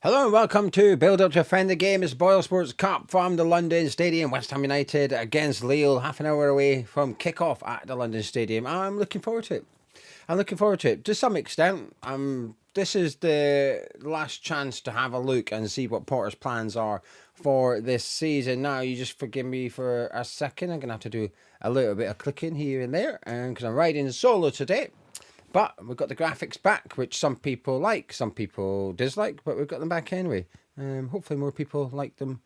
Hello and welcome to Build Up to Defend the Game. It's BoyleSports Cup from the London Stadium. West Ham United against Lille, half an hour away from kick-off at the London Stadium. I'm looking forward to it. To some extent. This is the last chance to have a look and see what Potter's plans are for this season. Now, you just forgive me for a second. I'm going to have to do a little bit of clicking here and there because I'm riding solo today. But we've got the graphics back, which some people like, some people dislike, but we've got them back anyway. Hopefully more people like them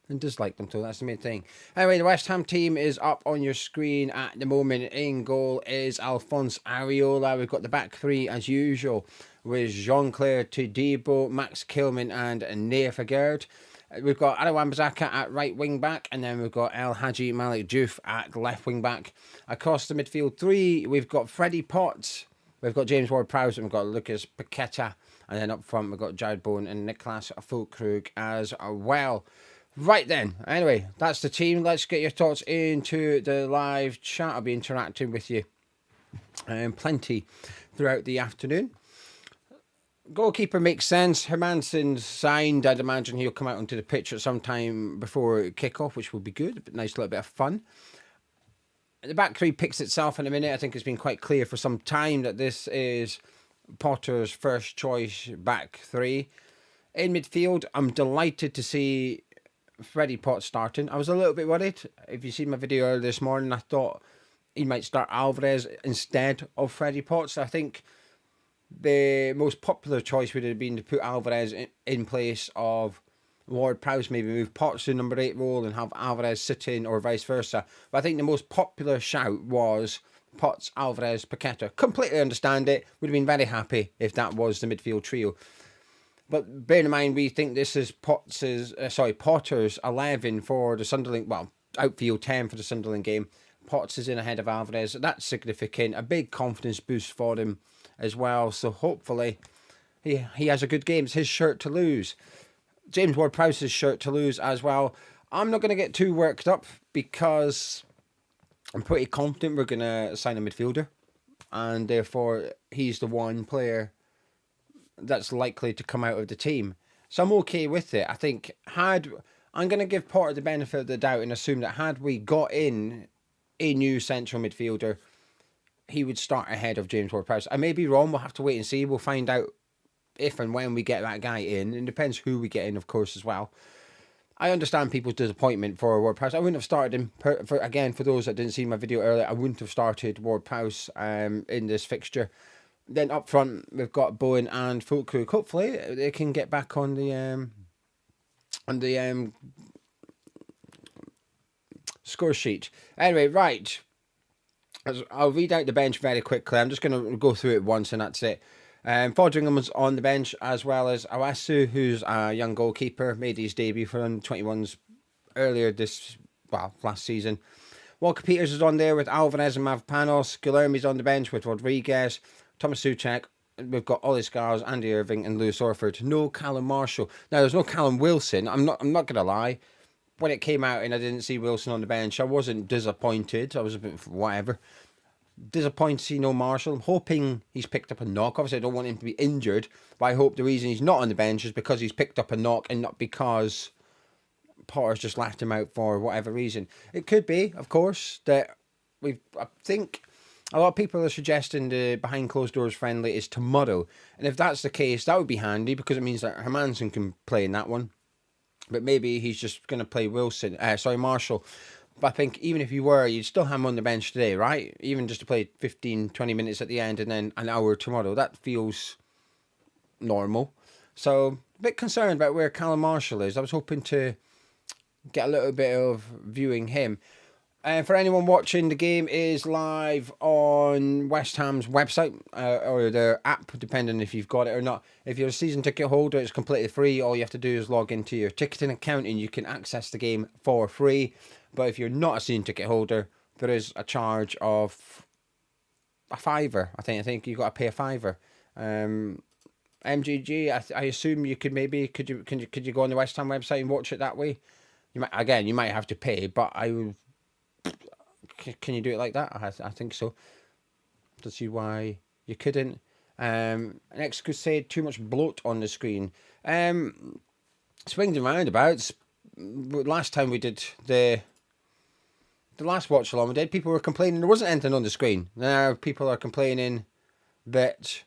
than dislike them, so that's the main thing. Anyway, the West Ham team is up on your screen at the moment. In goal is Alphonse Areola. We've got the back three as usual with Jean-Claire Todibo, Max Kilman and Nea Fagerd. We've got Adawan Bazaka at right wing back, and then we've got El Hadji Malik Diouf at left wing back. Across the midfield three, we've got Freddie Potts. We've got James Ward-Prowse and we've got Lucas Paqueta. And then up front, we've got Jared Bowen and Niklas Füllkrug as well. Right then. Anyway, that's the team. Let's get your thoughts into the live chat. I'll be interacting with you plenty throughout the afternoon. Goalkeeper makes sense. Hermansen's signed. I'd imagine he'll come out onto the pitch at some time before kickoff, which will be good. A nice little bit of fun. The back three picks itself in a minute. I think it's been quite clear for some time that this is Potter's first choice back three. In midfield, I'm delighted to see Freddie Potts starting. I was a little bit worried. If you see my video earlier this morning, I thought he might start Alvarez instead of Freddie Potts. I think the most popular choice would have been to put Alvarez in place of Ward-Prowse, maybe move Potts to number 8 role and have Alvarez sit in, or vice versa. But I think the most popular shout was Potts, Alvarez, Paqueta. Completely understand it. Would have been very happy if that was the midfield trio. But bear in mind, we think this is Potter's 11 for the Sunderland, well, outfield 10 for the Sunderland game. Potts is in ahead of Alvarez. That's significant. A big confidence boost for him as well. So hopefully he has a good game. It's his shirt to lose. James Ward-Prowse's shirt to lose as well. I'm not going to get too worked up because I'm pretty confident we're going to sign a midfielder. And therefore, he's the one player that's likely to come out of the team. So I'm okay with it. I think I'm going to give Potter the benefit of the doubt and assume that had we got in a new central midfielder, he would start ahead of James Ward-Prowse. I may be wrong. We'll have to wait and see. We'll find out if and when we get that guy in. It depends who we get in, of course, as well. I understand people's disappointment for Ward-Prowse. I wouldn't have started him, for those that didn't see my video earlier, I wouldn't have started Ward-Prowse in this fixture. Then up front, we've got Bowen and Füllkrug. Hopefully, they can get back on the score sheet. Anyway, right. I'll read out the bench very quickly. I'm just going to go through it once and that's it. Fodringham was on the bench, as well as Awasu, who's a young goalkeeper, made his debut for under-21s earlier last season. Walker Peters is on there with Alvarez and Mavropanos. Guilherme's on the bench with Rodriguez, Thomas Souček. We've got Ollie Scars, Andy Irving, and Lewis Orford. No Callum Marshall. Now, there's no Callum Wilson. I'm not going to lie. When it came out and I didn't see Wilson on the bench, I wasn't disappointed. I was a bit whatever. Disappointed to see no Marshall. I'm hoping he's picked up a knock. Obviously, I don't want him to be injured, but I hope the reason he's not on the bench is because he's picked up a knock and not because Potter's just left him out for whatever reason. It could be, of course, that I think a lot of people are suggesting the behind closed doors friendly is tomorrow, and if that's the case, that would be handy because it means that Hermansen can play in that one. But maybe he's just going to play Marshall. But I think even if you were, you'd still have him on the bench today, right? Even just to play 15, 20 minutes at the end and then an hour tomorrow. That feels normal. So a bit concerned about where Callum Marshall is. I was hoping to get a little bit of viewing him. For anyone watching, the game is live on West Ham's website or their app, depending if you've got it or not. If you're a season ticket holder, it's completely free. All you have to do is log into your ticketing account and you can access the game for free. But if you're not a season ticket holder, there is a charge of a £5. I think you've got to pay a £5. MGG, I assume you could maybe could you go on the West Ham website and watch it that way? You might have to pay, but can you do it like that? I think so. To see why you couldn't. Next Crusade, too much bloat on the screen. Swings and roundabouts. Last time we did the last watch along we did, people were complaining there wasn't anything on the screen. Now people are complaining that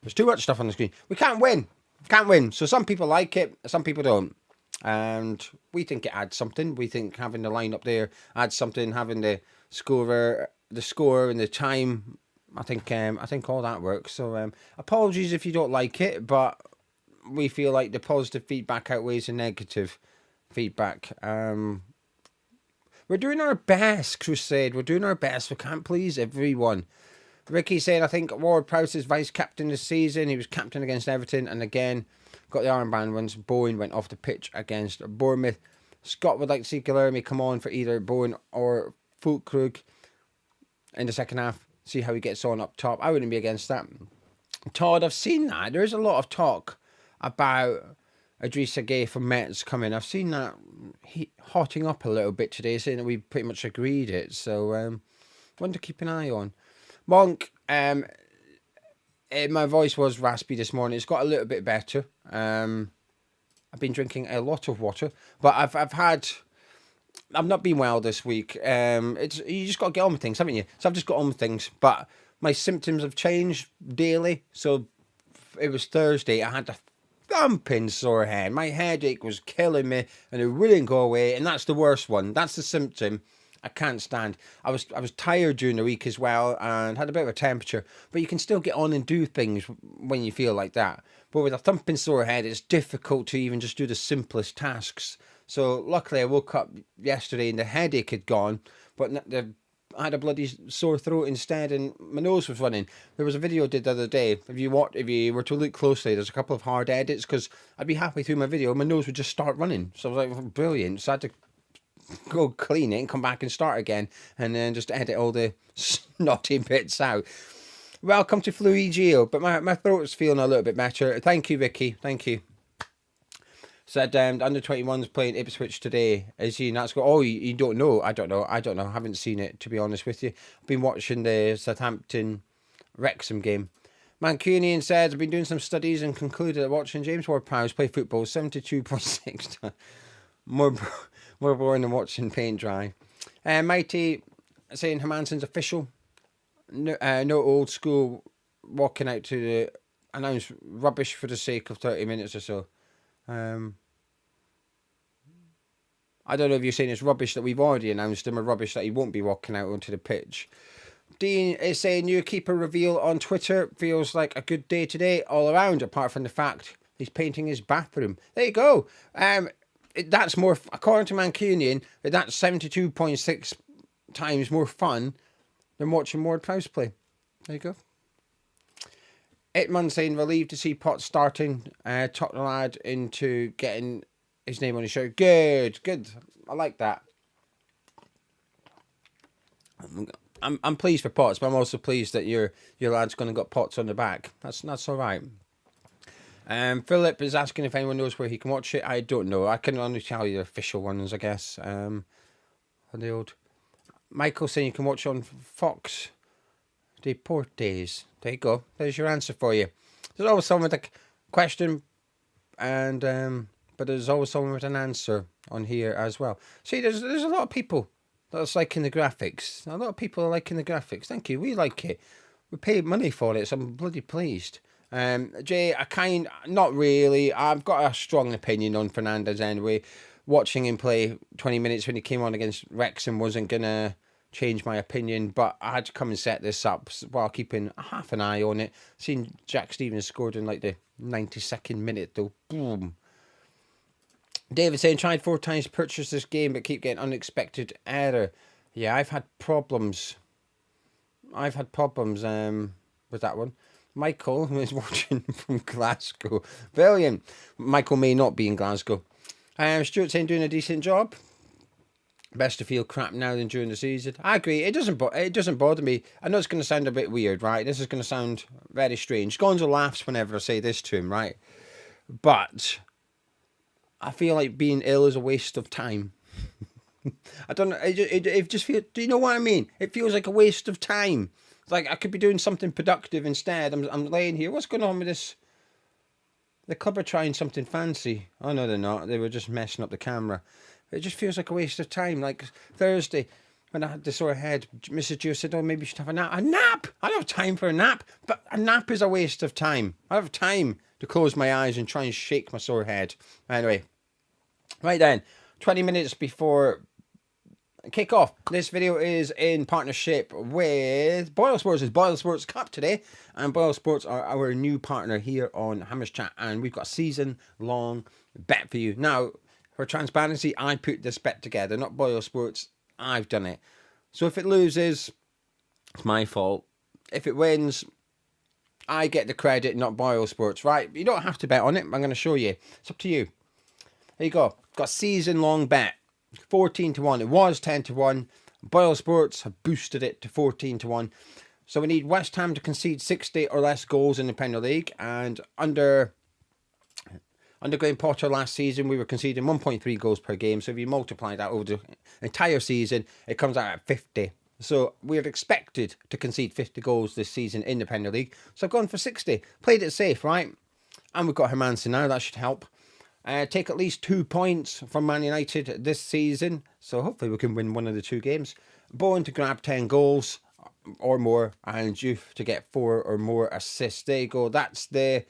there's too much stuff on the screen. We can't win. Can't win. So some people like it, some people don't. And we think it adds something. We think having the line up there adds something. Having the score and the time, I think all that works. So apologies if you don't like it, but we feel like the positive feedback outweighs the negative feedback. We're doing our best, Crusade. We're doing our best. We can't please everyone. Ricky said, I think Ward-Prowse is vice captain this season. He was captain against Everton and again got the armband once Bowen went off the pitch against Bournemouth. Scott would like to see Guilherme come on for either Bowen or Fulkrug in the second half. See how he gets on up top. I wouldn't be against that. Todd, I've seen that. There's a lot of talk about Idrissa Gueye from Metz coming. I've seen that hotting up a little bit today, saying that we pretty much agreed it. So, one to keep an eye on. Monk, my voice was raspy this morning. It's got a little bit better. I've been drinking a lot of water, but I've not been well this week. You just got to get on with things, haven't you? So I've just got on with things, but my symptoms have changed daily. So it was Thursday. I had a thumping sore head. My headache was killing me, and it wouldn't go away. And that's the worst one. That's the symptom I can't stand. I was tired during the week as well and had a bit of a temperature, but you can still get on and do things when you feel like that. But with a thumping sore head, it's difficult to even just do the simplest tasks. So luckily I woke up yesterday and the headache had gone, but I had a bloody sore throat instead and my nose was running. There was a video I did the other day. If you were to look closely, there's a couple of hard edits because I'd be halfway through my video and my nose would just start running. So I was like, brilliant. So I had to go clean it and come back and start again and then just edit all the snotty bits out. Welcome to Fluigio, but my throat's feeling a little bit better. Thank you, Vicky. Thank you. Said the under 21s playing Ipswich today. Is he not score? Oh, you don't know. I don't know. I haven't seen it, to be honest with you. I've been watching the Southampton Wrexham game. Mancunian said, I've been doing some studies and concluded that watching James Ward-Prowse play football 72.6 more boring than watching paint dry. Mighty saying Hermansen's official. No old school walking out to announce rubbish for the sake of 30 minutes or so. I don't know if you're saying it's rubbish that we've already announced him or rubbish that he won't be walking out onto the pitch. Dean is saying new keeper reveal on Twitter. Feels like a good day today all around, apart from the fact he's painting his bathroom. There you go. That's more, according to Mancunian, that's 72.6 times more fun than watching Ward-Prowse play. There you go. Itman saying relieved to see Potts starting. Talk the lad into getting his name on his shirt. Good. I like that. I'm pleased for Potts, but I'm also pleased that your lad's going to got Potts on the back. That's all right. Philip is asking if anyone knows where he can watch it. I don't know. I can only tell you the official ones, I guess. The old Michael saying you can watch it on Fox Deportes. There you go. There's your answer for you. There's always someone with a question, and but there's always someone with an answer on here as well. See, there's a lot of people that's liking the graphics. A lot of people are liking the graphics. Thank you. We like it. We paid money for it, so I'm bloody pleased. Jay, not really. I've got a strong opinion on Fernandez anyway. Watching him play 20 minutes when he came on against Wrexham wasn't going to change my opinion, but I had to come and set this up while keeping half an eye on it. Seen Jack Stevens scored in like the 92nd minute though. Boom. David saying, tried 4 times to purchase this game but keep getting unexpected error. Yeah, I've had problems with that one. Michael, who is watching from Glasgow. Brilliant. Michael may not be in Glasgow. Stuart saying, doing a decent job. Best to feel crap now than during the season. I agree. It doesn't bother me. I know it's going to sound a bit weird, right? This is going to sound very strange. Gonzo laughs whenever I say this to him, right? But I feel like being ill is a waste of time. I don't know. It just feels. Do you know what I mean? It feels like a waste of time. It's like I could be doing something productive instead. I'm laying here. What's going on with this? The club are trying something fancy. Oh, no, they're not. They were just messing up the camera. It just feels like a waste of time. Like Thursday, when I had the sore head, Mrs. Joe said, oh, maybe you should have a nap. A nap? I don't have time for a nap. But a nap is a waste of time. I have time to close my eyes and try and shake my sore head. Anyway, right then, 20 minutes before kick off. This video is in partnership with BoyleSports. It's BoyleSports Cup today, and BoyleSports are our new partner here on Hammers Chat, and we've got a season-long bet for you. Now, for transparency, I put this bet together, not BoyleSports. I've done it. So if it loses, it's my fault. If it wins, I get the credit, not BoyleSports. Right? You don't have to bet on it. I'm going to show you. It's up to you. There you go. Got a season-long bet. 14 to 1. It was 10 to 1. BoyleSports have boosted it to 14 to 1. So we need West Ham to concede 60 or less goals in the Premier League. And under Graham Potter last season, we were conceding 1.3 goals per game. So if you multiply that over the entire season, it comes out at 50. So we're expected to concede 50 goals this season in the Premier League. So I've gone for 60. Played it safe, right? And we've got Hermansen now. That should help. Take at least 2 points from Man United this season. So hopefully we can win one of the 2 games. Bowen to grab 10 goals or more. And Juve to get 4 or more assists. There you go. That's the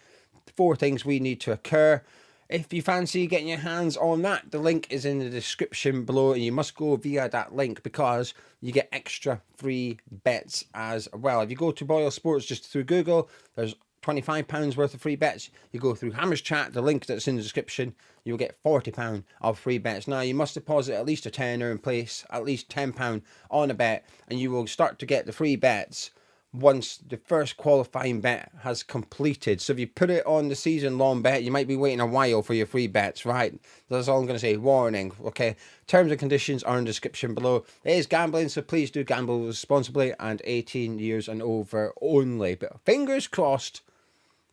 4 things we need to occur. If you fancy getting your hands on that, the link is in the description below. And you must go via that link because you get extra free bets as well. If you go to BoyleSports just through Google, there's £25 worth of free bets. You go through Hammers Chat, the link that's in the description, you'll get £40 of free bets. Now, you must deposit at least a tenner and place at least £10 on a bet, and you will start to get the free bets once the first qualifying bet has completed. So if you put it on the season-long bet, you might be waiting a while for your free bets, right? That's all I'm going to say. Warning, okay? Terms and conditions are in the description below. It is gambling, so please do gamble responsibly and 18 years and over only. But fingers crossed.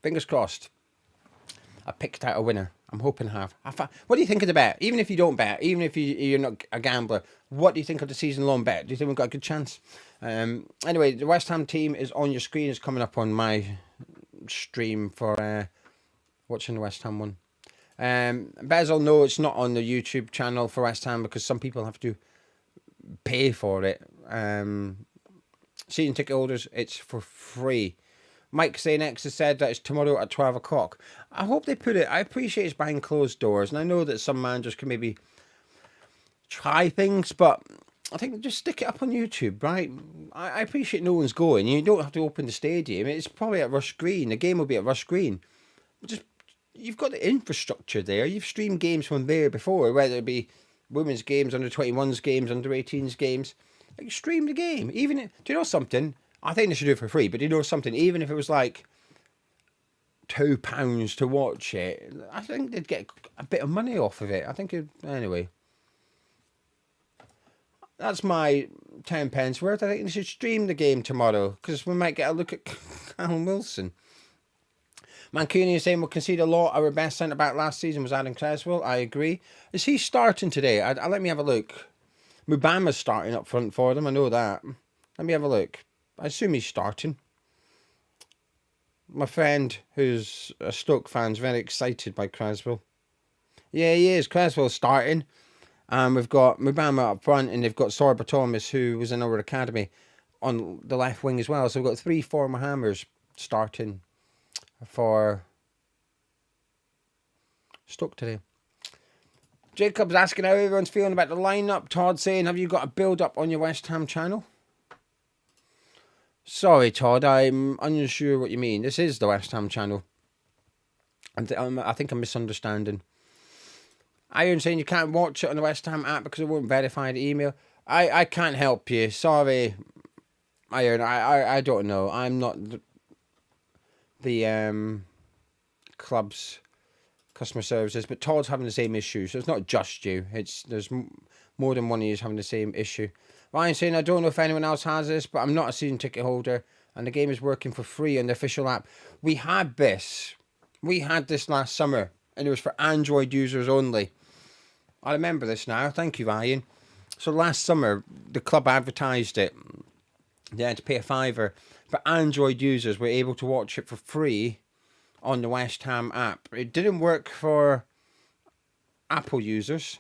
Fingers crossed. I picked out a winner. I'm hoping to have. What do you think of the bet? Even if you don't bet, even if you're not a gambler, what do you think of the season-long bet? Do you think we've got a good chance? Anyway, the West Ham team is on your screen. It's coming up on my stream for watching the West Ham one. Bezel, no, it's not on the YouTube channel for West Ham because some people have to pay for it. Season ticket holders, it's for free. Mike Saying X has said that it's tomorrow at 12 o'clock. I hope they put it. I appreciate it's behind closed doors. And I know that some managers can maybe try things, but I think just stick it up on YouTube, right? I appreciate no one's going. You don't have to open the stadium. It's probably at Rush Green. The game will be at Rush Green. Just you've got the infrastructure there. You've streamed games from there before, whether it be women's games, under 21s games, under 18s games. Like, stream the game. Even if, do you know something? I think they should do it for free, but you know something? Even if it was like £2 to watch it, I think they'd get a bit of money off of it. I think anyway. That's my 10 pence worth. I think they should stream the game tomorrow because we might get a look at Callum Wilson. Mancunian is saying we'll concede a lot. Our best centre-back last season was Adam Creswell. I agree. Is he starting today? Let me have a look. Mubama's starting up front for them. I know that. Let me have a look. I assume he's starting. My friend, who's a Stoke fan, is very excited by Creswell. Yeah, he is. Creswell's starting. And we've got Mubama up front, and they've got Sorba Thomas, who was in our academy, on the left wing as well. So we've got 3 former Hammers starting for Stoke today. Jacob's asking how everyone's feeling about the lineup. Todd saying, have you got a build-up on your West Ham channel? Sorry, Todd, I'm unsure what you mean. This is the West Ham channel. And I think I'm misunderstanding. Iron saying you can't watch it on the West Ham app because it won't verify the email. I can't help you. Sorry, Iron. I don't know. I'm not the club's customer services, but Todd's having the same issue. So it's not just you. There's more than one of you having the same issue. Ryan saying, I don't know if anyone else has this, but I'm not a season ticket holder, and the game is working for free on the official app. We had this. We had this last summer, and it was for Android users only. I remember this now. Thank you, Ryan. So last summer, the club advertised it, They had to pay a fiver. But Android users were able to watch it for free on the West Ham app. It didn't work for Apple users.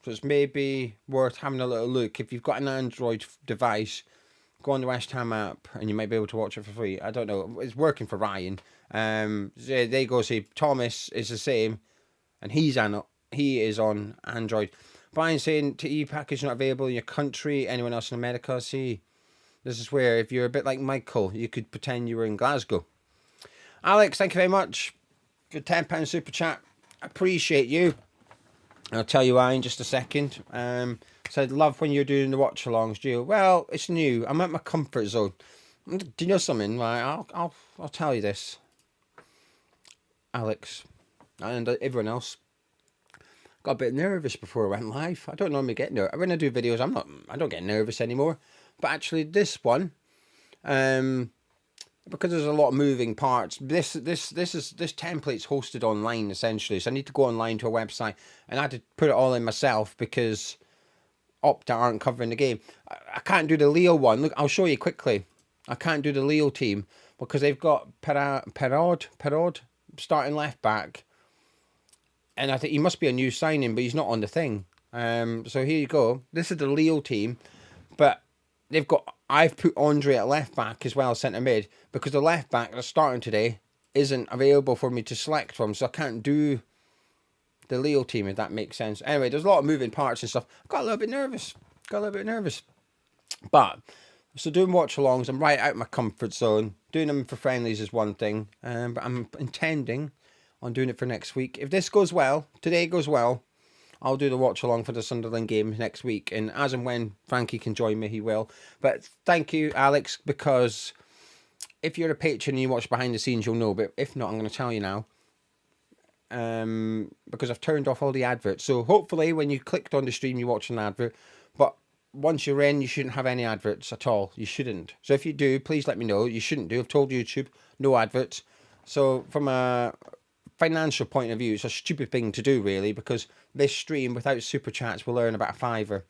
So it's maybe worth having a little look. If you've got an Android device, go on the West Ham app and you might be able to watch it for free. I don't know. It's working for Ryan. There you go. See, Thomas is the same, and he is on Android. Brian saying TE package not available in your country. Anyone else in America? See, this is where if you're a bit like Michael, you could pretend you were in Glasgow. Alex, thank you very much for £10 super chat. Appreciate you. I'll tell you why in just a second. Said love when you're doing the watch alongs, Gio. Well, it's new. I'm at my comfort zone. Do you know something? Right, I'll tell you this, Alex, and everyone else. Got a bit nervous before I went live. I don't normally get nervous when I do videos. I don't get nervous anymore. But actually, this one, because there's a lot of moving parts. This template's hosted online essentially, so I need to go online to a website, and I had to put it all in myself because Opta aren't covering the game. I can't do the Lille one. Look, I'll show you quickly. I can't do the Lille team because they've got Perraud starting left back, and I think he must be a new signing, but he's not on the thing. So here you go. This is the Lille team, but I've put Andre at left back as well, centre mid, because the left back that's starting today isn't available for me to select from, so I can't do the Lille team, if that makes sense. Anyway, there's a lot of moving parts and stuff. I got a little bit nervous. But, so doing watch-alongs, I'm right out my comfort zone. Doing them for friendlies is one thing, but I'm intending on doing it for next week. If this goes well, today goes well, I'll do the watch-along for the Sunderland game next week. And as and when Frankie can join me, he will. But thank you, Alex, because if you're a patron and you watch behind the scenes, you'll know. But if not, I'm going to tell you now. Because I've turned off all the adverts. So hopefully when you clicked on the stream, you watch an advert. But once you're in, you shouldn't have any adverts at all. You shouldn't. So if you do, please let me know. You shouldn't do. I've told YouTube, no adverts. So from a financial point of view, it's a stupid thing to do, really, because this stream without super chats will earn about a fiver.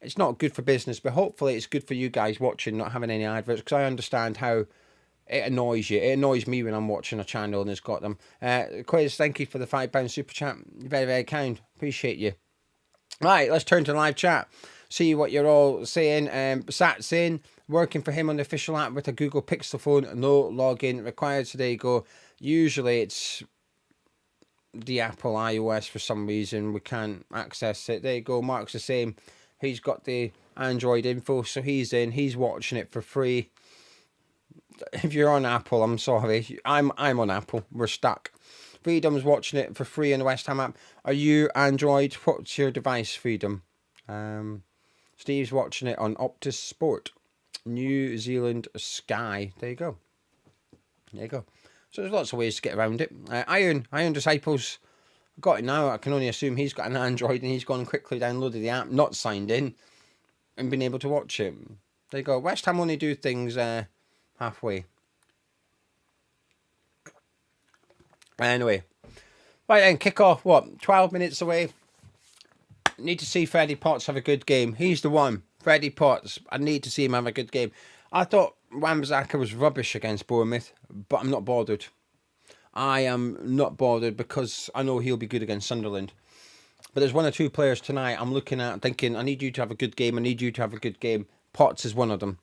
It's not good for business, but hopefully it's good for you guys watching, not having any adverts, because I understand how it annoys you. It annoys me when I'm watching a channel and it's got them. Quiz, thank you for the £5 super chat. You're very, very kind. Appreciate you. Right, let's turn to live chat. See what you're all saying. Sat's in, working for him on the official app with a Google Pixel phone. No login required. So there you go. Usually it's the Apple iOS for some reason. We can't access it. There you go. Mark's the same. He's got the Android info, so he's in. He's watching it for free. If you're on Apple, I'm sorry. I'm on Apple. We're stuck. Freedom's watching it for free on the West Ham app. Are you Android? What's your device, Freedom? Steve's watching it on Optus Sport. New Zealand Sky. There you go. There you go. So there's lots of ways to get around it. Iron Disciples got it now. I can only assume he's got an Android and he's gone quickly downloaded the app, not signed in, and been able to watch it. There you go. West Ham only do things halfway. Anyway, right then, kick off. What? 12 minutes away. Need to see Freddie Potts have a good game. He's the one. Freddie Potts. I need to see him have a good game. I thought Wan-Bissaka was rubbish against Bournemouth, but I'm not bothered. I am not bothered because I know he'll be good against Sunderland. But there's one or two players tonight I'm looking at thinking, I need you to have a good game. I need you to have a good game. Potts is one of them.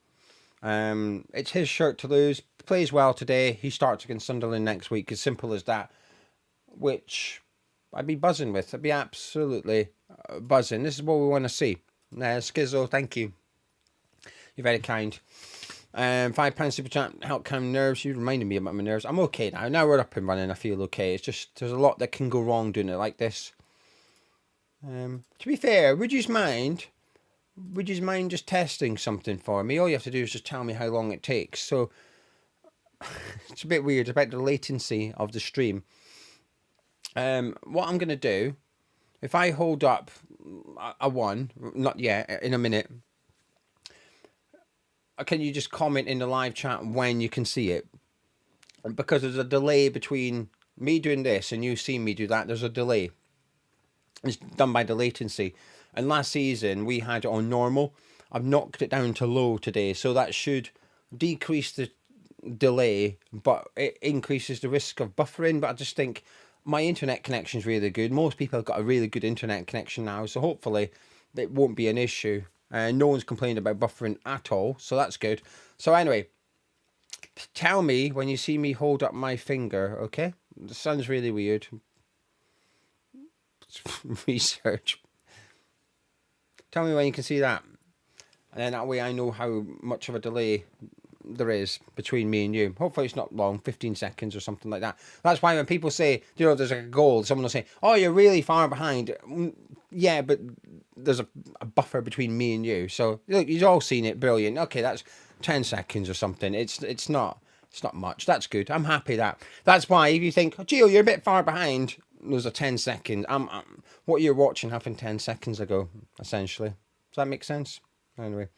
It's his shirt to lose. Plays well today. He starts against Sunderland next week. As simple as that. Which I'd be buzzing with. I'd be absolutely buzzing. This is what we want to see. Skizzo, thank you. You're very kind. £5 super chat, help calm nerves. You reminded me about my nerves. I'm okay now. Now we're up and running. I feel okay. It's just there's a lot that can go wrong doing it like this. To be fair, would you mind just testing something for me? All you have to do is just tell me how long it takes. So it's a bit weird about the latency of the stream. What I'm going to do, if I hold up a one, not yet, in a minute, can you just comment in the live chat when you can see it? Because there's a delay between me doing this and you seeing me do that. There's a delay. It's done by the latency. And last season, we had it on normal. I've knocked it down to low today, so that should decrease the delay, but it increases the risk of buffering. But I just think my internet connection is really good. Most people have got a really good internet connection now, so hopefully it won't be an issue. No one's complained about buffering at all, so that's good. So anyway, tell me when you see me hold up my finger, okay? The sounds really weird. Research. Tell me when you can see that. And then that way I know how much of a delay there is between me and you. Hopefully it's not long, 15 seconds or something like that. That's why when people say, you know, there's a goal, someone will say, oh, you're really far behind. Yeah, but there's a buffer between me and you. So look, you've all seen it, brilliant. Okay, that's 10 seconds or something. It's not much. That's good. I'm happy that. That's why if you think, oh, Gio, you're a bit far behind, there's a 10 second. What you're watching happened 10 seconds ago, essentially. Does that make sense? Anyway.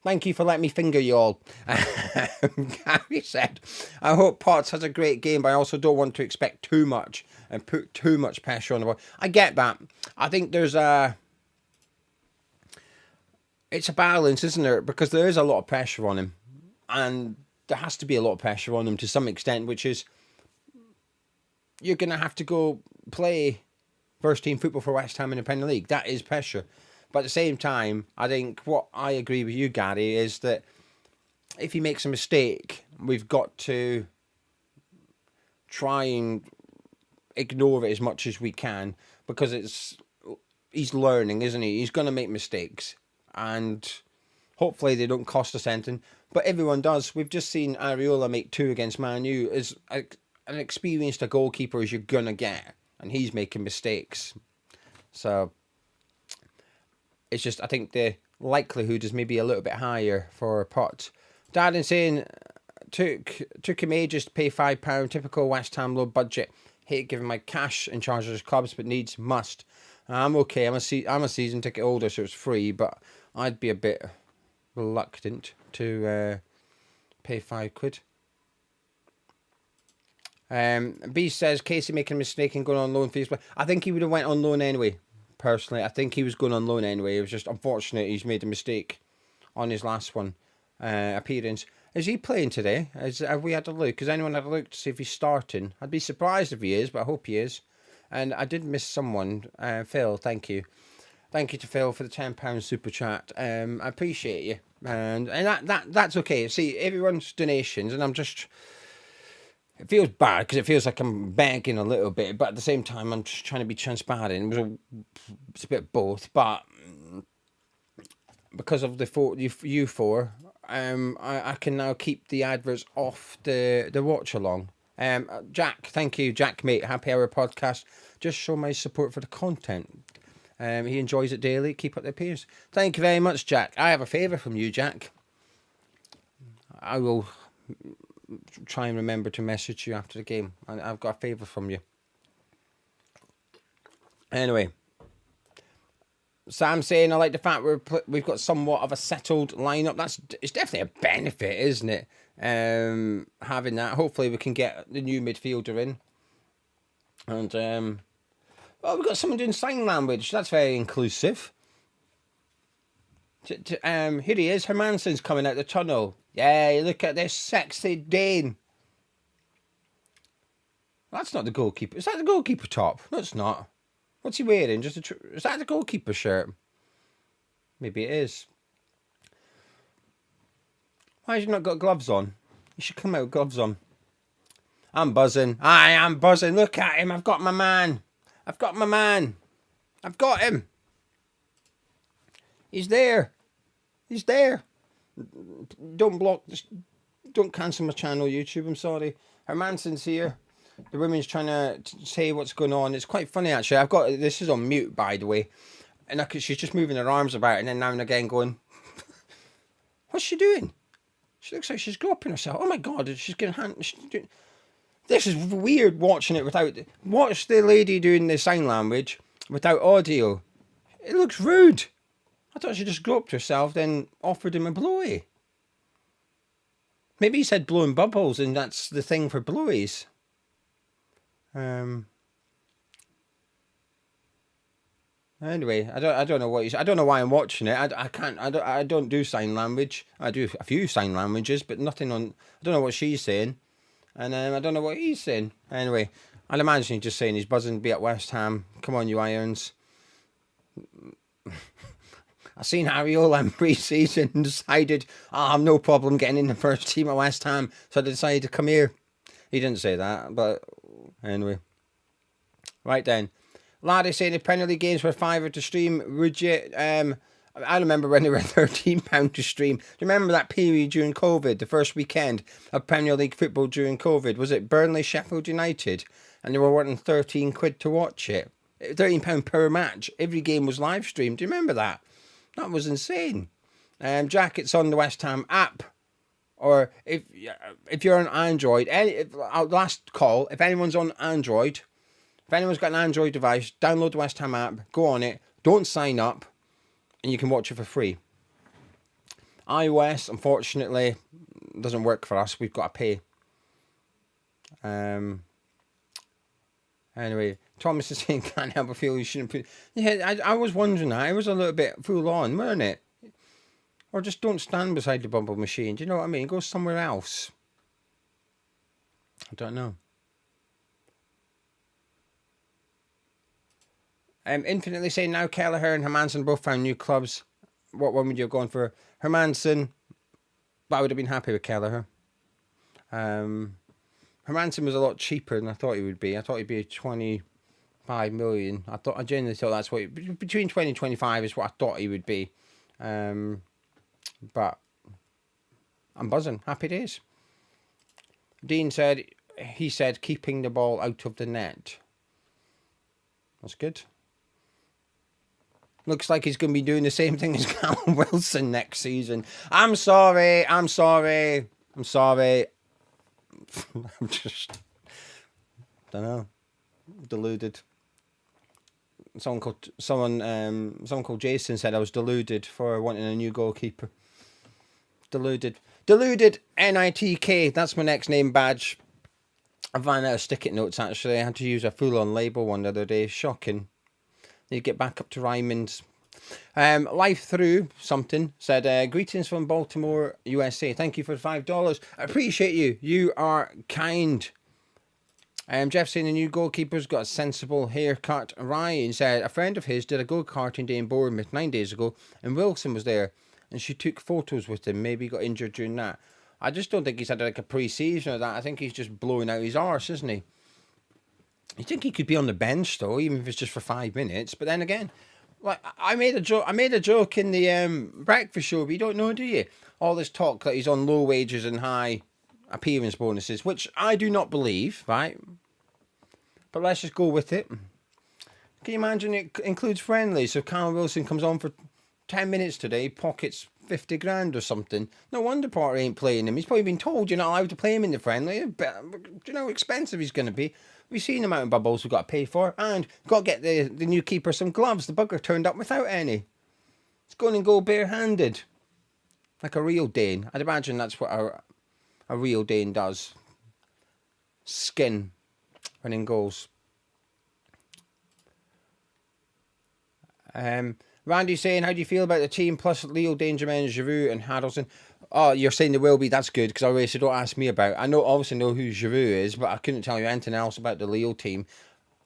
Thank you for letting me finger you all. Gary said, I hope Potts has a great game, but I also don't want to expect too much and put too much pressure on the boy. I get that. I think there's it's a balance, isn't there? Because there is a lot of pressure on him. And there has to be a lot of pressure on him to some extent, which is you're going to have to go play first team football for West Ham in the Premier League. That is pressure. But at the same time, I think what I agree with you, Gary, is that if he makes a mistake, we've got to try and ignore it as much as we can, because he's learning, isn't he? He's going to make mistakes, and hopefully they don't cost us anything. But everyone does. We've just seen Areola make 2 against Man U. As an experienced goalkeeper as you're going to get, and he's making mistakes. So it's just, I think the likelihood is maybe a little bit higher for Potts. Dad and saying, took him ages to pay £5. Typical West Ham low budget. Hate giving my cash in charge of his clubs, but needs must. I'm okay. I'm a season ticket holder, so it's free. But I'd be a bit reluctant to pay £5. B says Casey making a mistake and going on loan fees. I think he would have went on loan anyway. Personally, I think he was going on loan anyway. It was just unfortunate he's made a mistake on his last one appearance. Is he playing today? Have we had a look? Has anyone had a look to see if he's starting? I'd be surprised if he is, but I hope he is. And I did miss someone. Phil, thank you. Thank you to Phil for the £10 super chat. I appreciate you. And that's okay. See, everyone's donations, and I'm just... It feels bad because it feels like I'm begging a little bit, but at the same time, I'm just trying to be transparent. It's a bit of both, but because of you four, I can now keep the adverts off the watch along. Jack, thank you, Jack, mate. Happy Hour podcast. Just show my support for the content. He enjoys it daily. Keep up the appearance. Thank you very much, Jack. I have a favour from you, Jack. I will try and remember to message you after the game. And I've got a favour from you. Anyway, Sam saying, I like the fact we've got somewhat of a settled lineup. It's definitely a benefit, isn't it? Having that. Hopefully we can get the new midfielder in. And we've got someone doing sign language. That's very inclusive. Here he is. Hermansen's coming out the tunnel. Yeah, look at this sexy Dane. That's not the goalkeeper. Is that the goalkeeper top? No, it's not. What's he wearing? Is that the goalkeeper shirt? Maybe it is. Why has he not got gloves on? He should come out with gloves on. I'm buzzing. I am buzzing. Look at him. I've got my man. I've got my man. I've got him. He's there. He's there. Don't cancel my channel, YouTube. I'm sorry. Hermansen's here. The women's trying to say what's going on. It's quite funny, actually. This is on mute, by the way. And she's just moving her arms about and then now and again going, what's she doing? She looks like she's groping herself. Oh my God, she's getting This is weird watching it without... Watch the lady doing the sign language without audio. It looks rude. I thought she just groped herself, then offered him a blowy. Maybe he said blowing bubbles, and that's the thing for blowies. Anyway, I don't know what he's. I don't know why I'm watching it. I can't. I don't do sign language. I do a few sign languages, but nothing on. I don't know what she's saying, and I don't know what he's saying. Anyway, I'd imagine he's just saying he's buzzing to be at West Ham. Come on, you Irons. I seen Harry Olam pre-season and decided I'll have no problem getting in the first team at West Ham, so I decided to come here. He didn't say that, but anyway. Right then. Laddie saying if Premier League games were £5 to stream, would you? I remember when they were £13 to stream. Do you remember that period during COVID, the first weekend of Premier League football during COVID? Was it Burnley, Sheffield United? And they were wanting £13 to watch it. £13 per match. Every game was live streamed. Do you remember that? That was insane. Jack, it's on the West Ham app. Or if you're on Android, last call, if anyone's on Android, if anyone's got an Android device, download the West Ham app, go on it, don't sign up, and you can watch it for free. iOS, unfortunately, doesn't work for us. We've got to pay. Anyway, Thomas is saying, can't help but feel you shouldn't put... Yeah, I was wondering that. I was a little bit full on, weren't it? Or just don't stand beside the bubble machine. Do you know what I mean? Go somewhere else. I don't know. Infinitely saying now Kelleher and Hermansen both found new clubs. What one would you have gone for? Hermansen, but I would have been happy with Kelleher. Hermansen was a lot cheaper than I thought he would be. I thought he'd be 25 million. I genuinely thought that's what between 20 and 25 is what I thought he would be. But I'm buzzing. Happy days. Dean said keeping the ball out of the net. That's good. Looks like he's going to be doing the same thing as Callum Wilson next season. I'm sorry. I'm just, don't know, deluded. Someone called Jason said I was deluded for wanting a new goalkeeper. Deluded NITK. That's my next name badge. I ran out of stick-it notes, actually. I had to use a full-on label one the other day. Shocking. Need to get back up to Ryman's. Life Through something said, greetings from Baltimore, USA. Thank you for $5. I appreciate you. You are kind. Jeff saying the new goalkeeper's got a sensible haircut. Ryan said a friend of his did a go-karting day in Bournemouth 9 days ago, and Wilson was there, and she took photos with him. Maybe he got injured during that. I just don't think he's had like a pre-season or that. I think he's just blowing out his arse, isn't he? You think he could be on the bench though, even if it's just for 5 minutes. But then again, like I made a joke in the breakfast show, but you don't know, do you? All this talk that he's on low wages and high appearance bonuses, which I do not believe, right? But let's just go with it. Can you imagine it includes friendlies? So Callum Wilson comes on for 10 minutes today, pockets 50 grand or something. No wonder Potter ain't playing him. He's probably been told you're not allowed to play him in the friendly. But do you know how expensive he's going to be? We've seen the amount of bubbles we've got to pay for, and got to get the new keeper some gloves. The bugger turned up without any. He's going to go barehanded. Like a real Dane. I'd imagine that's what a real Dane does. Skin when in goals. Randy saying, how do you feel about the team plus Leo, Dangerman, Giroud and Harrelson? Oh, you're saying there will be. That's good, because I always said don't ask me about. I obviously know who Giroud is, but I couldn't tell you anything else about the Leo team.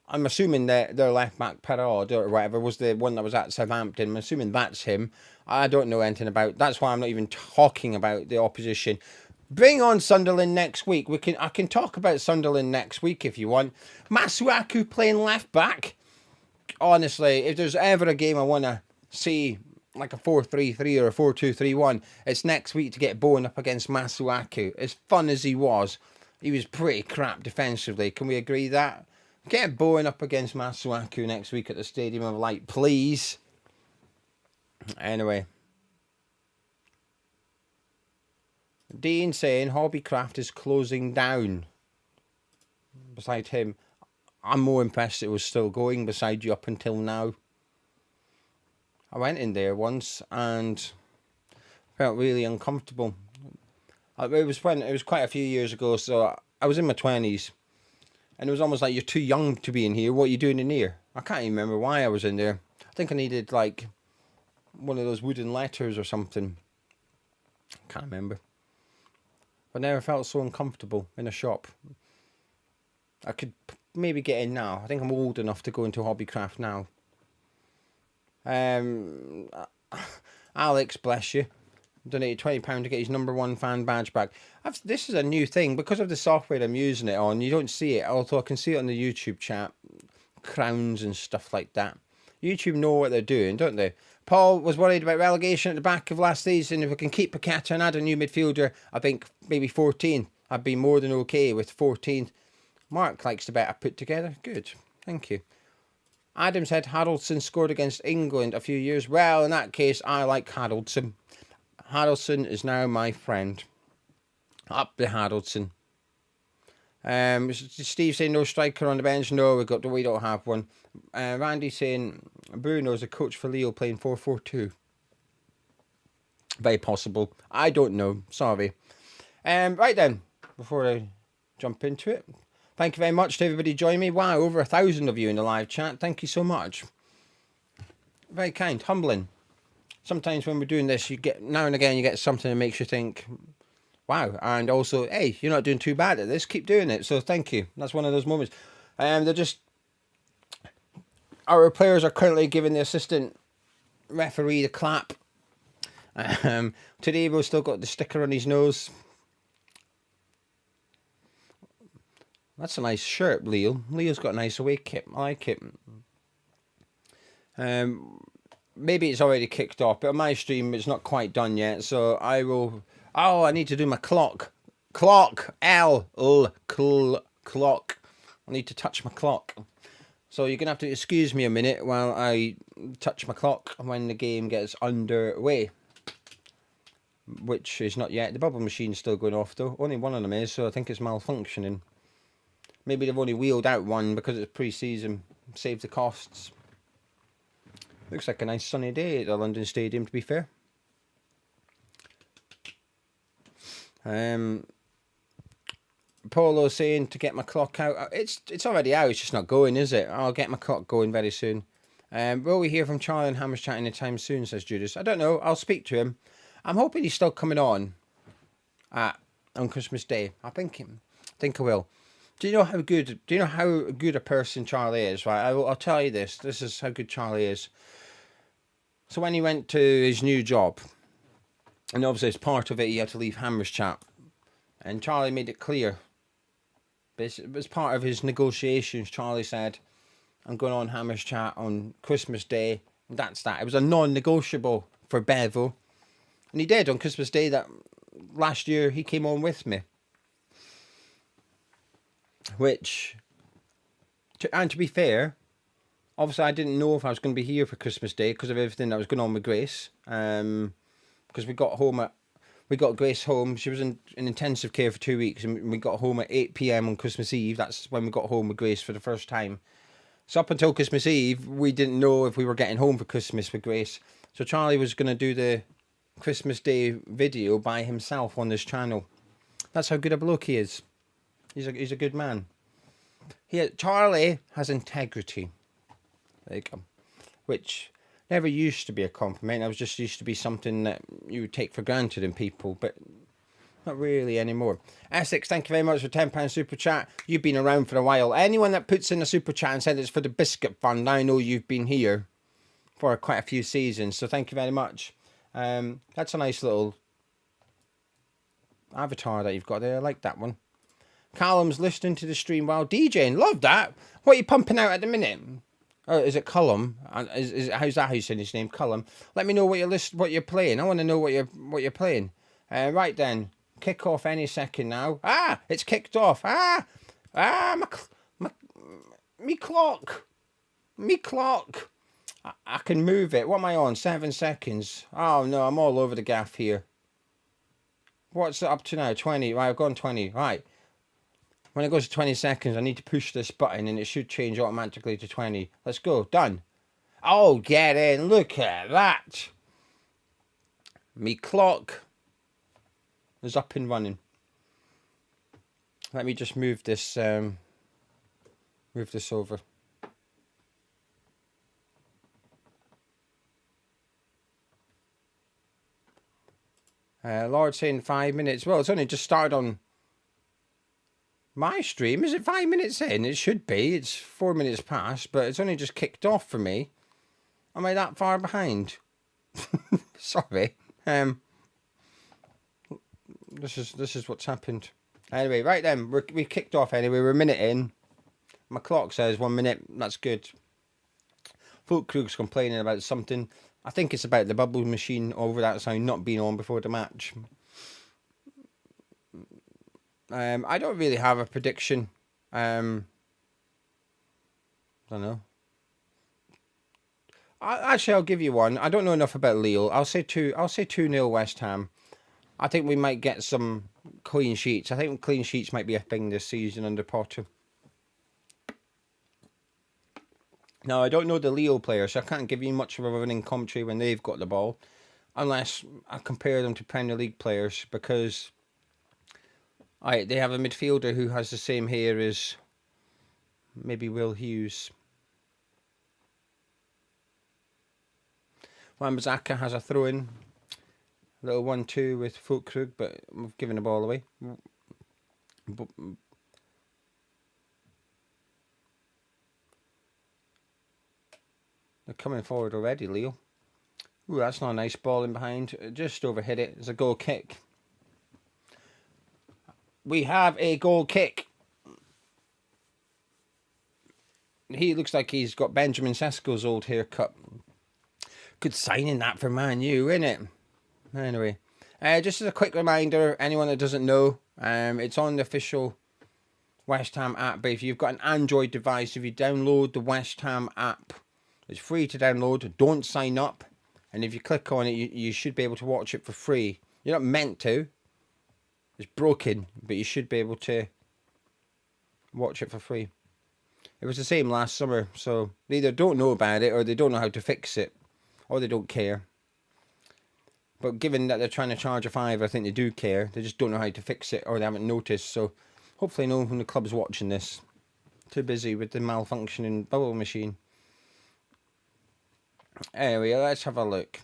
I'm assuming that their left back Perraud or whatever was the one that was at Southampton. I'm assuming that's him. I don't know anything about. That's why I'm not even talking about the opposition. Bring on Sunderland next week. I can talk about Sunderland next week if you want. Masuaku playing left back. Honestly, if there's ever a game I want to see like a 4-3-3 or a 4-2-3-1, it's next week to get Bowen up against Masuaku. As fun as he was pretty crap defensively. Can we agree that? Get Bowen up against Masuaku next week at the Stadium of Light, please. Anyway. Dean saying Hobbycraft is closing down. Beside him, I'm more impressed it was still going beside you up until now. I went in there once and felt really uncomfortable. It was quite a few years ago, so I was in my 20s, and it was almost like you're too young to be in here. What are you doing in here? I can't even remember why I was in there. think I needed like one of those wooden letters or something. Can't remember. But I never felt so uncomfortable in a shop. I could maybe get in now. I think I'm old enough to go into hobbycraft now. Alex, bless you, donated £20 to get his #1 fan badge back. This is a new thing because of the software I'm using it on. You don't see it, although I can see it on the YouTube chat. Crowns and stuff like that. YouTube know what they're doing, don't they? Paul was worried about relegation at the back of last season. If we can keep Paqueta and add a new midfielder, I think maybe 14th. I'd be more than okay with 14th. Mark likes the bet I put together. Good, thank you. Adam said Haraldson scored against England a few years. Well, in that case, I like Haraldson. Haraldson is now my friend. Up the Haraldson. Steve saying no striker on the bench. No, we don't have one. Randy saying Bruno's a coach for Lille playing 4-4-2. Very possible. I don't know. Sorry. Right then, before I jump into it, thank you very much to everybody joining me. Wow, over 1,000 of you in the live chat. Thank you so much. Very kind, humbling. Sometimes when we're doing this, you get now and again you get something that makes you think, wow, and also, hey, you're not doing too bad at this. Keep doing it. So thank you. That's one of those moments. They're just our players are currently giving the assistant referee the clap. Today we've still got the sticker on his nose. That's a nice shirt, Leo. Leo's got a nice away kit. I like it. Maybe it's already kicked off, but on my stream it's not quite done yet. So I will. Oh, I need to do my clock. Clock. Clock. I need to touch my clock. So you're going to have to excuse me a minute while I touch my clock when the game gets underway. Which is not yet. The bubble machine's still going off though. Only one of them is, so I think it's malfunctioning. Maybe they've only wheeled out one because it's pre-season. Save the costs. Looks like a nice sunny day at the London Stadium, to be fair. Polo saying to get my clock out. It's already out. It's just not going, is it? I'll get my clock going very soon. Will we hear from Charlie and Hammers Chat anytime soon? Says Judas. I don't know. I'll speak to him. I'm hoping he's still coming on Christmas Day. I think I will. Do you know how good? Do you know how good a person Charlie is? Right. I'll tell you this. This is how good Charlie is. So when he went to his new job, and obviously as part of it, he had to leave Hammers Chat, and Charlie made it clear. As part of his negotiations, Charlie said, "I'm going on Hammers Chat on Christmas Day." And that's that. It was a non-negotiable for Bevo, and he did on Christmas Day. That last year he came on with me. Which, to be fair, obviously I didn't know if I was going to be here for Christmas Day because of everything that was going on with Grace. Because we got Grace home. She was in intensive care for 2 weeks, and we got home at 8 PM on Christmas Eve. That's when we got home with Grace for the first time. So up until Christmas Eve, we didn't know if we were getting home for Christmas with Grace. So Charlie was going to do the Christmas Day video by himself on this channel. That's how good a bloke he is. He's a good man. Charlie has integrity. There you go. Which never used to be a compliment. It was just used to be something that you would take for granted in people, but not really anymore. Essex, thank you very much for £10 super chat. You've been around for a while. Anyone that puts in a super chat and said it's for the biscuit fund, I know you've been here for quite a few seasons, so thank you very much. That's a nice little avatar that you've got there. I like that one. Callum's listening to the stream while DJing. Love that. What are you pumping out at the minute? Oh, is it Cullum? How's that how you say his name? Cullum. Let me know what you're playing. I want to know what you're playing. Right then. Kick off any second now. Ah, it's kicked off. Me clock. I can move it. What am I on? 7 seconds. Oh no, I'm all over the gaff here. What's it up to now? 20. Right, I've gone 20. Right. When it goes to 20 seconds, I need to push this button and it should change automatically to 20. Let's go. Done. Oh, get in. Look at that. Me clock is up and running. Let me just move this over. Lord saying 5 minutes. Well, it's only just started on my stream. Is it 5 minutes in? It should be. It's 4 minutes past, but it's only just kicked off for me. Am I that far behind? Sorry. This is what's happened. Anyway, right then, we kicked off anyway. We're a minute in. My clock says 1 minute. That's good. Fulkrug's complaining about something. I think it's about the bubble machine over that sound not being on before the match. I don't really have a prediction. I don't know. I'll give you one. I don't know enough about Lille. I'll say 2-0 West Ham. I think we might get some clean sheets. I think clean sheets might be a thing this season under Potter. Now, I don't know the Lille players, so I can't give you much of a running commentary when they've got the ball, unless I compare them to Premier League players, because they have a midfielder who has the same hair as maybe Will Hughes. Wan-Bissaka has a throw-in. Little 1-2 with Fulkrug, but we've given the ball away. They're coming forward already, Leo. Ooh, that's not a nice ball in behind. Just overhit it. It's a goal kick. We have a goal kick. He looks like he's got Benjamin Sesko's old haircut. Good signing that for Man U, isn't it? Anyway, just as a quick reminder, anyone that doesn't know, it's on the official West Ham app. But if you've got an Android device, if you download the West Ham app, it's free to download. Don't sign up. And if you click on it, you should be able to watch it for free. You're not meant to. It's broken, but you should be able to watch it for free. It was the same last summer, so they either don't know about it, or they don't know how to fix it, or they don't care. But given that they're trying to charge a £5, I think they do care. They just don't know how to fix it, or they haven't noticed. So hopefully no one from the club's watching this. Too busy with the malfunctioning bubble machine. Anyway, let's have a look.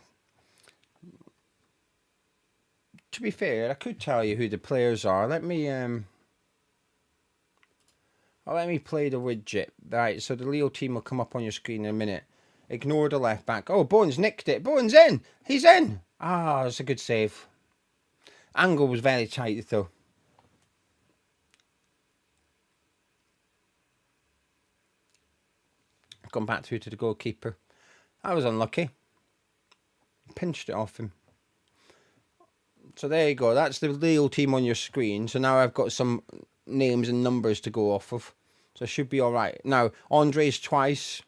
To be fair, I could tell you who the players are. Let me play the widget. Right, so the Leo team will come up on your screen in a minute. Ignore the left back. Oh, Bones nicked it. Bones in. He's in. Ah, that's a good save. Angle was very tight though. Gone back through to the goalkeeper. I was unlucky. Pinched it off him. So there you go. That's the Lille team on your screen. So now I've got some names and numbers to go off of. So I should be alright. Now, Andre's twice.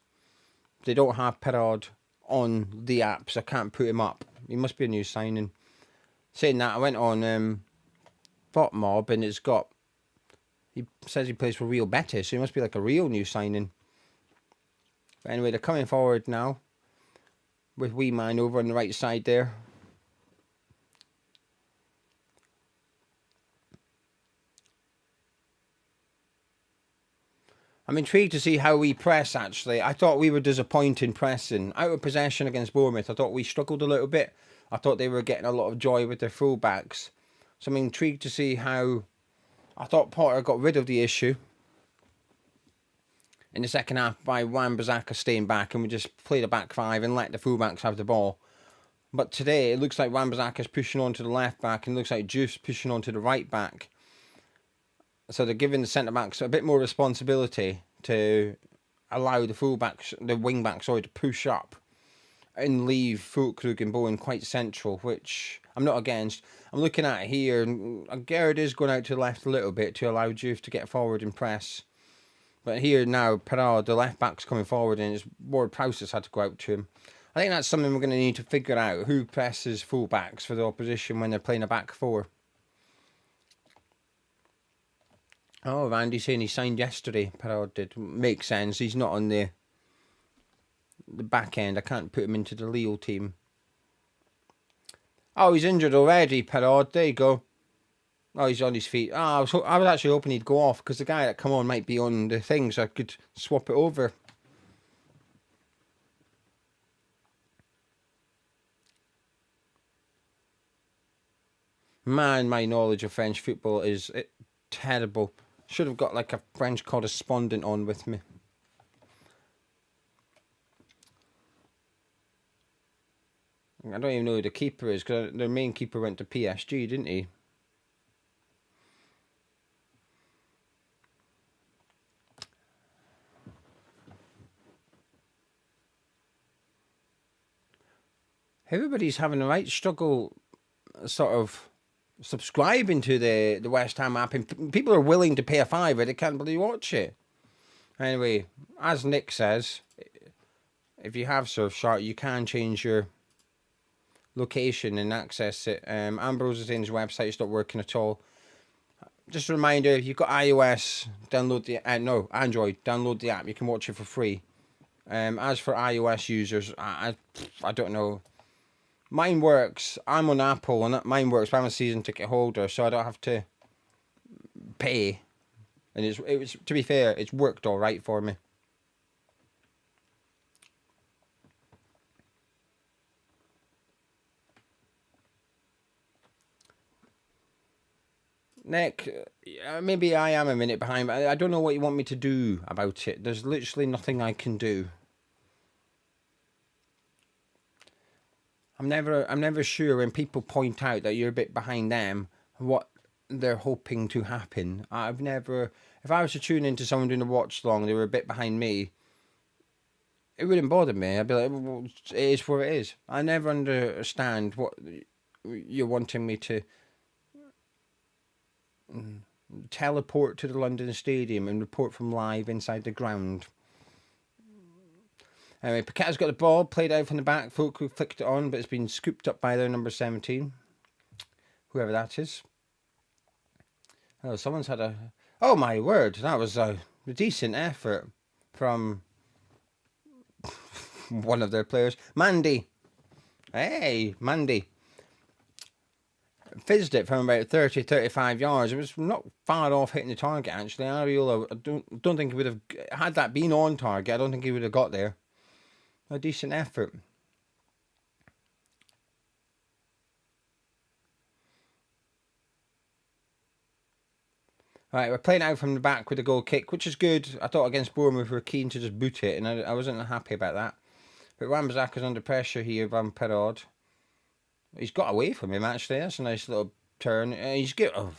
They don't have Perraud on the app, so I can't put him up. He must be a new signing. Saying that, I went on FotMob and it's got... He says he plays for Real Betis, so he must be like a real new signing. But anyway, they're coming forward now. With wee man over on the right side there. I'm intrigued to see how we press, actually. I thought we were disappointing pressing. Out of possession against Bournemouth, I thought we struggled a little bit. I thought they were getting a lot of joy with their fullbacks. So I'm intrigued to see how... I thought Potter got rid of the issue in the second half by Wan-Bissaka staying back, and we just played a back five and let the fullbacks have the ball. But today, it looks like Wan-Bissaka's pushing on to the left back, and it looks like Juice pushing on to the right back. So they're giving the centre-backs a bit more responsibility to allow the fullbacks, the wing-backs, to push up and leave Fulkrug and Bowen quite central, which I'm not against. I'm looking at it here, and Gerrard is going out to the left a little bit to allow Juve to get forward and press. But here now, Perraud, the left-back's coming forward, and it's Ward-Prowse has had to go out to him. I think that's something we're going to need to figure out, who presses full-backs for the opposition when they're playing a back four. Oh, Randy's saying he signed yesterday. Perraud did. Makes sense. He's not on the back end. I can't put him into the Lille team. Oh, he's injured already, Perraud. There you go. Oh, he's on his feet. Oh, I was actually hoping he'd go off because the guy that come on might be on the thing, so I could swap it over. Man, my knowledge of French football is terrible. Should have got like a French correspondent on with me. I don't even know who the keeper is, because their main keeper went to PSG, didn't he? Everybody's having a right struggle sort of subscribing to the West Ham app, and people are willing to pay a £5, they can't bloody watch it. Anyway, as Nick says, if you have Surfshark, you can change your location and access it. Ambrose is saying his website's not working at all. Just a reminder, if you've got iOS, download the Android, download the app. You can watch it for free. As for iOS users, I don't know. Mine works. I'm on Apple, and mine works. But I'm a season ticket holder, so I don't have to pay. And it was, to be fair, it's worked all right for me. Nick, maybe I am a minute behind, but I don't know what you want me to do about it. There's literally nothing I can do. I'm never sure when people point out that you're a bit behind them, what they're hoping to happen. If I was to tune into someone doing a watch long, they were a bit behind me, it wouldn't bother me. I'd be like, well, it is what it is. I never understand what you're wanting me to teleport to the London Stadium and report from live inside the ground. Anyway, Paqueta's got the ball, played out from the back. Folk who flicked it on, but it's been scooped up by their number 17. Whoever that is. Oh, someone's had a... Oh, my word. That was a decent effort from one of their players. Mandy. Hey, Mandy. Fizzed it from about 30-35 yards. It was not far off hitting the target, actually. Areola, I don't think he would have... Had that been on target, I don't think he would have got there. A decent effort. Right, we're playing out from the back with a goal kick, which is good. I thought against Bournemouth we were keen to just boot it, and I wasn't happy about that. But Wan-Bissaka's under pressure here, Van Perraud. He's got away from him, actually. That's a nice little turn. He's good. Oh.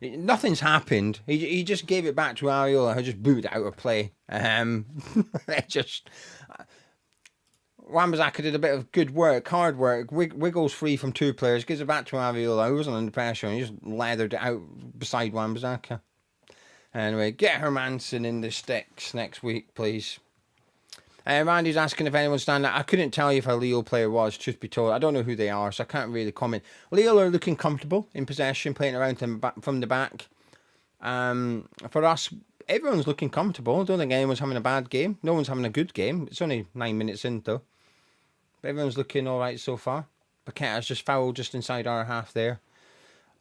Nothing's happened. He just gave it back to Areola, who just booted out of play. Wan-Bissaka did a bit of good work, hard work. Wiggles free from two players, gives it back to Areola, who wasn't under pressure, and he just leathered it out beside Wan-Bissaka. Anyway, get Hermansen in the sticks next week, please. Randy's asking if anyone's standing out. I couldn't tell you if a Lille player was, truth be told. I don't know who they are, so I can't really comment. Lille are looking comfortable in possession, playing around from the back. For us, everyone's looking comfortable. I don't think anyone's having a bad game. No one's having a good game. It's only 9 minutes in, though. But everyone's looking all right so far. Paqueta's just fouled just inside our half there.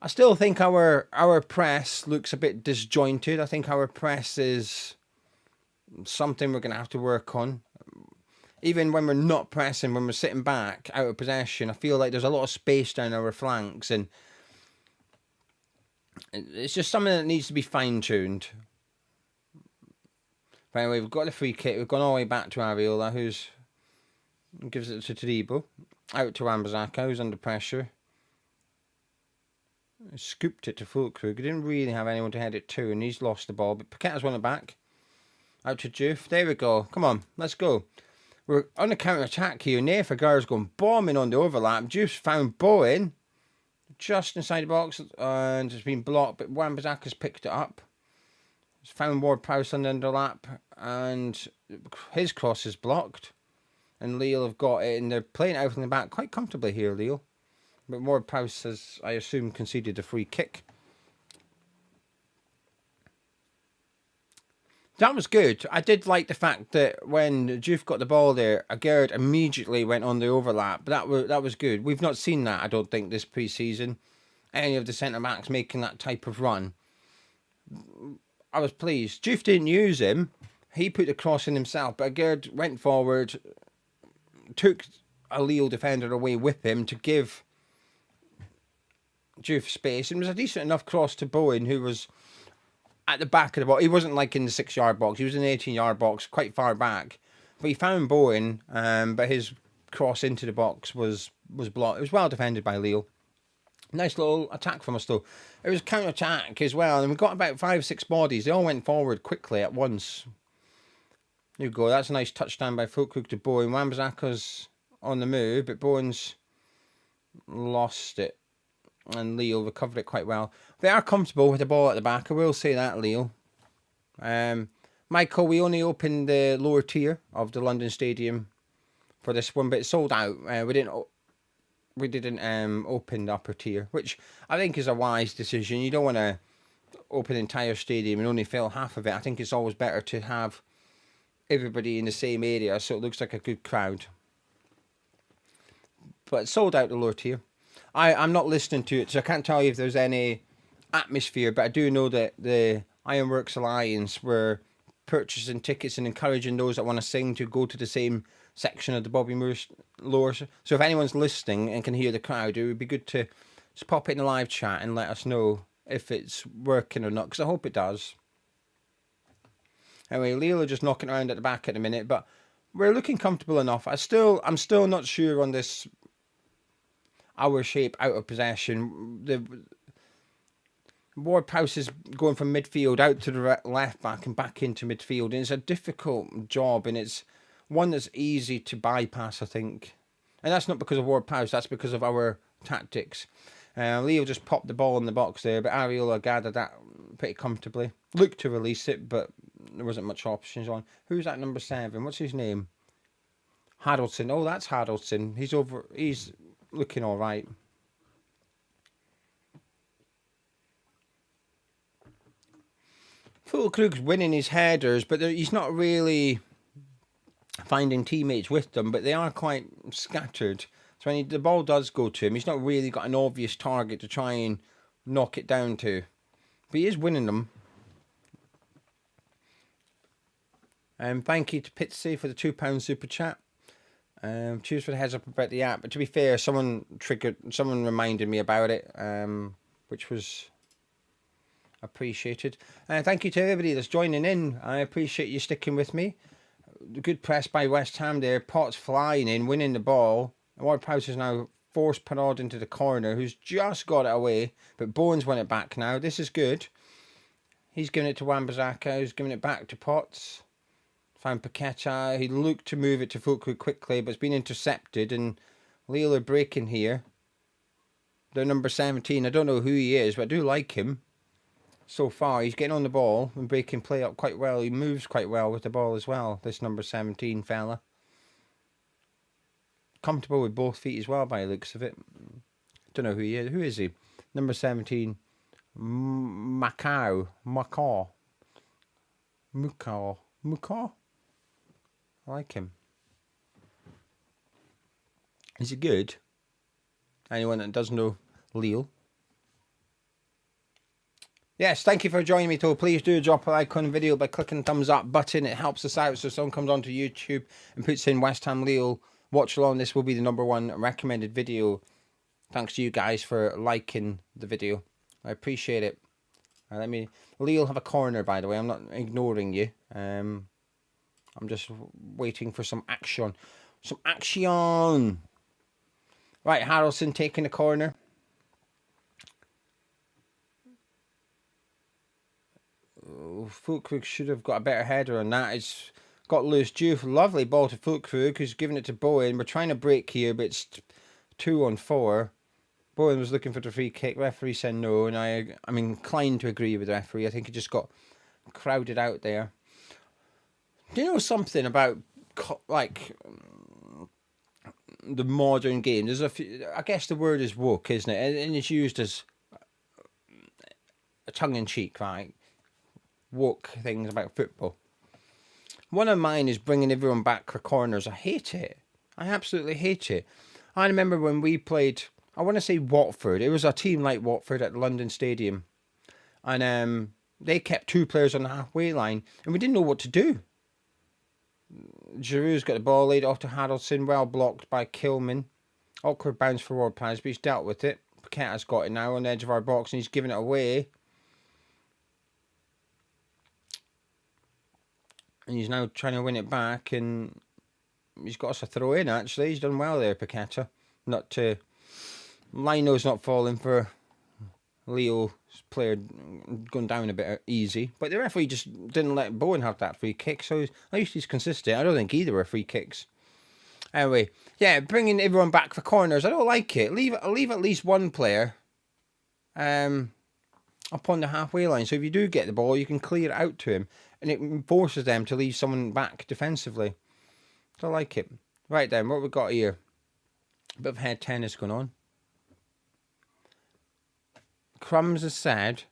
I still think our press looks a bit disjointed. I think our press is something we're going to have to work on. Even when we're not pressing, when we're sitting back out of possession, I feel like there's a lot of space down our flanks, and it's just something that needs to be fine-tuned. But anyway, we've got the free kick. We've gone all the way back to Areola, who's gives it to Todibo. Out to Wan-Bissaka, who's under pressure. Scooped it to Fulkrug. He didn't really have anyone to head it to, and he's lost the ball. But Paqueta's won it back. Out to Juve. There we go. Come on, let's go. We're on the counter-attack here. Nefagar's going bombing on the overlap. Juve's found Bowen just inside the box, and it's been blocked, but Wan-Bissaka's picked it up. He's found Ward-Prowse on the underlap, and his cross is blocked. And Lille have got it, and they're playing out from the back quite comfortably here, Lille. But Ward-Prowse has, I assume, conceded a free kick. That was good. I did like the fact that when Juve got the ball there, Aguerd immediately went on the overlap. That was good. We've not seen that, I don't think, this pre-season. Any of the centre-backs making that type of run. I was pleased. Juve didn't use him. He put the cross in himself, but Aguerd went forward, took a Lille defender away with him to give Juve space. And it was a decent enough cross to Bowen, who was at the back of the box. He wasn't like in the 6-yard box. He was in the 18-yard box, quite far back. But he found Bowen, but his cross into the box was blocked. It was well defended by Lille. Nice little attack from us, though. It was counter-attack as well, and we got about 5-6 bodies. They all went forward quickly at once. There you go. That's a nice touchdown by Fulkrug to Bowen. Wan-Bissaka's on the move, but Bowen's lost it, and Lille recovered it quite well. They are comfortable with the ball at the back. I will say that, Lille. Michael, we only opened the lower tier of the London Stadium for this one, but it sold out. We didn't open the upper tier, which I think is a wise decision. You don't want to open the entire stadium and only fill half of it. I think it's always better to have everybody in the same area so it looks like a good crowd. But it sold out the lower tier. I'm not listening to it, so I can't tell you if there's any atmosphere, but I do know that the Ironworks Alliance were purchasing tickets and encouraging those that want to sing to go to the same section of the Bobby Moore lower. So if anyone's listening and can hear the crowd, it would be good to just pop it in the live chat and let us know if it's working or not, because I hope it does. Anyway, Lille are just knocking around at the back at the minute, but we're looking comfortable enough. I'm still not sure on this our shape out of possession. The Ward-Prowse is going from midfield out to the left back and back into midfield, and it's a difficult job, and it's one that's easy to bypass, I think. And that's not because of Ward-Prowse, that's because of our tactics. Leo just popped the ball in the box there, but Ariola gathered that pretty comfortably. Looked to release it, but there wasn't much options on. Who's that number 7? What's his name? Haraldson. Oh, that's Haraldson. He's looking all right. Fulkrug's winning his headers, but he's not really finding teammates with them, but they are quite scattered. So when the ball does go to him, he's not really got an obvious target to try and knock it down to. But he is winning them. Thank you to Pitsy for the £2 super chat. Cheers for the heads up about the app. But to be fair, someone reminded me about it, which was appreciated. Thank you to everybody that's joining in. I appreciate you sticking with me. Good press by West Ham there. Potts flying in, winning the ball. Ward-Prowse is now forced Perraud into the corner, who's just got it away. But Bowen's won it back now. This is good. He's giving it to Wan-Bissaka, who's giving it back to Potts. Found Paqueta. He looked to move it to Fulkrug quickly, but it's been intercepted. And Lille are breaking here. They're number 17. I don't know who he is, but I do like him. So far, he's getting on the ball and breaking play up quite well. He moves quite well with the ball as well, this number 17 fella. Comfortable with both feet as well by the looks of it. Don't know who he is. Who is he? Number 17. Mukau. I like him. Is he good? Anyone that does know Lille? Yes, thank you for joining me, though. Please do drop a like on the video by clicking the thumbs up button. It helps us out so someone comes onto YouTube and puts in West Ham Lille watch along. This will be the #1 recommended video. Thanks to you guys for liking the video. I appreciate it. Lille have a corner, by the way. I'm not ignoring you. I'm just waiting for some action. Some action! Right, Haraldson taking the corner. Fulkrug should have got a better header on that. It's got loose. Juve, lovely ball to Fulkrug, who's giving it to Bowen. We're trying to break here, but it's 2-on-4. Bowen was looking for the free kick. Referee said no, and I'm inclined to agree with the referee. I think he just got crowded out there. Do you know something about like the modern game? There's a few, I guess the word is woke, isn't it? And it's used as a tongue-in-cheek, right? Woke things about football. One of mine is bringing everyone back for corners. I hate it. I absolutely hate it. I remember when we played, I want to say Watford. It was a team like Watford at the London Stadium. And they kept 2 players on the halfway line. And we didn't know what to do. Giroud's got the ball laid off to Harrelson, well blocked by Kilman. Awkward bounce for Ward-Prowse, but he's dealt with it. Paqueta's got it now on the edge of our box and he's giving it away. And he's now trying to win it back, and he's got us a throw in actually. He's done well there, Paqueta. Not to... Lino's not falling for Leo's player going down a bit easy. But the referee just didn't let Bowen have that free kick, so at least he's consistent. I don't think either were free kicks. Anyway, yeah, bringing everyone back for corners. I don't like it. Leave at least one player up on the halfway line. So if you do get the ball, you can clear it out to him. And it forces them to leave someone back defensively. Don't like it. Right then, what we got here? A bit of head tennis going on. Crumbs has said,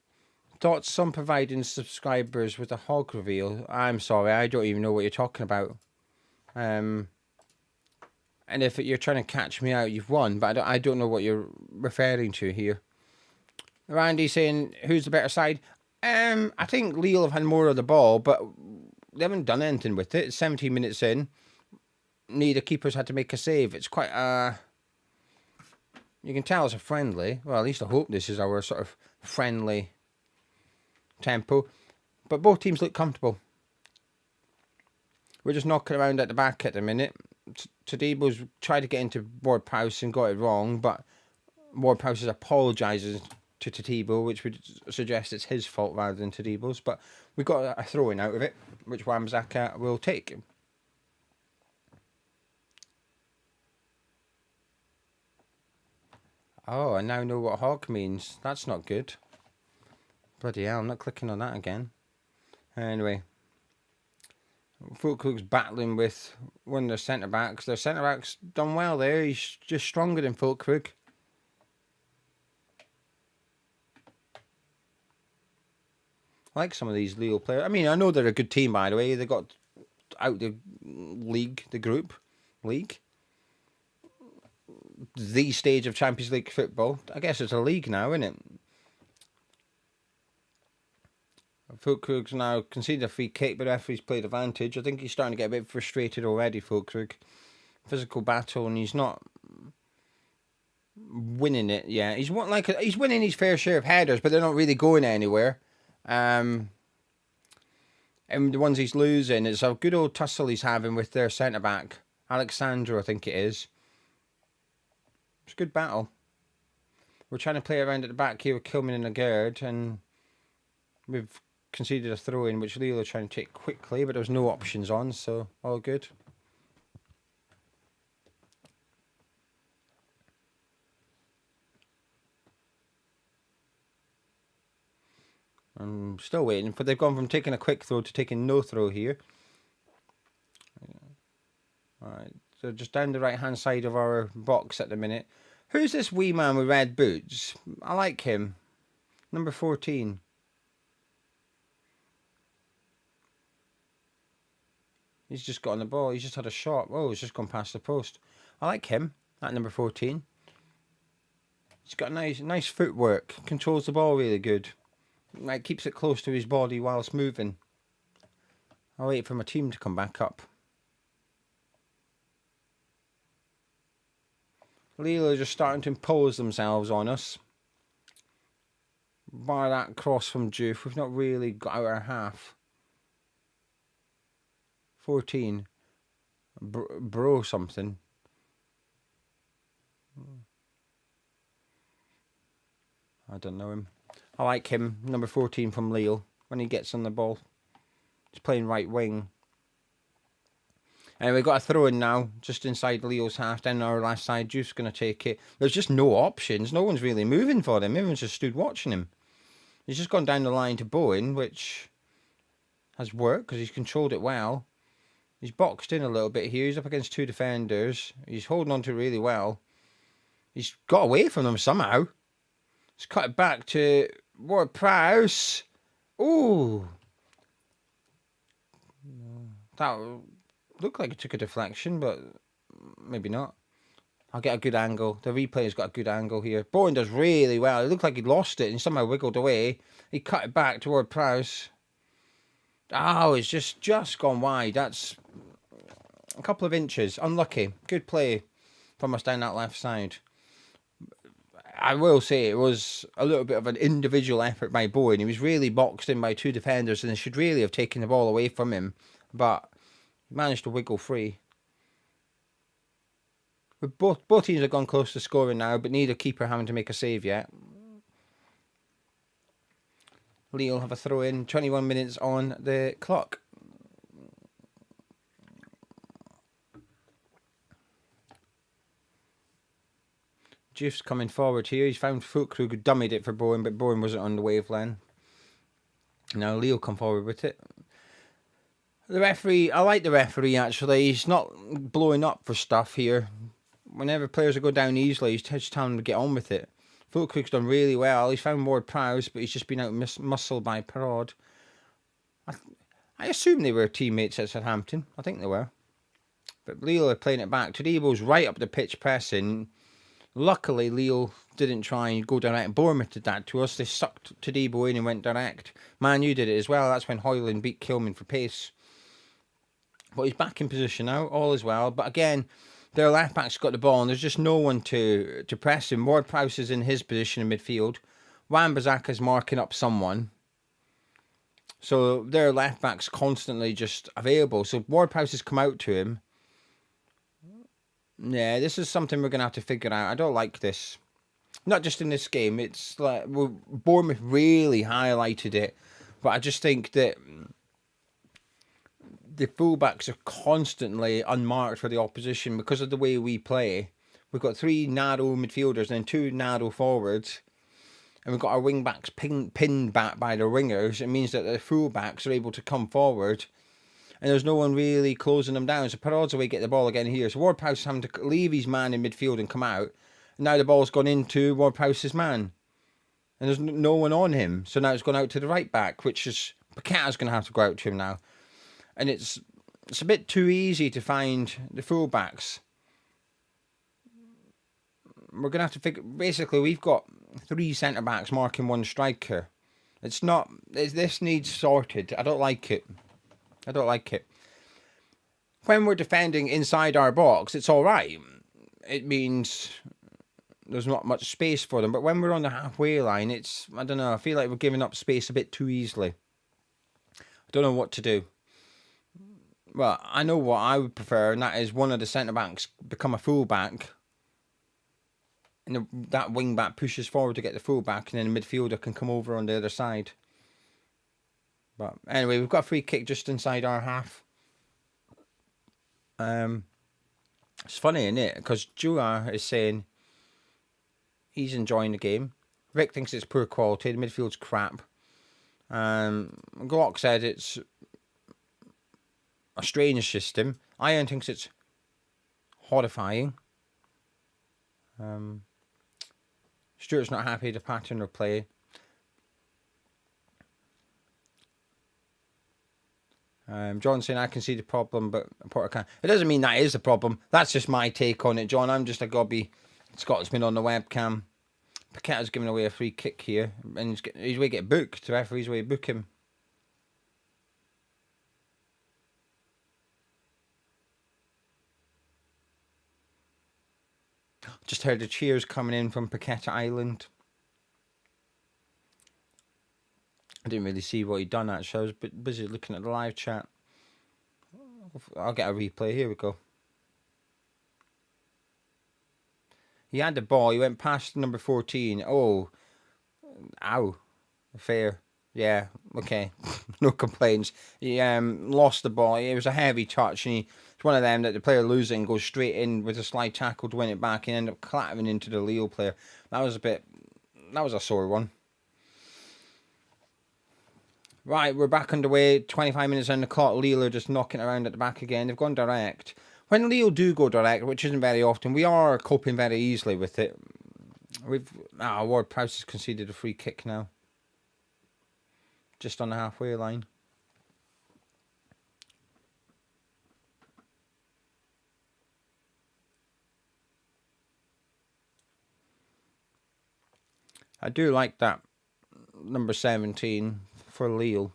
thoughts on providing subscribers with a hog reveal. I'm sorry, I don't even know what you're talking about. And if you're trying to catch me out, you've won, but I don't know what you're referring to here. Randy saying, who's the better side? I think Lille have had more of the ball, but they haven't done anything with it. It's 17 minutes in. Neither keepers had to make a save. It's quite you can tell it's a friendly. Well, at least I hope this is our sort of friendly tempo. But both teams look comfortable. We're just knocking around at the back at the minute. Tadebo's tried to get into Ward-Prowse and got it wrong, but Ward-Prowse apologises to Tadebo, which would suggest it's his fault rather than Tadebo's. But we got a throw-in out of it, which Wamzaka will take. Oh, I now know what hog means. That's not good. Bloody hell, I'm not clicking on that again. Anyway. Fulkrug's battling with one of their centre-backs. Their centre-back's done well there. He's just stronger than Fulkrug. I like some of these Lille players. I mean, I know they're a good team, by the way. They got out the league, the group league. The stage of Champions League football. I guess it's a league now, isn't it? Fulkrug's now conceded a free kick, but the referee's played advantage. I think he's starting to get a bit frustrated already, Fulkrug. Physical battle, and he's not winning it yet. He's winning his fair share of headers, but they're not really going anywhere. And the ones he's losing, it's a good old tussle he's having with their centre-back. Alexandro, I think it is. It's a good battle. We're trying to play around at the back here with Kilman and Lagarde, and we've conceded a throw-in, which Lille are trying to take quickly, but there's no options on, so all good. I'm still waiting, but they've gone from taking a quick throw to taking no throw here. Alright, so just down the right-hand side of our box at the minute. Who's this wee man with red boots? I like him. Number 14. He's just got on the ball. He's just had a shot. Oh, he's just gone past the post. I like him, at number 14. He's got nice footwork. Controls the ball really good. Like, keeps it close to his body whilst moving. I'll wait for my team to come back up. Lille are just starting to impose themselves on us. By that cross from Juve, we've not really got out our half. 14. Bro something. I don't know him. I like him, number 14 from Lille, when he gets on the ball. He's playing right wing. And we've got a throw in now, just inside Lille's half, down our last side. Juve's going to take it. There's just no options. No one's really moving for him. Everyone's just stood watching him. He's just gone down the line to Bowen, which has worked because he's controlled it well. He's boxed in a little bit here. He's up against two defenders. He's holding on to it really well. He's got away from them somehow. He's cut it back to Ward-Prowse. Ooh. That looked like it took a deflection, but maybe not. I'll get a good angle. The replay's got a good angle here. Bowen does really well. It looked like he'd lost it and somehow wiggled away. He cut it back to Ward-Prowse. Oh, it's just gone wide. That's a couple of inches. Unlucky. Good play from us down that left side. I will say it was a little bit of an individual effort by Bowen. He was really boxed in by 2 defenders and they should really have taken the ball away from him. But he managed to wiggle free. Both teams have gone close to scoring now, but neither keeper having to make a save yet. Lille have a throw in. 21 minutes on the clock. Juice coming forward here. He's found Fulkrug who dummied it for Bowen, but Bowen wasn't on the wavelength. Now Lille come forward with it. The referee, I like the referee actually. He's not blowing up for stuff here. Whenever players are going down easily, he's just telling them to get on with it. Fulkrug's done really well. He's found Ward Prowse, but he's just been out muscled by Perraud. I assume they were teammates at Southampton. I think they were. But Lille are playing it back. Tadebo's right up the pitch pressing. Luckily, Lille didn't try and go direct. Bournemouth did that to us. They sucked Tadebo in and went direct. Man U did it as well. That's when Højlund beat Kilman for pace. But he's back in position now. All is well. But again, their left-back's got the ball and there's just no one to press him. Ward-Prowse is in his position in midfield. Wan-Bissaka's marking up someone. So their left-back's constantly just available. So Ward-Prowse has come out to him. Yeah, this is something we're going to have to figure out. I don't like this. Not just in this game. It's like Bournemouth really highlighted it. But I just think that the fullbacks are constantly unmarked for the opposition because of the way we play. We've got 3 narrow midfielders and then 2 narrow forwards. And we've got our wing-backs pinned back by the wingers. It means that the fullbacks are able to come forward. And there's no one really closing them down. So Perraud's away, get the ball again here. So Ward-Prowse having to leave his man in midfield and come out. And now the ball's gone into Ward-Prowse's man. And there's no one on him. So now it's gone out to the right back, which is Paqueta's going to have to go out to him now. And it's a bit too easy to find the fullbacks. We're going to have to figure... Basically, we've got 3 centre-backs marking 1 striker. It's not... This needs sorted. I don't like it. I don't like it. When we're defending inside our box, it's all right. It means there's not much space for them. But when we're on the halfway line, it's... I don't know. I feel like we're giving up space a bit too easily. I don't know what to do. Well, I know what I would prefer, and that is one of the centre-backs become a full-back. And that wing-back pushes forward to get the full-back, and then the midfielder can come over on the other side. But anyway, we've got a free kick just inside our half. It's funny, isn't it? Because Jua is saying he's enjoying the game. Rick thinks it's poor quality. The midfield's crap. Glock said it's a strange system. Iron thinks it's horrifying. Stuart's not happy with the pattern of play. John saying I can see the problem, but Porter can't. It doesn't mean that is the problem. That's just my take on it, John. I'm just a gobby Scotsman on the webcam. Paqueta's giving away a free kick here, and he's going to get booked. The referee's way to book him. Just heard the cheers coming in from Paqueta Island. I didn't really see what he'd done actually. I was a bit busy looking at the live chat. I'll get a replay. Here we go. He had the ball. He went past number 14. Oh. Ow. Fair. Yeah. Okay. No complaints. He lost the ball. It was a heavy touch. And it's one of them that the player losing goes straight in with a slide tackle to win it back and end up clattering into the Lille player. That was a sore one. Right, we're back underway. 25 minutes on the clock. Lille are just knocking around at the back again. They've gone direct. When Lille do go direct, which isn't very often, we are coping very easily with it. Ward-Prowse has conceded a free kick now. Just on the halfway line. I do like that number 17 for Lille.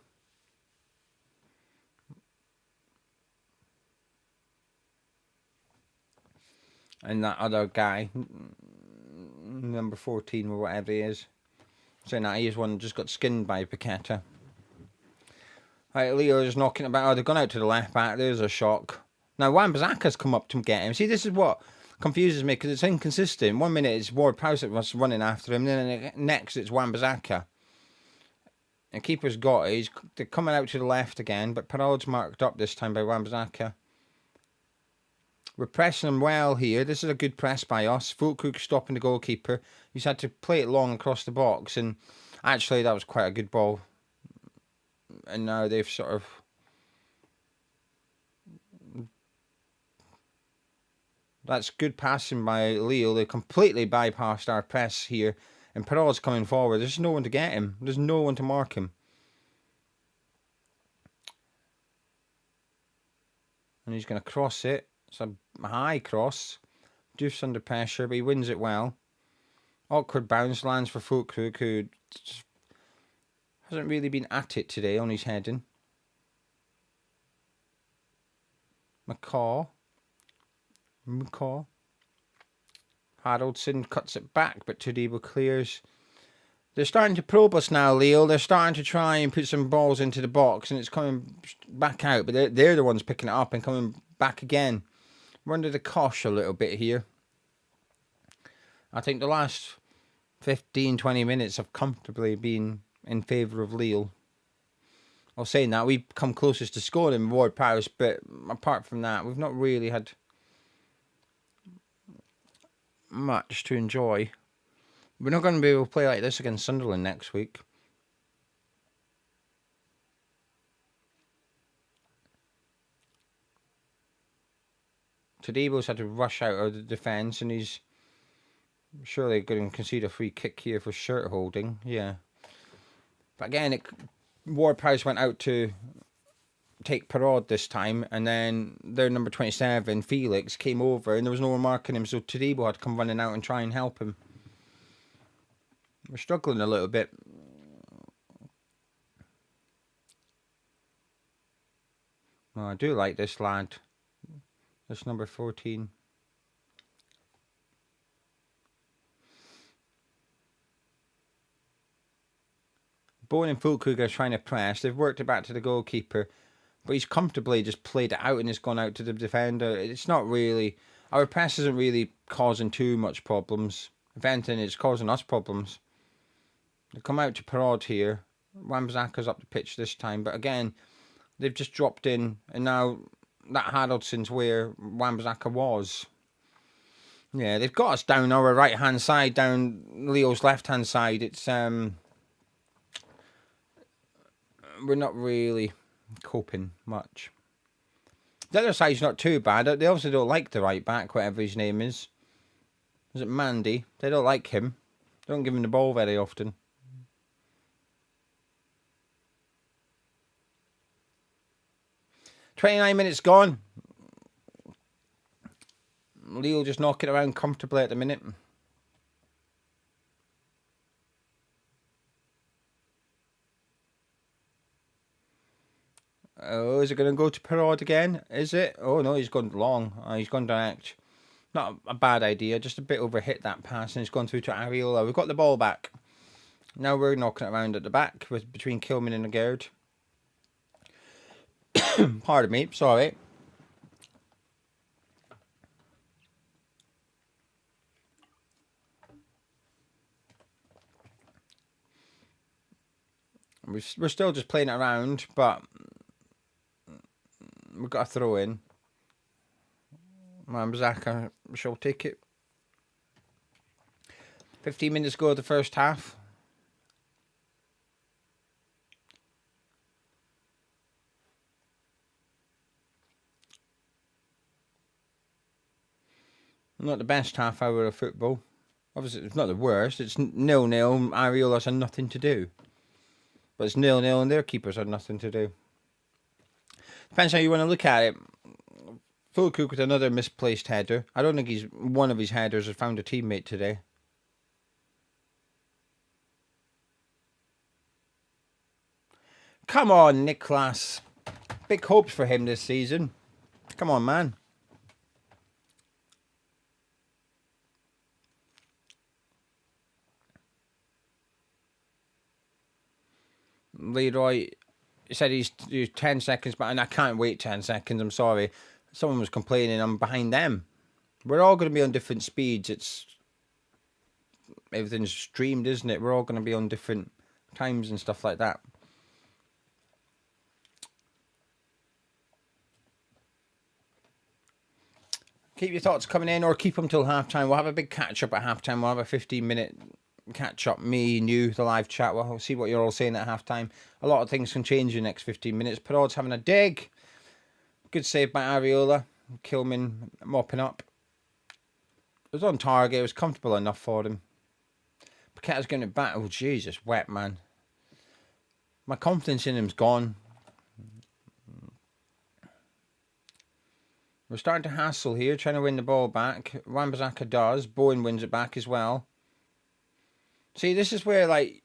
And that other guy, number 14 or whatever he is, saying that he is one just got skinned by Paqueta. Right, Leo is knocking about. Oh, they've gone out to the left back. There's a shock. Now, Wan-Bissaka's come up to get him. See, this is what confuses me because it's inconsistent. 1 minute it's Ward-Prowse that was running after him, then next it's Wan-Bissaka. And keeper's got it. They're coming out to the left again, but Perraud's marked up this time by Wan-Bissaka. We're pressing them well here. This is a good press by us. Fulkrug stopping the goalkeeper. He's had to play it long across the box, and actually that was quite a good ball. And now they've sort of that's good passing by Lille. They completely bypassed our press here. And Perraud's coming forward. There's no one to get him. There's no one to mark him. And he's going to cross it. It's a high cross. Doof's under pressure, but he wins it well. Awkward bounce lands for Fulkrug, who hasn't really been at it today on his heading. McCaw. Haraldson cuts it back, but Todibo clears. They're starting to probe us now, Lille. They're starting to try and put some balls into the box, and it's coming back out. But they're the ones picking it up and coming back again. We're under the cosh a little bit here. I think the last 15-20 minutes have comfortably been in favour of Lille. I was saying that, we've come closest to scoring Ward-Prowse, but apart from that, we've not really had much to enjoy. We're not going to be able to play like this against Sunderland next week. Todibo's had to rush out of the defence, and he's surely going to concede a free kick here for shirt holding. Yeah. But again, Ward-Prowse went out to take Perraud this time, and then their number 27, Felix, came over, and there was no one marking him, so Todibo had to come running out and try and help him. We're struggling a little bit. Oh, I do like this lad. This number 14. Bowen and Fulkrug are trying to press. They've worked it back to the goalkeeper, but he's comfortably just played it out and it's gone out to the defender. It's not really... Our press isn't really causing too much problems. If anything, it's causing us problems. They come out to Perraud here. Wan-Bissaka's up the pitch this time, but again, they've just dropped in, and now that Haraldson's where Wan-Bissaka was. Yeah, they've got us down our right-hand side, down Leo's left-hand side. It's we're not really coping much. The other side's not too bad. They obviously don't like the right back, whatever his name is. Is it Mandy? They don't like him. They don't give him the ball very often. "29 minutes gone. Lille just knocking around comfortably at the minute. Oh, is it going to go to Perraud again? Is it? Oh, no, he's gone long. He's gone direct. Not a bad idea. Just a bit overhit that pass, and it's gone through to Areola. We've got the ball back. Now we're knocking it around at the back between Kilman and Lagarde. Pardon me, sorry. We're still just playing it around, but we've got a throw in. Wan-Bissaka shall take it. 15 minutes ago of the first half. Not the best half hour of football. Obviously, it's not the worst. It's 0-0. Areolas had nothing to do. But it's 0-0 and their keepers had nothing to do. Depends how you want to look at it. Fulkrug with another misplaced header. I don't think one of his headers has found a teammate today. Come on, Niklas. Big hopes for him this season. Come on, man. Leroy said he's 10 seconds back, and I can't wait 10 seconds. I'm sorry. Someone was complaining I'm behind them. We're all going to be on different speeds. Everything's streamed, isn't it? We're all going to be on different times and stuff like that. Keep your thoughts coming in, or keep them till halftime. We'll have a big catch up at halftime. We'll have a 15-minute catch up. Me and you, the live chat. We'll see what you're all saying at halftime. A lot of things can change in the next 15 minutes. Perraud's having a dig. Good save by Areola. Kilman mopping up. It was on target. It was comfortable enough for him. Paqueta's getting it back. Oh, Jesus, wet, man. My confidence in him's gone. We're starting to hassle here, trying to win the ball back. Wan-Bissaka does. Bowen wins it back as well. See, this is where, like,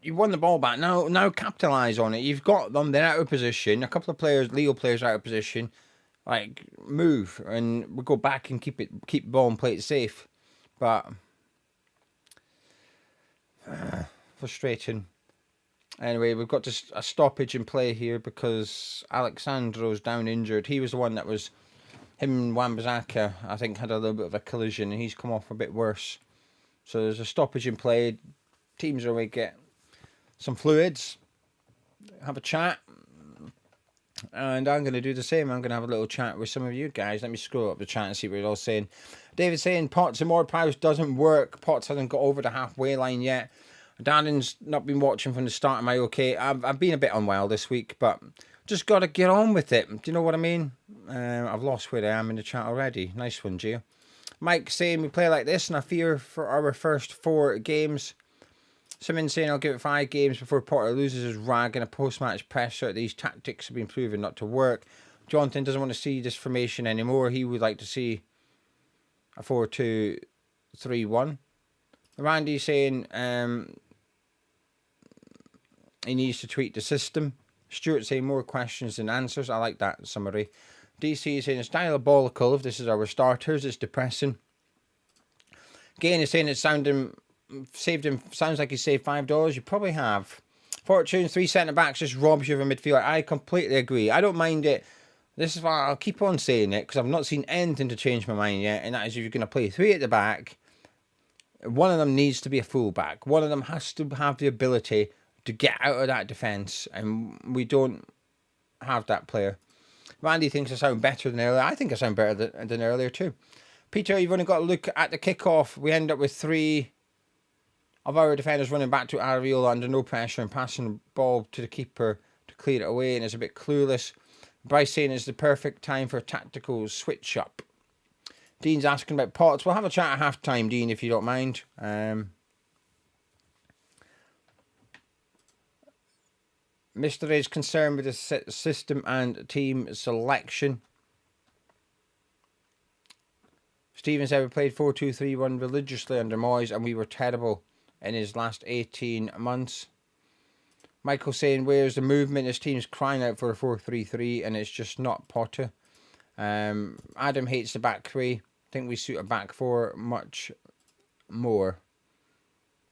you won the ball back. Now capitalise on it. You've got them. They're out of position. A couple of players, Lille players, are out of position. Like, move, and we'll go back and keep the ball and play it safe. But frustrating. Anyway, we've got a stoppage in play here because Alexandro's down injured. He was the one that was... Him and Wan-Bissaka, I think, had a little bit of a collision, and he's come off a bit worse. So there's a stoppage in play. Teams are away, get some fluids, have a chat, and I'm going to do the same. I'm going to have a little chat with some of you guys. Let me scroll up the chat and see what you're all saying. David saying Potts and Ward-Prowse doesn't work. Potts hasn't got over the halfway line yet. Darren's not been watching from the start. Am I okay? I've been a bit unwell this week, but just got to get on with it. Do you know what I mean? I've lost where I am in the chat already. Nice one, Gio. Mike saying we play like this, and I fear for our first 4 games. Simmons saying I'll give it 5 games before Potter loses his rag in a post-match pressure. These tactics have been proven not to work. Jonathan doesn't want to see this formation anymore. He would like to see a 4-2-3-1. Randy saying he needs to tweak the system. Stuart saying more questions than answers. I like that summary. DC is saying it's diabolical. If this is our starters, it's depressing. Gain is saying it saved him. Sounds like he saved $5. You probably have. Fortune 3 centre backs just robs you of a midfielder. I completely agree. I don't mind it. This is why I'll keep on saying it because I've not seen anything to change my mind yet. And that is if you're going to play 3 at the back, one of them needs to be a fullback. One of them has to have the ability to get out of that defence, and we don't have that player. Randy thinks I sound better than earlier. I think I sound better than earlier too. Peter, you've only got to look at the kickoff. We end up with 3 of our defenders running back to Areola under no pressure and passing the ball to the keeper to clear it away, and it's a bit clueless. Bryce saying it's the perfect time for a tactical switch up. Dean's asking about Potts. We'll have a chat at half time, Dean, if you don't mind. Mr. is concerned with the system and team selection. Stephen said we played 4-2-3-1 religiously under Moyes and we were terrible in his last 18 months. Michael saying where's the movement? His team's crying out for a 4-3-3 and it's just not Potter. Adam hates the back 3. I think we suit a back 4 much more.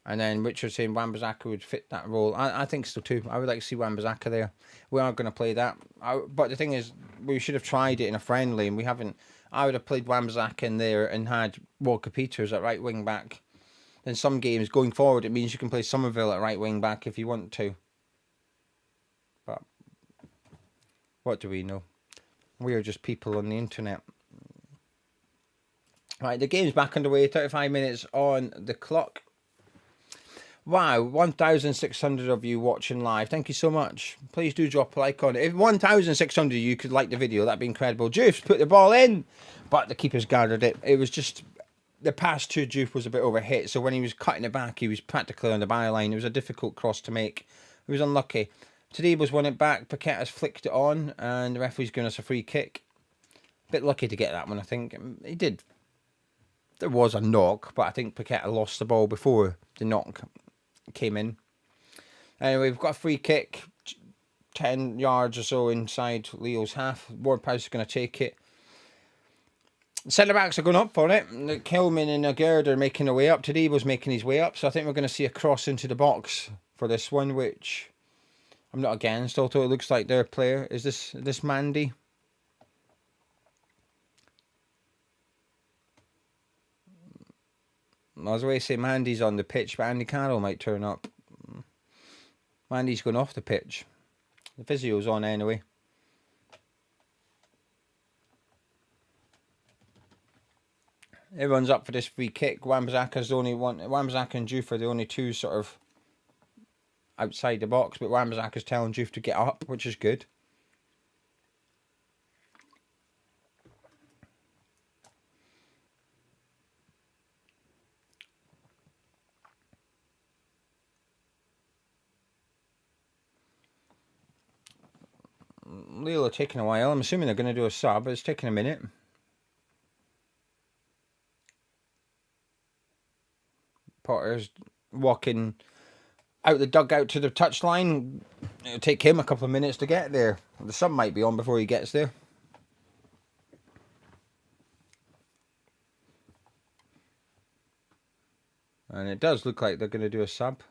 And then Richard saying Wan-Bissaka would fit that role. I think so too. I would like to see Wan-Bissaka there. We are going to play that. But the thing is, we should have tried it in a friendly, and we haven't. I would have played Wan-Bissaka in there and had Walker Peters at right wing back. In some games going forward, it means you can play Somerville at right wing back if you want to. But what do we know? We are just people on the internet. Right, the game's back underway. 35 minutes on the clock. Wow, 1,600 of you watching live. Thank you so much. Please do drop a like on it. If 1,600 of you could like the video, that'd be incredible. Juice put the ball in, but the keeper's guarded it. It was just, the pass to Juice was a bit overhit, so when he was cutting it back, he was practically on the byline. It was a difficult cross to make. He was unlucky. Tadibos won it back. Paqueta's flicked it on, and the referee's given us a free kick. Bit lucky to get that one, I think. He did. There was a knock, but I think Paqueta lost the ball before the knock came in. Anyway, we've got a free kick 10 yards or so inside Leo's half. Ward-Prowse is going to take it. Centre backs are going up for it. Kilman and Agerd are making their way up. Tadebo's making his way up, so I think we're going to see a cross into the box for this one, which I'm not against, although it looks like their player. Is this Mandy? I was going to say Mandy's on the pitch, but Andy Carroll might turn up. Mandy's going off the pitch. The physio's on anyway. Everyone's up for this free kick. Wan-Bissaka's the only one. Wan-Bissaka and Juve are the only two sort of outside the box, but Wan-Bissaka's telling Juve to get up, which is good. Lille are taking a while. I'm assuming they're going to do a sub, but it's taking a minute. Potter's walking out the dugout to the touchline. It'll take him a couple of minutes to get there. The sub might be on before he gets there. And it does look like they're going to do a sub.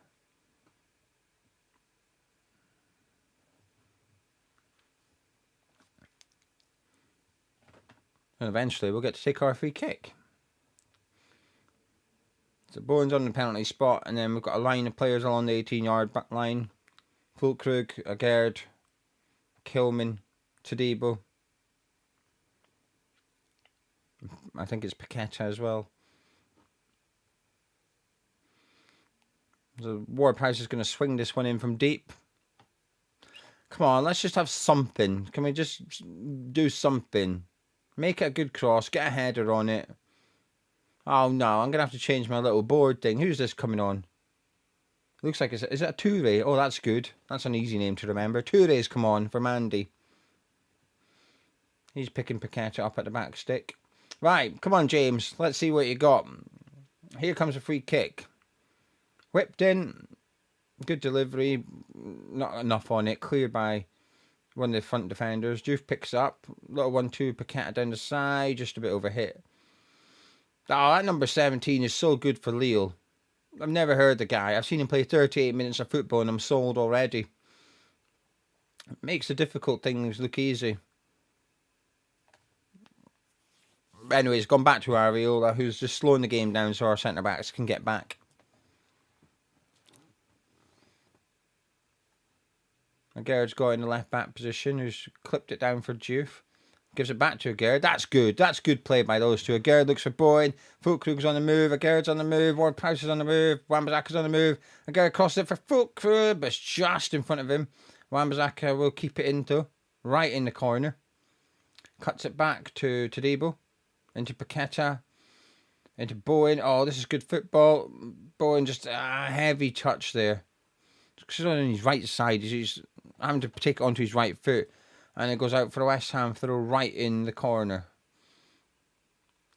And eventually we'll get to take our free kick. So Bowen's on the penalty spot, and then we've got a line of players along the 18-yard back line. Fulkrug, Agard, Kilman, Todibo. I think it's Paqueta as well. So Ward-Prowse is going to swing this one in from deep. Come on, let's just have something. Can we just do something? Make it a good cross, get a header on it. Oh no, I'm going to have to change my little board thing. Who's this coming on? Looks like is it a Toure? Oh, that's good. That's an easy name to remember. Toure's come on for Mandy. He's picking Paqueta up at the back stick. Right, come on James. Let's see what you got. Here comes a free kick. Whipped in. Good delivery. Not enough on it. Cleared by one of the front defenders. Juve picks up. Little 1-2 Paqueta down the side. Just a bit overhit. Oh, that number 17 is so good for Lille. I've never heard the guy. I've seen him play 38 minutes of football and I'm sold already. It makes the difficult things look easy. Anyway, it's gone back to Areola, who's just slowing the game down so our centre-backs can get back. Agard's got in the left-back position, who's clipped it down for Juve. Gives it back to Agard. That's good. That's good play by those two. Agard looks for Bowen. Fulkrug's on the move. Agard's on the move. Ward-Prowse is on the move. Wan-Bissaka's on the move. Agard crosses it for Fulkrug, but it's just in front of him. Wan-Bissaka will keep it into right in the corner. Cuts it back to Todibo. Into Paqueta. Into Bowen. Oh, this is good football. Bowen just a heavy touch there. He's on his right side. He's having to take it onto his right foot. And it goes out for a West Ham throw right in the corner.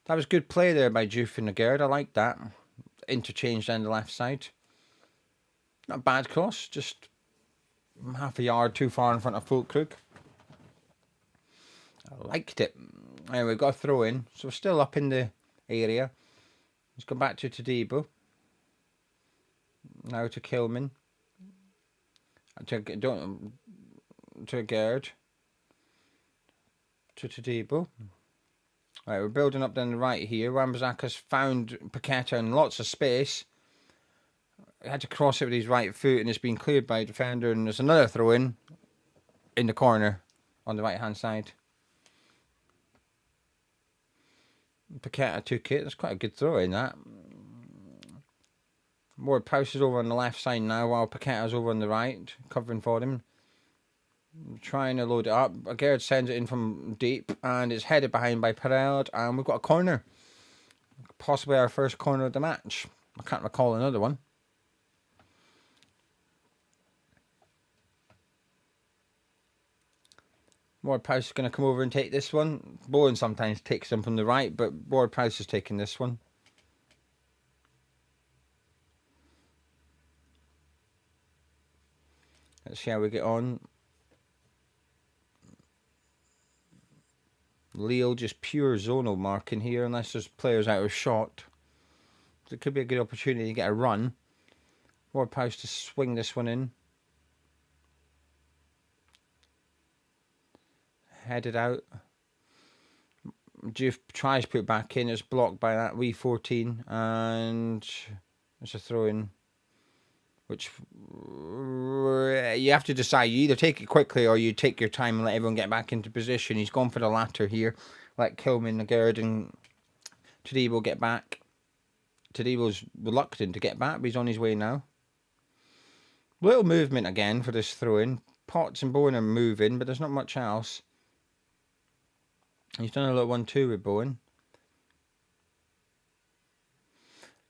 That was good play there by Juve and Agard. I like that. Interchange down the left side. Not a bad cross. Just half a yard too far in front of Fulkrug. I liked it. Anyway, we've got a throw in. So we're still up in the area. Let's go back to Todibo. Now to Kilman. To Agard. To Todibo. Right, we're building up down the right here. Wan-Bissaka's found Paqueta in lots of space. He had to cross it with his right foot and it's been cleared by a defender. And there's another throw in the corner on the right hand side. Paqueta took it. That's quite a good throw in that. Ward-Prowse is over on the left side now while Paqueta's over on the right, covering for him. Trying to load it up. Agard sends it in from deep and it's headed behind by Pereld and we've got a corner. Possibly our first corner of the match. I can't recall another one. Ward-Prowse is going to come over and take this one. Bowen sometimes takes them from the right, but Ward-Prowse is taking this one. Let's see how we get on. Lille just pure zonal marking here unless there's players out of shot. So it could be a good opportunity to get a run. Ward-Prowse to swing this one in. headed out. Juve tries to put it back in. It's blocked by that wee 14, and it's a throw in, which you have to decide. You either take it quickly or you take your time and let everyone get back into position. He's gone for the latter here. Let Kilman, Lagarde, and Todibo get back. Todibo's reluctant to get back, but he's on his way now. Little movement again for this throw-in. Potts and Bowen are moving, but there's not much else. He's done a little 1-2 with Bowen.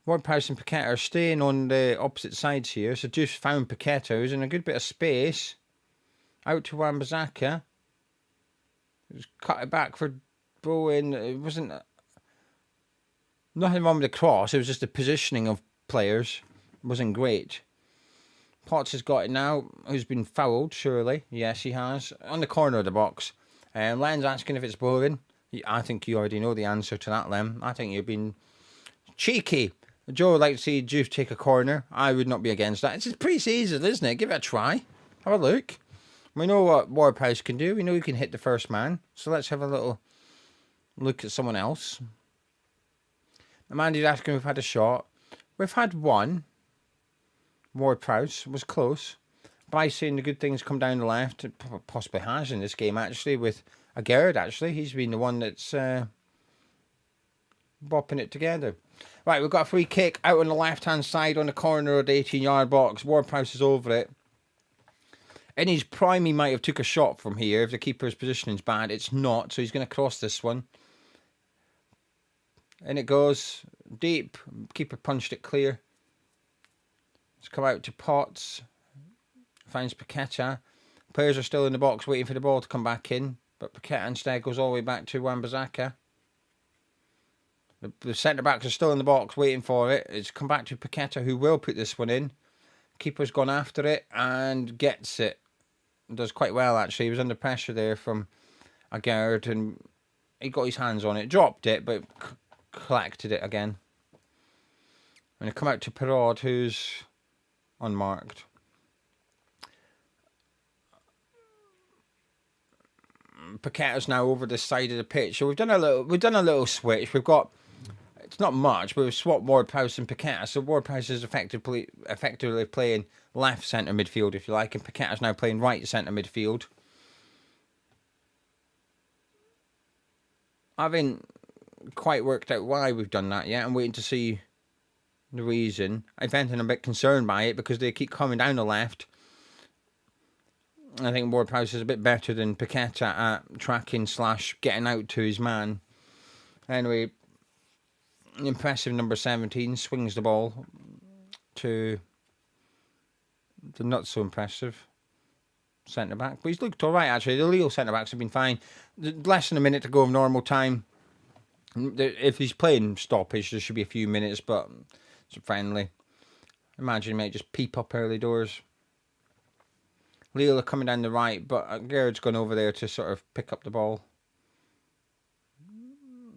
Ward-Prowse and Paqueta are staying on the opposite sides here. So just found Paqueta, who's in a good bit of space. Out to Wan-Bissaka. Just cut it back for Bowen. It wasn't... Nothing wrong with the cross. It was just the positioning of players. It wasn't great. Potts has got it now. Who's been fouled, surely. Yes, he has. On the corner of the box. Len's asking if it's Bowen. I think you already know the answer to that, Len. I think you've been cheeky. Joe would like to see Juve take a corner. I would not be against that. It's pre-season, isn't it? Give it a try. Have a look. We know what Ward-Prowse can do. We know he can hit the first man. So let's have a little look at someone else. Amanda's asking if we've had a shot. We've had one. Ward-Prowse was close. By saying the good things come down the left, it possibly has in this game actually, with Lagarde actually. He's been the one that's bopping it together. Right, we've got a free kick out on the left-hand side on the corner of the 18-yard box. Ward-Prowse is over it. In his prime, he might have took a shot from here if the keeper's positioning's bad. It's not, so he's going to cross this one. In it goes. Deep. Keeper punched it clear. It's come out to Potts. Finds Paqueta. Players are still in the box waiting for the ball to come back in. But Paqueta instead goes all the way back to Wan-Bissaka. The centre-backs are still in the box waiting for it. It's come back to Paqueta, who will put this one in. Keeper's gone after it and gets it. Does quite well, actually. He was under pressure there from Lagarde and he got his hands on it. Dropped it, but collected it again. And it come out to Perraud, who's unmarked. Paqueta's now over the side of the pitch. So we've done a little switch. We've got, it's not much, but we've swapped Ward-Prowse and Paqueta. So Ward-Prowse is effectively playing left centre midfield, if you like, and Paqueta's now playing right centre midfield. I haven't quite worked out why we've done that yet. I'm waiting to see the reason. If anything, I'm a bit concerned by it because they keep coming down the left. I think Ward-Prowse is a bit better than Paqueta at tracking / getting out to his man. Anyway, impressive number 17 swings the ball to the not so impressive centre-back. But he's looked alright actually. The Lille centre-backs have been fine. Less than a minute to go of normal time. If he's playing stoppage, there should be a few minutes, but it's friendly. Imagine he might just peep up early doors. Lille are coming down the right, but Lagarde's gone over there to sort of pick up the ball.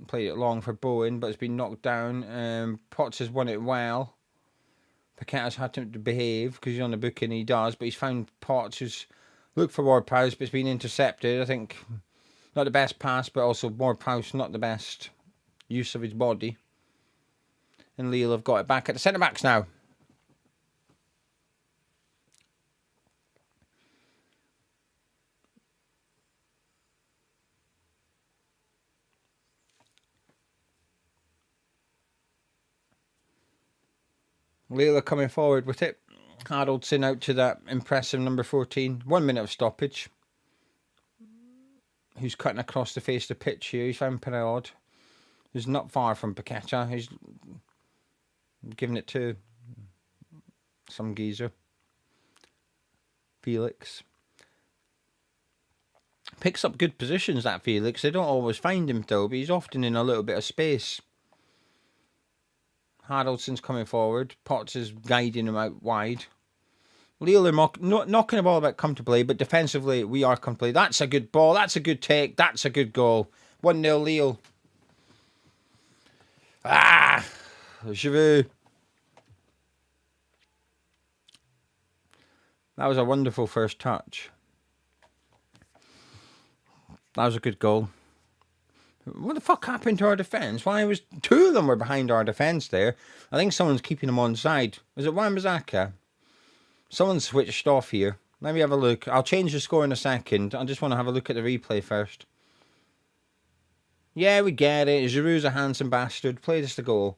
Played it long for Bowen, but it's been knocked down. Potts has won it well. Paqueta's had to behave because he's on the book and he does, but he's found Potts, who's looked for Ward-Prowse, but it's been intercepted. I think not the best pass, but also Ward-Prowse not the best use of his body. And Lille have got it back at the centre-backs now. Lille are coming forward with it. Haraldson out to that impressive number 14. 1 minute of stoppage. Who's cutting across the face of the pitch here. He's found Perraud, who's not far from Paqueta. He's giving it to some geezer. Felix. Picks up good positions, that Felix. They don't always find him though, but he's often in a little bit of space. Haraldson's coming forward. Potts is guiding him out wide. Lille are knocking the ball about comfortably, but defensively we are comfortably. That's a good ball. That's a good take. That's a good goal. 1-0 Lille. Ah! Giroud. That was a wonderful first touch. That was a good goal. What the fuck happened to our defence? Why was two of them were behind our defence there? I think someone's keeping them on side. Was it Wan-Bissaka? Someone switched off here. Let me have a look. I'll change the score in a second. I just want to have a look at the replay first. Yeah, we get it. Giroud's a handsome bastard. Played us the goal.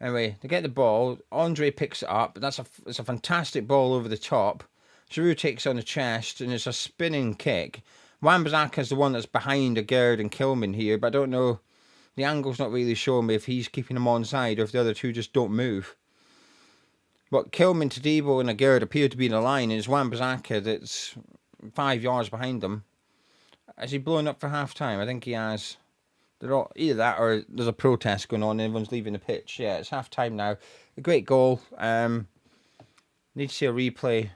Anyway, they get the ball. Andre picks it up. It's a fantastic ball over the top. Giroud takes it on the chest, and it's a spinning kick. Wan-Bissaka is the one that's behind Agard and Kilman here, but I don't know. The angle's not really showing me if he's keeping them on side or if the other two just don't move. But Kilman, Tadibo and Agard appear to be in a line, and it's Wan-Bissaka that's 5 yards behind them. Has he blown up for half-time? I think he has. They're all, either that or there's a protest going on and everyone's leaving the pitch. Yeah, it's half-time now. A great goal. Need to see a replay.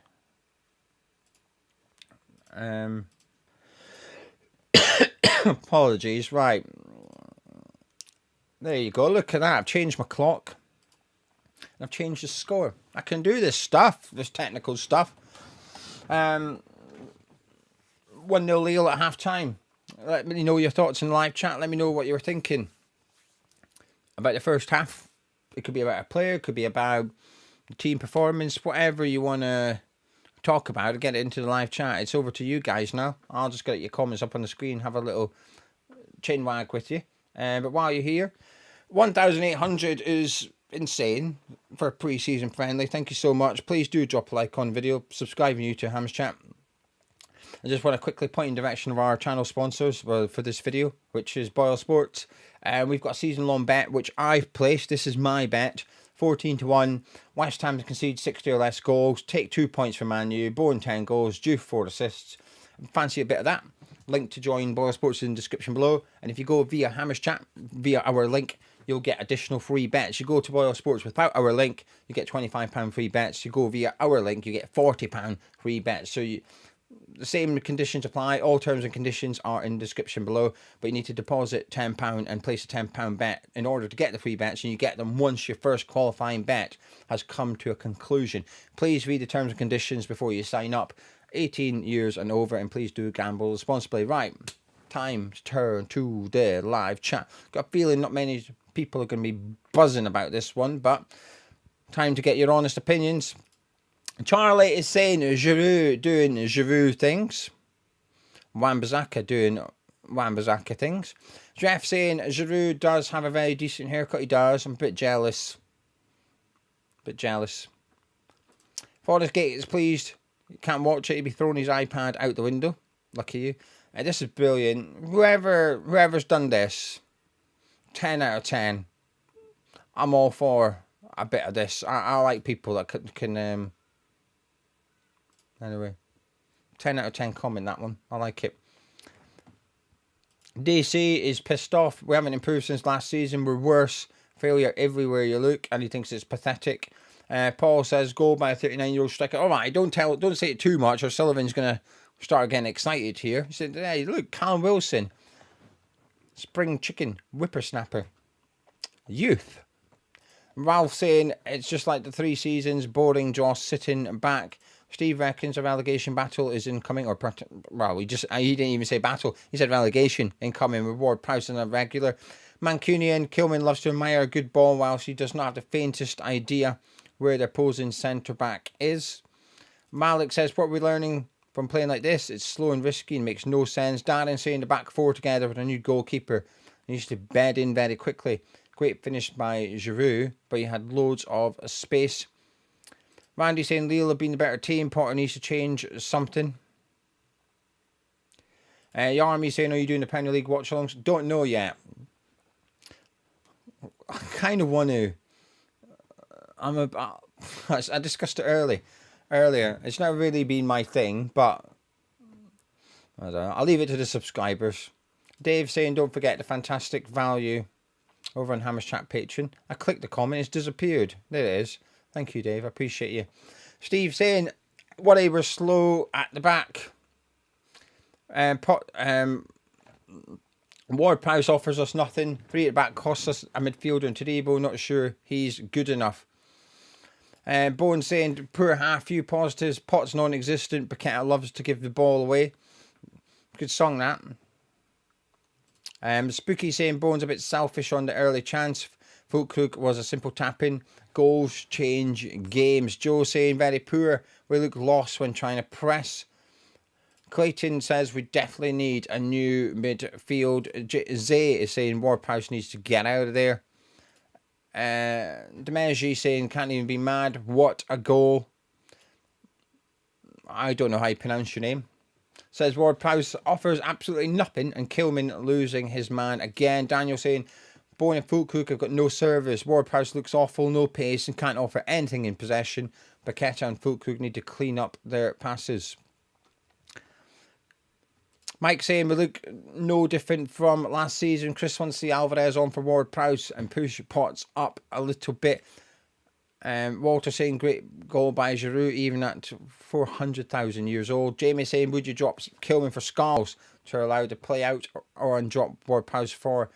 Apologies. Right. There you go. Look at that. I've changed my clock. I've changed the score. I can do this stuff. This technical stuff. 1-0 Lille at half-time. Let me know your thoughts in the live chat. Let me know what you were thinking about the first half. It could be about a player. It could be about the team performance. Whatever you want to talk about, get it into the live chat. It's over to you guys now. I'll just get your comments up on the screen. Have a little chin wag with you. But while you're here, 1,800 is insane for a pre-season friendly. Thank you so much. Please do drop a like on the video. Subscribe to YouTube Hams Chat. I just want to quickly point in direction of our channel sponsors for this video, which is BoyleSports. We've got a season-long bet, which I've placed. This is my bet. 14-1. West Ham to concede 60 or less goals. Take 2 points for Man U. Bowen 10 goals. Due 4 assists. Fancy a bit of that? Link to join BoyleSports in the description below. And if you go via Hammers Chat, via our link, you'll get additional free bets. You go to BoyleSports without our link, you get £25 free bets. You go via our link, you get £40 free bets. So the same conditions apply. All terms and conditions are in the description below, but you need to deposit £10 and place a £10 bet in order to get the free bets, and you get them once your first qualifying bet has come to a conclusion. Please read the terms and conditions before you sign up. 18 years and over, and please do gamble responsibly. Right, time to turn to the live chat. Got a feeling not many people are going to be buzzing about this one, but time to get your honest opinions. Charlie is saying Giroud doing Giroud things. Wan-Bissaka doing Wan-Bissaka things. Jeff saying Giroud does have a very decent haircut. He does. I'm a bit jealous. Forrest Gate is pleased. You can't watch it. He'll be throwing his iPad out the window. Lucky you. This is brilliant. Whoever's done this, 10 out of 10. I'm all for a bit of this. I like people that can anyway, 10 out of 10 comment that one. I like it. DC is pissed off. We haven't improved since last season. We're worse. Failure everywhere you look, and he thinks it's pathetic. Paul says goal by a 39-year-old striker. All right, don't say it too much, or Sullivan's gonna start getting excited here. He said, "Hey, look, Callum Wilson, spring chicken, whippersnapper, youth." Ralph saying it's just like the 3 seasons. Boring. Joss sitting back. Steve reckons a relegation battle is incoming, or well, he didn't even say battle. He said relegation incoming. Reward price on a regular. Mancunian Kilman loves to admire a good ball, whilst he does not have the faintest idea where their opposing centre back is. Malik says, what we're learning from playing like this, it's slow and risky and makes no sense. Darren saying the back 4 together with a new goalkeeper needs to bed in very quickly. Great finish by Giroud, but he had loads of space. Randy saying Lille have been the better team. Potter needs to change something. Yarmy saying, are you doing the Premier League watch-alongs? Don't know yet. I kind of want to. I discussed it earlier. It's not really been my thing, but I don't know. I'll leave it to the subscribers. Dave saying, don't forget the fantastic value over on Hammers Chat Patreon. I clicked the comment, it's disappeared. There it is. Thank you, Dave. I appreciate you. Steve saying, whatever, slow at the back. Ward-Prowse offers us nothing. 3 at the back costs us a midfielder and Tadibo. Not sure he's good enough. Bowen saying, poor half, few positives. Pot's non-existent. Paqueta loves to give the ball away. Good song, that. Spooky saying Bones a bit selfish on the early chance. Fulkrug was a simple tap-in. Goals change games. Joe saying very poor. We look lost when trying to press. Clayton says we definitely need a new midfield. Zay is saying Ward-Prowse needs to get out of there. Demeji saying can't even be mad. What a goal. I don't know how you pronounce your name. Says Ward-Prowse offers absolutely nothing and Kilman losing his man again. Daniel saying Bowen and Fulkrug have got no service. Ward-Prowse looks awful, no pace and can't offer anything in possession. Paqueta and Fulkrug need to clean up their passes. Mike saying we look no different from last season. Chris wants to see Alvarez on for Ward-Prowse and push Potts up a little bit. Walter saying great goal by Giroud even at 400,000 years old. Jamie saying would you drop Kilman for Scarles to allow to play out or drop Ward-Prowse for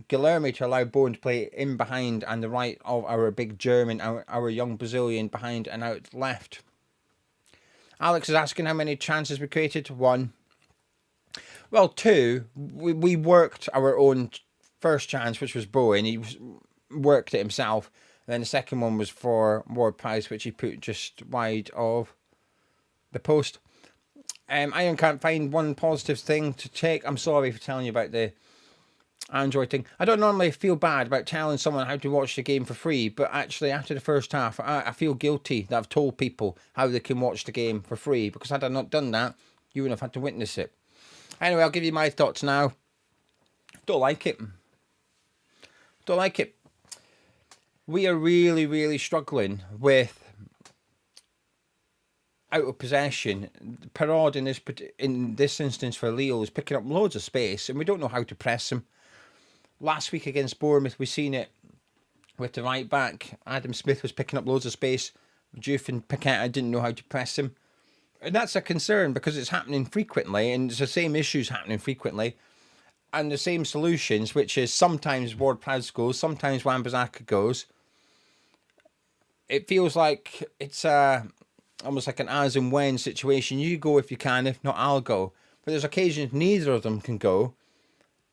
Guilherme to allow Bowen to play in behind and the right of our big German, our young Brazilian behind and out left. Alex is asking how many chances we created. 1. Well, 2. We worked our own first chance, which was Bowen. He worked it himself. Then the second one was for Ward-Prowse, which he put just wide of the post. I can't find one positive thing to take. I'm sorry for telling you about the Android thing. I don't normally feel bad about telling someone how to watch the game for free, but actually after the first half, I feel guilty that I've told people how they can watch the game for free, because had I not done that, you wouldn't have had to witness it. Anyway, I'll give you my thoughts now. Don't like it. Don't like it. We are really, really struggling with out of possession. Perraud in this instance for Lille is picking up loads of space and we don't know how to press him. Last week against Bournemouth, we've seen it with the right back. Adam Smith was picking up loads of space. Juve and Paqueta didn't know how to press him. And that's a concern because it's happening frequently and it's the same issues happening frequently. And the same solutions, which is sometimes Ward-Prowse goes, sometimes Wan-Bissaka goes. It feels like it's almost like an as and when situation. You go if you can, if not, I'll go. But there's occasions neither of them can go.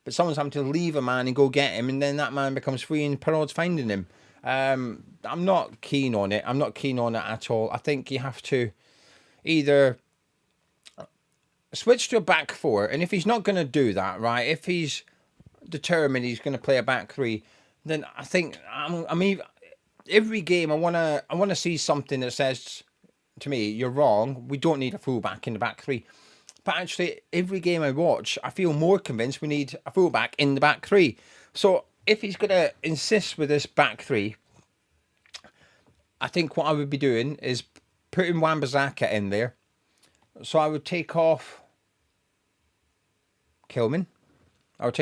But someone's having to leave a man and go get him, and then that man becomes free and Perraud's finding him. I'm not keen on it. I'm not keen on it at all. I think you have to either switch to a back 4, and if he's not going to do that, right, if he's determined he's going to play a back 3, then I think every game I want to see something that says to me, you're wrong, we don't need a fullback in the back 3. But actually, every game I watch, I feel more convinced we need a fullback in the back 3. So if he's going to insist with this back 3, I think what I would be doing is putting Wan-Bissaka in there. So I would take off Kilman. And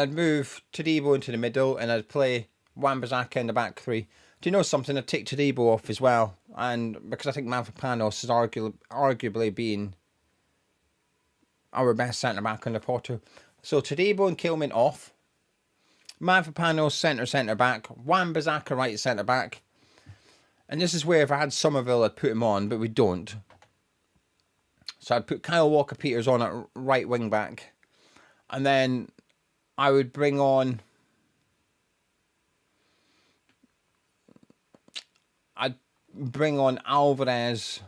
I'd move Todibo into the middle and I'd play Wan-Bissaka in the back 3. Do you know something? I'd take Todibo off as well. And because I think Mavropanos has arguably been our best centre-back under Porto. So Todibo and Kilman off. Mavropanos centre-back. Wan-Bissaka right centre-back. And this is where if I had Somerville, I'd put him on, but we don't. So I'd put Kyle Walker-Peters on at right wing-back. And then I would bring on... Alvarez.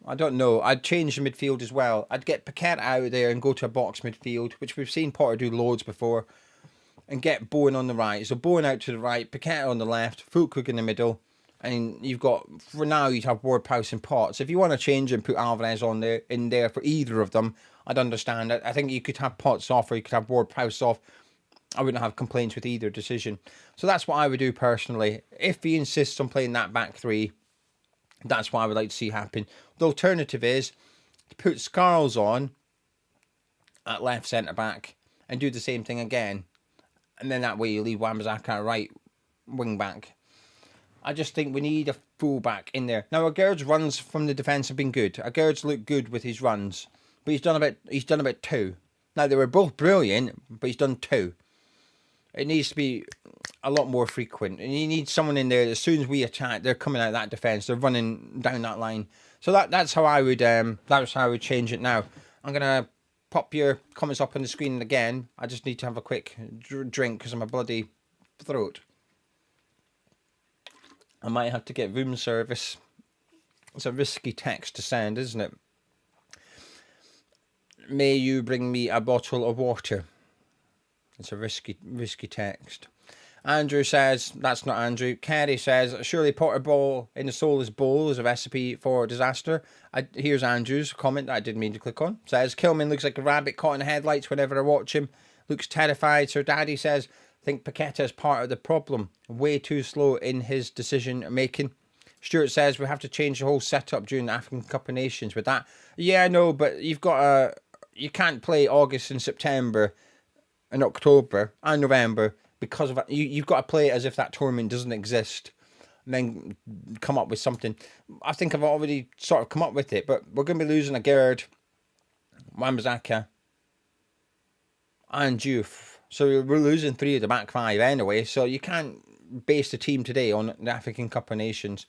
I don't know. I'd change the midfield as well. I'd get Paqueta out of there and go to a box midfield, which we've seen Potter do loads before, and get Bowen on the right. So Bowen out to the right, Paqueta on the left, Fulkrug in the middle, and you've got, for now, you'd have Ward-Prowse and Potts. If you want to change and put Alvarez in there for either of them, I'd understand. I think you could have Potts off or you could have Ward-Prowse off. I wouldn't have complaints with either decision. So that's what I would do personally. If he insists on playing that back 3, that's what I would like to see happen. The alternative is to put Scarles on at left centre-back and do the same thing again. And then that way you leave Wan-Bissaka at right wing-back. I just think we need a full-back in there. Now, Agurd's runs from the defence have been good. Agurd's looked good with his runs. But he's done about 2. Now, they were both brilliant, but he's done 2. It needs to be a lot more frequent. And you need someone in there, as soon as we attack, they're coming out that defence, they're running down that line. So that's how I would change it now. I'm going to pop your comments up on the screen again. I just need to have a quick drink because I'm a bloody throat. I might have to get room service. It's a risky text to send, isn't it? May you bring me a bottle of water. It's a risky text. Andrew says, that's not Andrew. Kerry says, surely Potter ball in the soulless bowl is a recipe for disaster. Here's Andrew's comment that I didn't mean to click on. Says, Kilman looks like a rabbit caught in the headlights whenever I watch him. Looks terrified. Sir Daddy says, I think Paqueta is part of the problem. Way too slow in his decision making. Stuart says, we have to change the whole setup during the African Cup of Nations with that. Yeah, no, but you've got you can't play August and September and October and November because of you've got to play it as if that tournament doesn't exist and then come up with something. I think I've already sort of come up with it, but we're going to be losing a Gerd, Wan-Bissaka and Diouf. So we're losing 3 of the back 5 anyway, so you can't base the team today on the African Cup of Nations.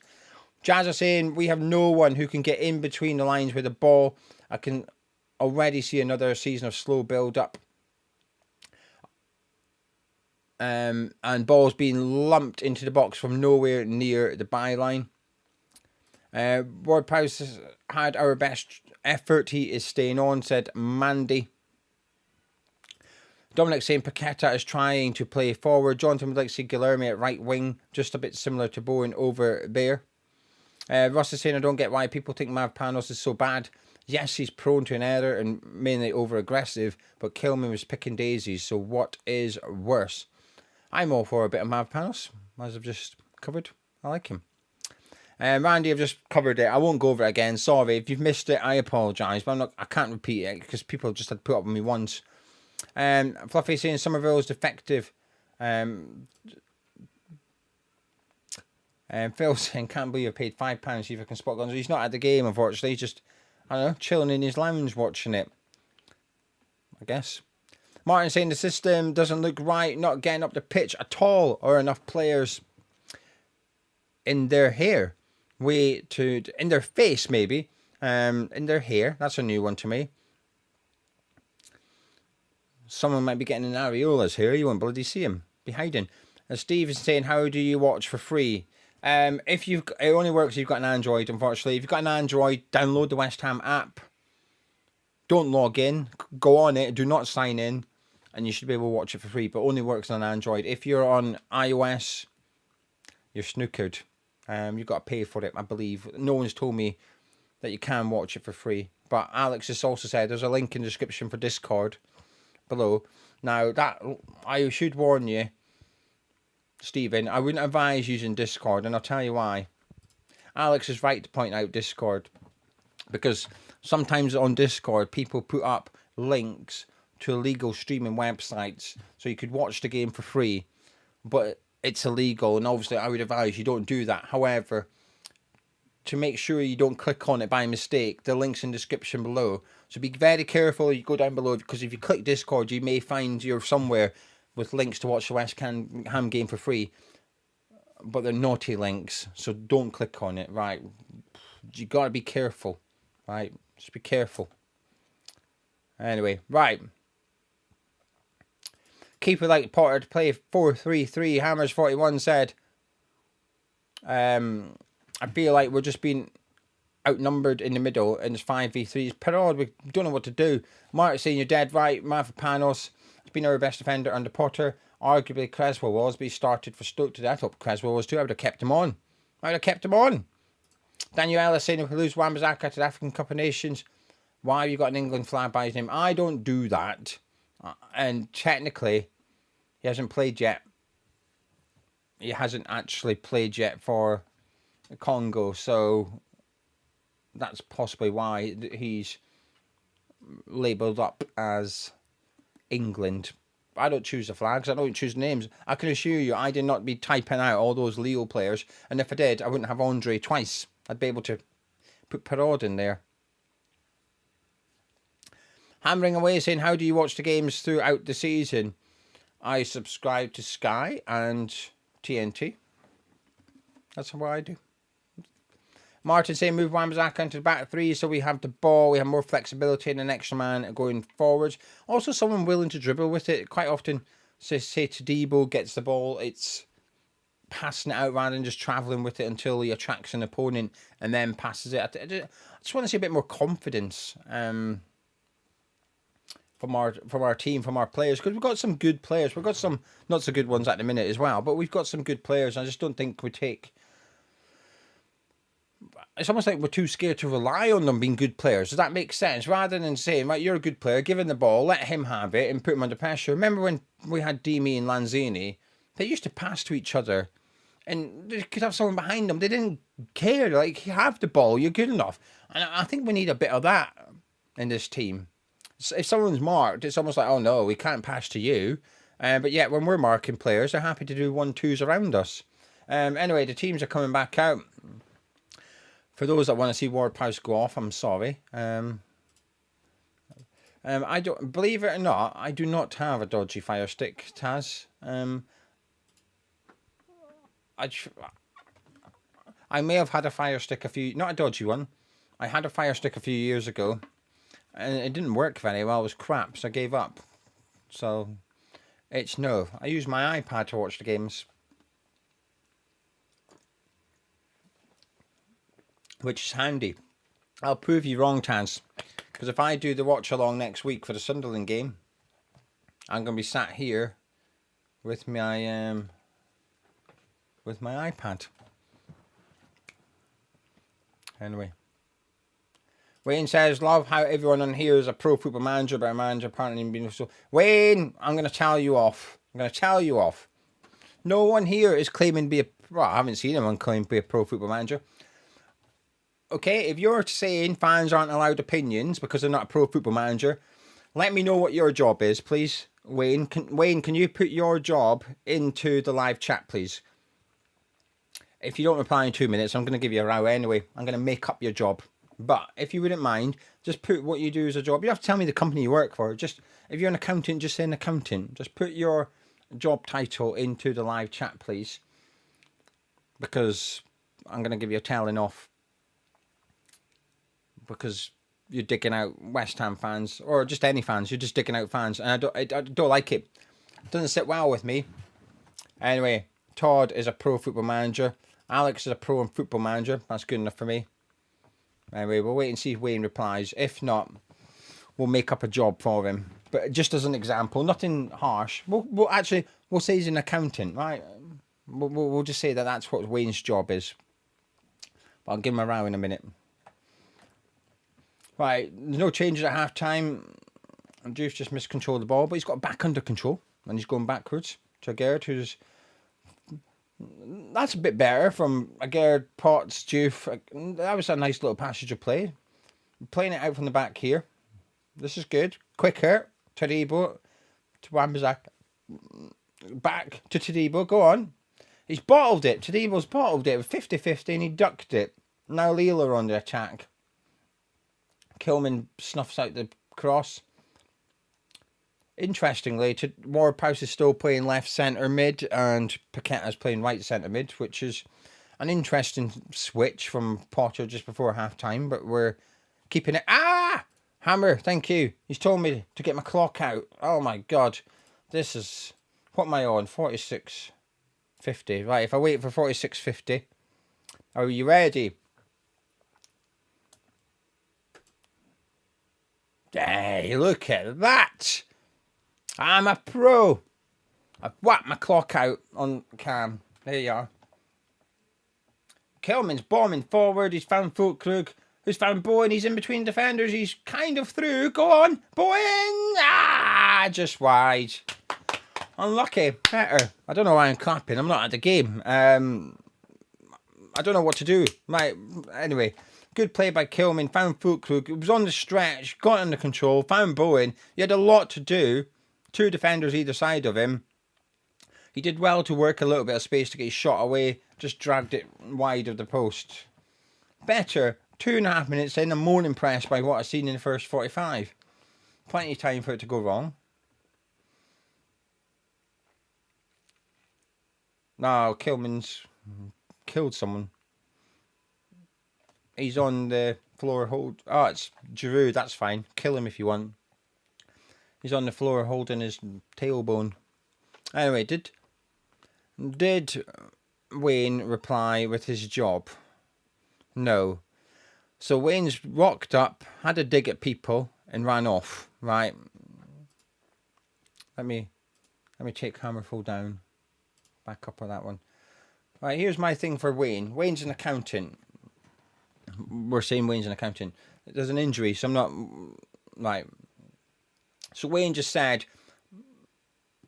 Jazz are saying, we have no one who can get in between the lines with the ball. I can already see another season of slow build-up. And balls being lumped into the box from nowhere near the byline. Ward Prowse has had our best effort. He is staying on, said Mandy. Dominic saying Paqueta is trying to play forward. Jonathan would like to see Guilherme at right wing, just a bit similar to Bowen over there. Ross is saying, I don't get why people think Mavropanos is so bad. Yes, he's prone to an error and mainly over-aggressive, but Kilman was picking daisies, so what is worse? I'm all for a bit of Mavropanos, as I've just covered. I like him. Randy, I've just covered it. I won't go over it again. Sorry. If you've missed it, I apologise, but I can't repeat it because people just had to put up with me once. Fluffy saying Somerville is defective. Phil saying, can't believe I paid £5 to see if I can spot guns. He's not at the game, unfortunately. He's just, I don't know, chilling in his lounge watching it, I guess. Martin saying the system doesn't look right, not getting up the pitch at all, or enough players in their hair. In their face, maybe. In their hair. That's a new one to me. Someone might be getting an areolas here. You won't bloody see him. Be hiding. And Steve is saying, how do you watch for free? It only works if you've got an Android, unfortunately. If you've got an Android, download the West Ham app. Don't log in. Go on it. Do not sign in. And you should be able to watch it for free. But only works on Android. If you're on iOS, you're snookered. You've got to pay for it, I believe. No one's told me that you can watch it for free. But Alex has also said there's a link in the description for Discord below. Now, that I should warn you, Stephen, I wouldn't advise using Discord, and I'll tell you why. Alex is right to point out Discord, because sometimes on Discord, people put up links to illegal streaming websites, so you could watch the game for free, but it's illegal, and obviously I would advise you don't do that. However, to make sure you don't click on it by mistake, the link's in the description below. So be very careful you go down below, because if you click Discord, you may find you're somewhere with links to watch the West Ham game for free. But they're naughty links, so don't click on it, right? You got to be careful, right? Just be careful. Anyway, right. Keeper like Potter to play 4-3-3. Hammers 41 said, I feel like we're just being outnumbered in the middle, and it's 5v3s. Perraud, we don't know what to do. Mark saying you're dead right. Mavropanos has been our best defender under Potter. Arguably Creswell was, but he started for Stoke today. I thought Creswell was too. I would have kept him on. Daniel Ellis saying if we lose Wan-Bissaka to the African Cup of Nations, why have you got an England flag by his name? I don't do that. And technically, he hasn't played yet. He hasn't actually played yet for Congo, so that's possibly why he's labelled up as England. I don't choose the flags. I don't choose names. I can assure you I did not be typing out all those Lille players, and if I did, I wouldn't have Andre twice. I'd be able to put Perraud in there. Hammering away saying, how do you watch the games throughout the season? I subscribe to Sky and TNT. That's what I do. Martin saying move Wan-Bissaka into the back three so we have the ball, we have more flexibility and an extra man going forwards. Also someone willing to dribble with it. Quite often, say Todibo gets the ball, it's passing it out rather than just travelling with it until he attracts an opponent and then passes it. I just want to see a bit more confidence from our team, from our players, because we've got some good players. We've got some not so good ones at the minute as well, but we've got some good players. I just don't think we take... It's almost like we're too scared to rely on them being good players. Does that make sense? Rather than saying, right, you're a good player, give him the ball, let him have it and put him under pressure. Remember when we had Demi and Lanzini? They used to pass to each other and they could have someone behind them. They didn't care. Like, you have the ball, you're good enough. And I think we need a bit of that in this team. If someone's marked, it's almost like, oh no, we can't pass to you. But yet when we're marking players, they're happy to do 1-2s around us. Anyway, the teams are coming back out. For those that want to see Ward-Prowse go off, I'm sorry. I don't, believe it or not, I do not have a dodgy Fire Stick, Taz. I may have had a Fire Stick not a dodgy one. I had a Fire Stick a few years ago, and it didn't work very well. It was crap, so I gave up. So, it's no. I use my iPad to watch the games, which is handy. I'll prove you wrong, Taz, because if I do the watch along next week for the Sunderland game, I'm going to be sat here with my iPad. Anyway, Wayne says, love how everyone on here is a pro football manager, but a manager apparently being so. Wayne, I'm going to tell you off. No one here is claiming to be I haven't seen anyone claim to be a pro football manager. Okay, if you're saying fans aren't allowed opinions because they're not a pro football manager, let me know what your job is, please. Wayne, can you put your job into the live chat, please? If you don't reply in 2 minutes, I'm going to give you a row anyway. I'm going to make up your job. But if you wouldn't mind, just put what you do as a job. You don't have to tell me the company you work for. Just if you're an accountant, just say an accountant. Just put your job title into the live chat, please. Because I'm going to give you a telling off. Because you're digging out West Ham fans, or just any fans. You're just digging out fans, and I don't like it. It doesn't sit well with me. Anyway, Todd is a pro football manager. Alex is a pro and football manager. That's good enough for me. Anyway, we'll wait and see if Wayne replies. If not, we'll make up a job for him. But just as an example, nothing harsh. We'll say he's an accountant, right? We'll just say that that's what Wayne's job is. But I'll give him a row in a minute. Right, there's no changes at half time. Juve just miscontrolled the ball, but he's got it back under control. And he's going backwards to Agard, who's... That's a bit better from Agard, Potts, Juve. That was a nice little passage of play. Playing it out from the back here. This is good. Quicker. Todibo to Wan-Bissaka. Back to Todibo. Go on. He's bottled it. Todibo's bottled it with 50-50 and he ducked it. Now Lille are on the attack. Kilman snuffs out the cross. Interestingly, Ward-Prowse is still playing left centre mid and Paqueta's playing right centre mid, which is an interesting switch from Potter just before half time, but we're keeping it. Hammer, thank you. He's told me to get my clock out. Oh my god. This is... What am I on? 46.50. Right, if I wait for 46.50. Are you ready? Hey, look at that. I'm a pro. I've whacked my clock out on cam. There you are. Kelman's bombing forward. He's found Fulkrug. Who's found Bowen? He's in between defenders. He's kind of through. Go on. Bowen. Just wide. Unlucky. Better. I don't know why I'm clapping. I'm not at the game. I don't know what to do. Anyway. Good play by Kilman, found Fulkrug, it was on the stretch, got under control, found Bowen. He had a lot to do, 2 defenders either side of him. He did well to work a little bit of space to get his shot away, just dragged it wide of the post. Better, 2.5 minutes in, I'm more impressed by what I've seen in the first 45. Plenty of time for it to go wrong. No, Kilman's killed someone. He's on the floor hold. Oh, it's Giroud. That's fine. Kill him if you want. He's on the floor holding his tailbone. Anyway, did Wayne reply with his job? No. So Wayne's rocked up, had a dig at people, and ran off. Right. Let me take Hammerfall down. Back up on that one. Right, here's my thing for Wayne. Wayne's an accountant. We're saying Wayne's an accountant. There's an injury, so I'm not... Right. So Wayne just said,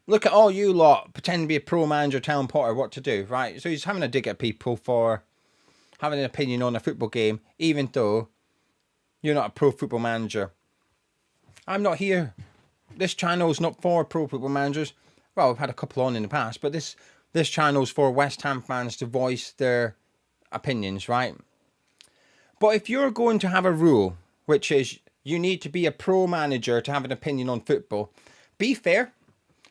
look at all you lot pretending to be a pro manager telling Potter what to do, right? So he's having a dig at people for having an opinion on a football game, even though you're not a pro football manager. I'm not here. This channel's not for pro football managers. Well, we've had a couple on in the past, but this channel's for West Ham fans to voice their opinions, right? But if you're going to have a rule, which is you need to be a pro manager to have an opinion on football, be fair.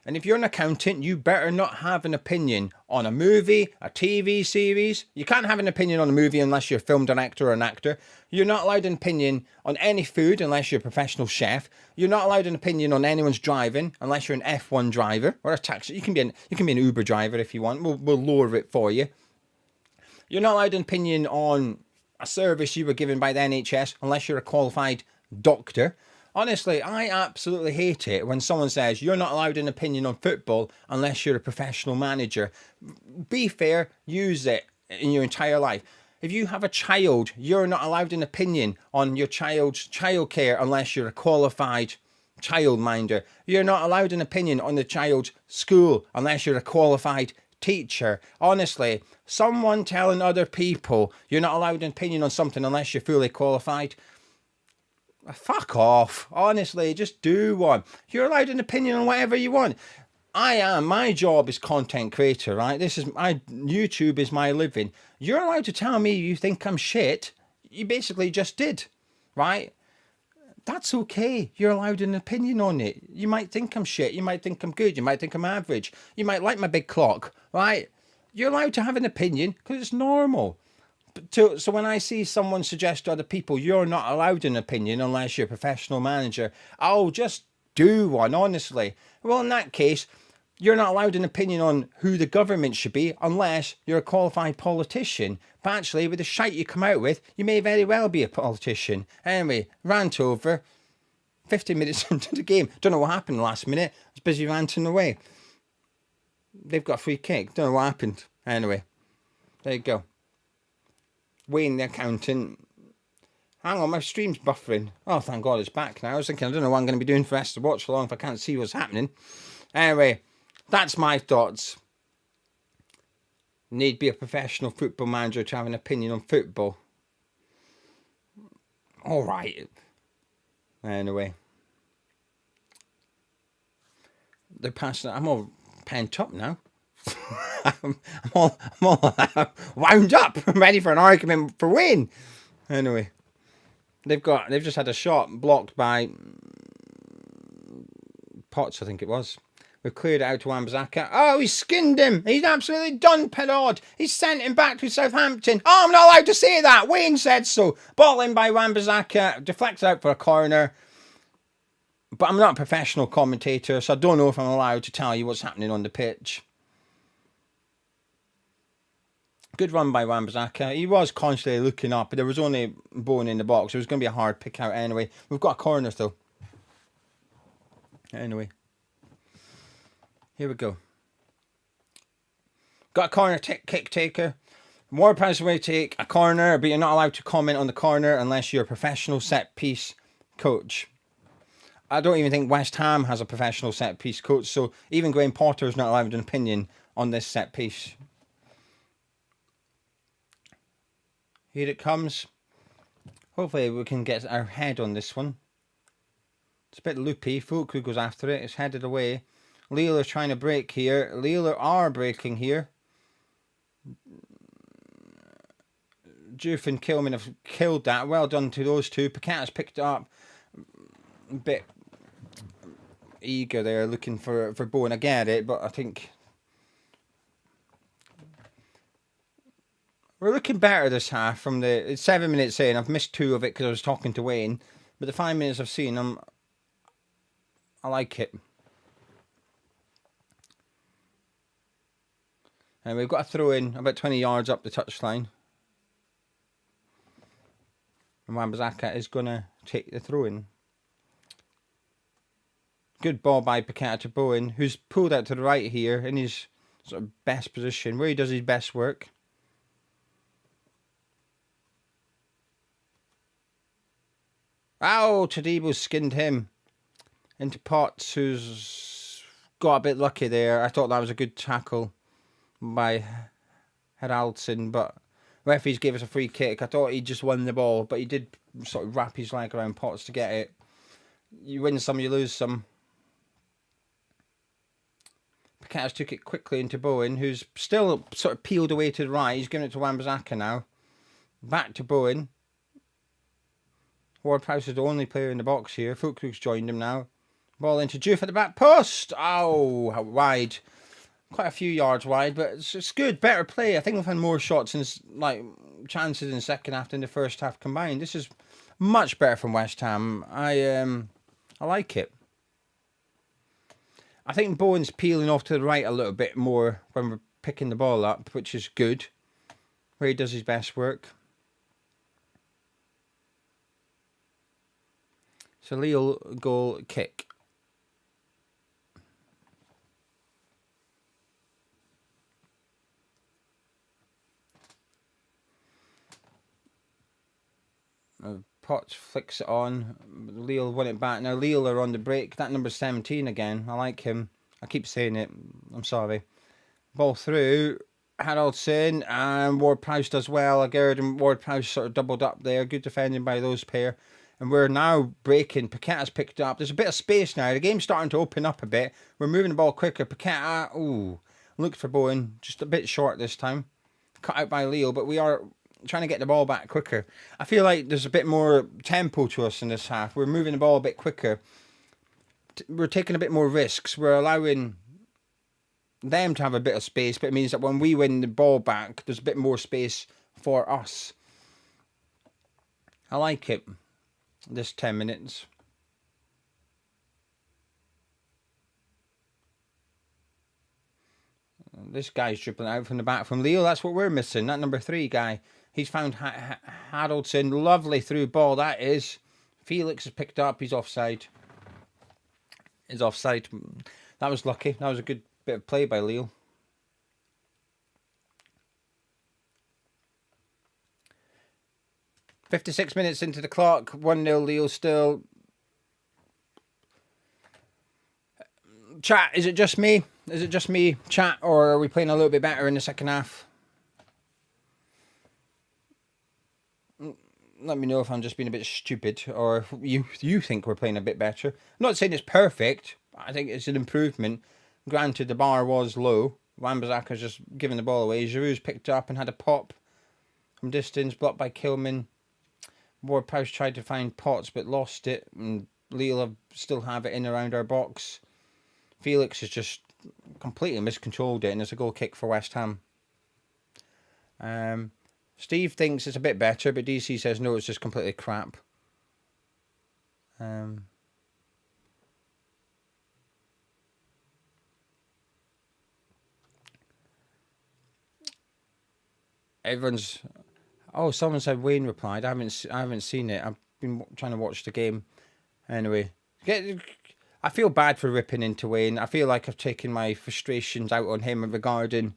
And if you're an accountant, you better not have an opinion on a movie, a TV series. You can't have an opinion on a movie unless you're a film director or an actor. You're not allowed an opinion on any food unless you're a professional chef. You're not allowed an opinion on anyone's driving unless you're an F1 driver or a taxi. You can be an Uber driver if you want. We'll lower it for you. You're not allowed an opinion on a service you were given by the NHS unless you're a qualified doctor. Honestly, I absolutely hate it when someone says you're not allowed an opinion on football unless you're a professional manager. Be fair, use it in your entire life. If you have a child, you're not allowed an opinion on your child's childcare unless you're a qualified childminder. You're not allowed an opinion on the child's school unless you're a qualified teacher. Honestly, someone telling other people you're not allowed an opinion on something unless you're fully qualified, fuck off. Honestly, just do one. You're allowed an opinion on whatever you want. My job is content creator, right? YouTube is my living. You're allowed to tell me you think I'm shit. You basically just did, right? That's okay. You're allowed an opinion on it. You might think I'm shit. You might think I'm good. You might think I'm average. You might like my big clock, right? You're allowed to have an opinion because it's normal. So when I see someone suggest to other people, you're not allowed an opinion unless you're a professional manager, I'll just do one, honestly. Well, in that case, you're not allowed an opinion on who the government should be unless you're a qualified politician. But actually, with the shite you come out with, you may very well be a politician. Anyway, rant over. 50 minutes into the game. Don't know what happened last minute. I was busy ranting away. They've got a free kick. Don't know what happened. Anyway, there you go. Wayne the accountant. Hang on, my stream's buffering. Oh, thank God it's back now. I was thinking, I don't know what I'm going to be doing for the rest of the watch along if I can't see what's happening. Anyway, that's my thoughts. Need be a professional football manager to have an opinion on football. All right. Anyway. They're passing. I'm all pent up now. I'm all wound up. I'm ready for an argument for Wayne. Anyway, they've just had a shot blocked by Potts, I think it was. We've cleared it out to Wan-Bissaka. Oh, he's skinned him. He's absolutely done Perraud. He's sent him back to Southampton. Oh, I'm not allowed to say that. Wayne said so. Ball in by Wan-Bissaka. Deflected out for a corner. But I'm not a professional commentator, so I don't know if I'm allowed to tell you what's happening on the pitch. Good run by Wan-Bissaka. He was constantly looking up, but there was only bone in the box. It was going to be a hard pick out anyway. We've got a corner though. Anyway. Here we go. Got a corner kick taker. More pounds away to take a corner, but you're not allowed to comment on the corner unless you're a professional set piece coach. I don't even think West Ham has a professional set piece coach, so even Graham Potter's not allowed an opinion on this set piece. Here it comes. Hopefully we can get our head on this one. It's a bit loopy. Fulkrug goes after it. It's headed away. Lille are trying to break here. Lille are breaking here. Juve and Kilman have killed that. Well done to those two. Paqueta's picked it up. A bit eager there, looking for Bowen. I get it, but I think We're looking better this half from the... It's 7 minutes in. I've missed 2 of it because I was talking to Wayne. But the 5 minutes I've seen, I like it. And we've got a throw in about 20 yards up the touchline. And Wan-Bissaka is going to take the throw in. Good ball by Paqueta to Bowen, who's pulled out to the right here in his sort of best position, where he does his best work. Ow! Tadibo skinned him into Potts, who's got a bit lucky there. I thought that was a good tackle by Heraldson, but referees gave us a free kick. I thought he just won the ball, but he did sort of wrap his leg around Potts to get it. You win some, you lose some. Paqueta took it quickly into Bowen, who's still sort of peeled away to the right. He's giving it to Wan-Bissaka now. Back to Bowen. Ward-Prowse is the only player in the box here. Fulkrug's joined him now. Ball into Juve at the back post. Oh, how wide. Quite a few yards wide, but it's good. Better play. I think we've had more shots and like chances in the second half than the first half combined. This is much better from West Ham. I like it. I think Bowen's peeling off to the right a little bit more when we're picking the ball up, which is good. Where he does his best work. So Lille goal kick. Potts flicks it on. Lille won it back. Now Lille are on the break. That number 17 again. I like him. I keep saying it. I'm sorry. Ball through. Haraldson and Ward-Prowse does well. Agard and Ward-Prowse sort of doubled up there. Good defending by those pair. And we're now breaking. Paqueta's picked up. There's a bit of space now. The game's starting to open up a bit. We're moving the ball quicker. Paqueta, ooh, looked for Bowen. Just a bit short this time. Cut out by Lille, but we are trying to get the ball back quicker. I feel like there's a bit more tempo to us in this half. We're moving the ball a bit quicker. We're taking a bit more risks. We're allowing them to have a bit of space, but it means that when we win the ball back, there's a bit more space for us. I like it. This 10 minutes. This guy's dribbling out from the back from Lille. That's what we're missing. That number 3 guy. He's found Haraldson. Lovely through ball. That is. Felix has picked up. He's offside. He's offside. That was lucky. That was a good bit of play by Lille. "56 minutes into the clock. 1-0 Lille still. Chat, is it just me? Is it just me, chat, or are we playing a little bit better in the second half? Let me know if I'm just being a bit stupid, or if you think we're playing a bit better. I'm not saying it's perfect. I think it's an improvement. Granted, the bar was low. Wan-Bissaka's just giving the ball away. Giroud's picked up and had a pop from distance, blocked by Kilman. Ward-Prowse tried to find Potts, but lost it. And Lille still have it in around our box. Felix has just completely miscontrolled it, and it's a goal kick for West Ham. Steve thinks it's a bit better, but DC says no, it's just completely crap. Everyone's... Oh, someone said Wayne replied. I haven't seen it. I've been trying to watch the game. Anyway, I feel bad for ripping into Wayne. I feel like I've taken my frustrations out on him regarding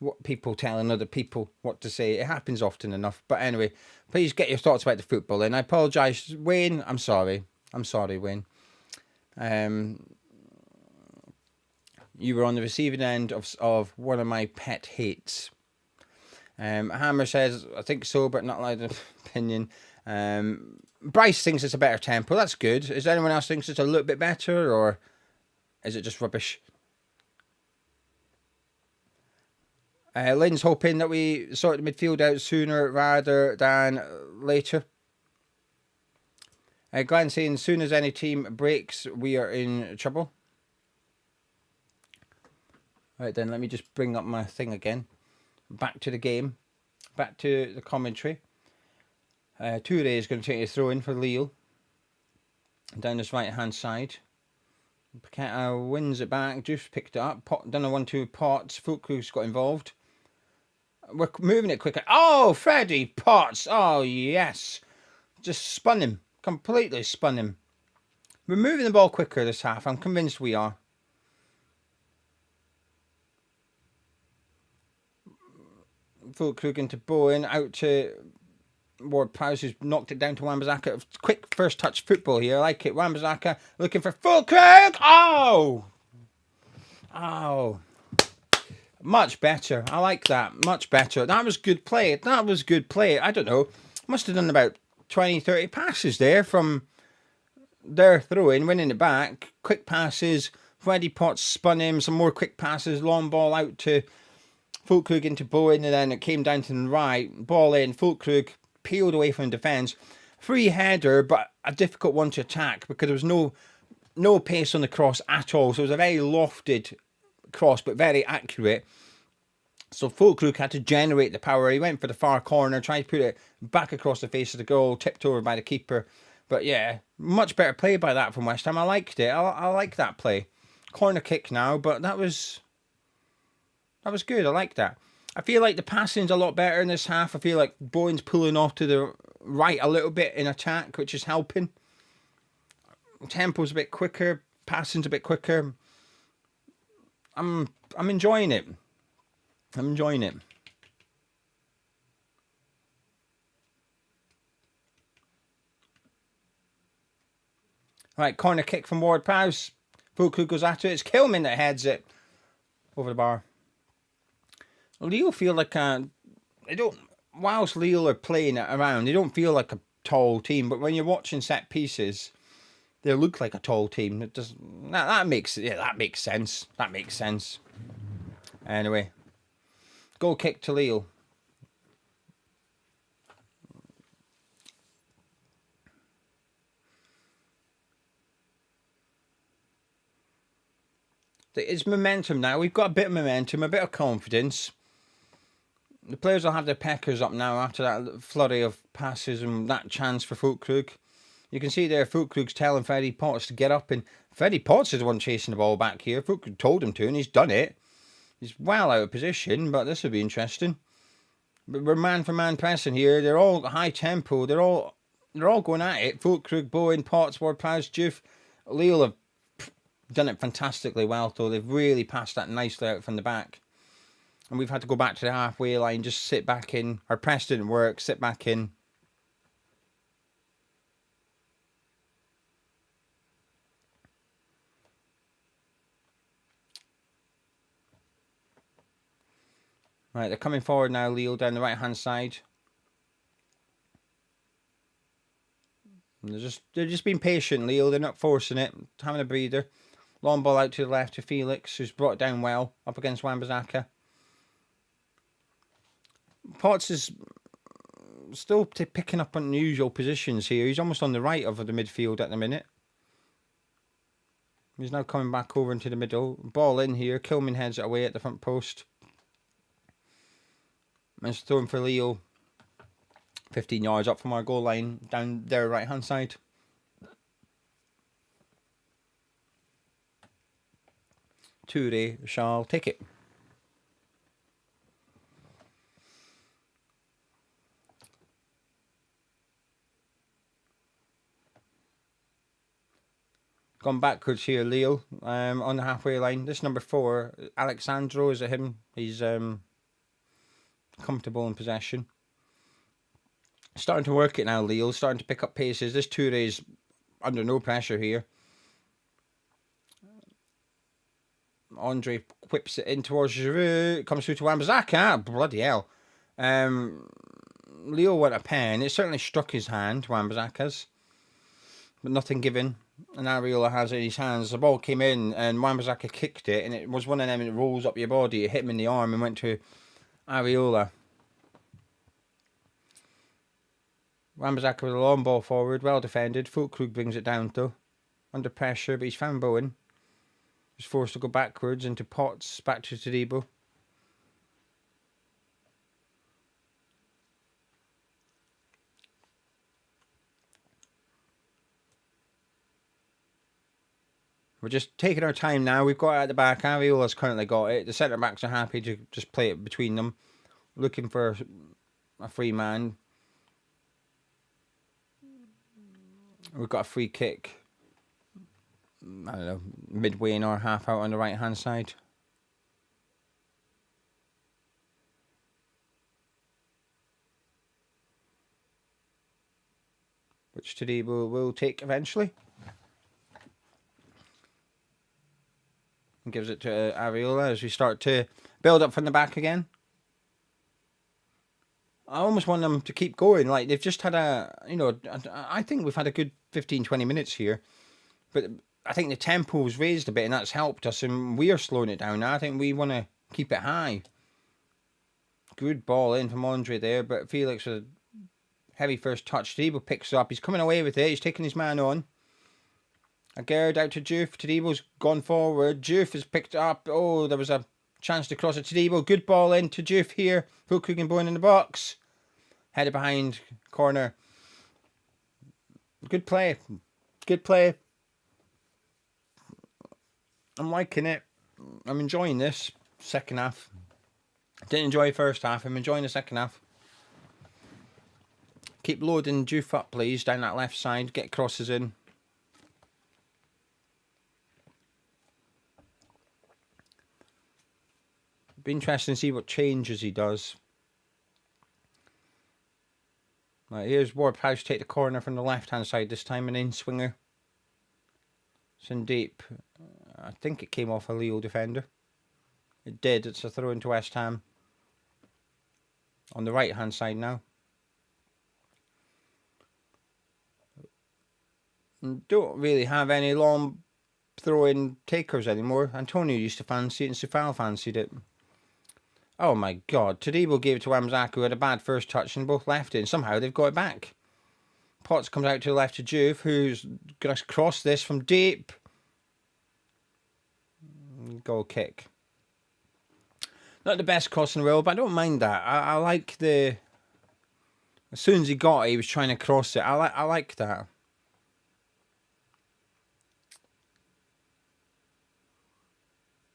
what people telling other people what to say. It happens often enough. But anyway, please get your thoughts about the football. And I apologise, Wayne. I'm sorry. I'm sorry, Wayne. You were on the receiving end of one of my pet hates. Hammer says, I think so, but not allowed an opinion. Bryce thinks it's a better tempo. That's good. Is there anyone else thinks it's a little bit better, or is it just rubbish? Lynn's hoping that we sort the midfield out sooner rather than later. Glenn saying, as soon as any team breaks, we are in trouble. Right then, let me just bring up my thing again. Back to the game. back to the commentary. Toure is going to take a throw in for Lille. Down this right hand side. Paqueta wins it back. Juice picked it up. Done a 1-2 Potts. Fulkrug's got involved. We're moving it quicker. Oh, Freddie Potts. Oh, yes. Just spun him. Completely spun him. We're moving the ball quicker this half. I'm convinced we are. Fulkrug into Bowen. Out to Ward-Prowse, who's knocked it down to Wan-Bissaka. Quick first touch football here. I like it. Wan-Bissaka looking for Fulkrug. Oh! Oh. Much better. I like that. Much better. That was good play. That was good play. I don't know. Must have done about 20, 30 passes there from their throw-in, winning it back. Quick passes. Freddie Potts spun him. Some more quick passes. Long ball out to Fulkrug into Bowen. And then it came down to the right. Ball in. Fulkrug peeled away from defence. Free header, but a difficult one to attack because there was no pace on the cross at all. So it was a very lofted cross, but very accurate. So Fulkrug had to generate the power. He went for the far corner, tried to put it back across the face of the goal, tipped over by the keeper. But yeah, much better play by that from West Ham. I liked it. I like that play. Corner kick now, but that was good. I like that. I feel like the passing's a lot better in this half. I feel like Bowen's pulling off to the right a little bit in attack, which is helping. Tempo's a bit quicker. Passing's a bit quicker. I'm enjoying it. I'm enjoying it. Right, corner kick from Ward-Prowse. Fulkrug goes after it. It's Kilman that heads it over the bar. Lille feel like whilst Lille are playing it around, they don't feel like a tall team. But when you're watching set pieces, they look like a tall team. It does that makes sense. That makes sense. Anyway, goal kick to Lille. It's momentum now. We've got a bit of momentum, a bit of confidence. The players will have their peckers up now after that flurry of passes and that chance for Fulkrug. You can see there Fulkrug's telling Freddie Potts to get up, and Freddie Potts is the one chasing the ball back here. Fulkrug told him to, and he's done it. He's well out of position, but this will be interesting. But we're man-for-man pressing here. They're all high tempo. They're all going at it. Fulkrug, Bowen, Potts, Ward-Prowse, Juve. Lille have done it fantastically well, though. They've really passed that nicely out from the back. And we've had to go back to the halfway line, just sit back in. Our press didn't work, sit back in. Right, they're coming forward now, Lille, down the right-hand side. And they're just being patient, Lille. They're not forcing it, having a breather. Long ball out to the left to Felix, who's brought it down well, up against Wan-Bissaka. Potts is still picking up unusual positions here. He's almost on the right of the midfield at the minute. He's now coming back over into the middle. Ball in here. Kilman heads it away at the front post. And it's thrown for Lille. 15 yards up from our goal line, down their right-hand side. Toure shall take it. Gone backwards here, Lille, on the halfway line. This number 4, Alexandro, is it him? He's comfortable in possession. Starting to work it now, Lille. Starting to pick up paces. This Toure is under no pressure here. Andre whips it in towards Giroud. It comes through to Wan-Bissaka. Bloody hell. Lille went a pen. It certainly struck his hand, Wan-Bissaka's. But nothing given. And Areola has it in his hands. The ball came in and Wan-Bissaka kicked it. And it was one of them that rolls up your body. It hit him in the arm and went to Areola. Wan-Bissaka with a long ball forward. Well defended. Fulkrug brings it down though. Under pressure, but he's found Bowen. He's forced to go backwards into Potts. Back to Todibo. We're just taking our time now. We've got it at the back. Ariola's currently got it. The centre-backs are happy to just play it between them. Looking for a free man. We've got a free kick. I don't know, midway in our half out on the right-hand side. Which today we'll take eventually. And gives it to Ariola as we start to build up from the back again. I almost want them to keep going. Like, they've just had I think we've had a good 15-20 minutes here. But I think the tempo's raised a bit and that's helped us, and we are slowing it down now. I think we want to keep it high. Good ball in from Andre there, but Felix with a heavy first touch. Tadibo picks up. He's coming away with it. He's taking his man on. Agerd out to Juve. Tadibo's gone forward. Juve has picked up. Oh, there was a chance to cross it. Tadibo, good ball in to Juve here. Hulkug and Bowen in the box. Headed behind. Corner. Good play. Good play. I'm liking it. I'm enjoying this second half. Didn't enjoy the first half. I'm enjoying the second half. Keep loading Juve up, please, down that left side. Get crosses in. Be interesting to see what changes he does. Right, here's Ward-Prowse take the corner from the left-hand side this time, an in-swinger. It's in deep. I think it came off a Lille defender. It did. It's a throw into West Ham. On the right-hand side now. Don't really have any long throw-in takers anymore. Antonio used to fancy it and Sufal fancied it. Oh my god. Tadibo gave it to Wamzaku, who had a bad first touch and both left it. And somehow they've got it back. Potts comes out to the left to Juve, who's going to cross this from deep. Goal kick. Not the best cross in the world, but I don't mind that. I like the... As soon as he got it, he was trying to cross it. I like that.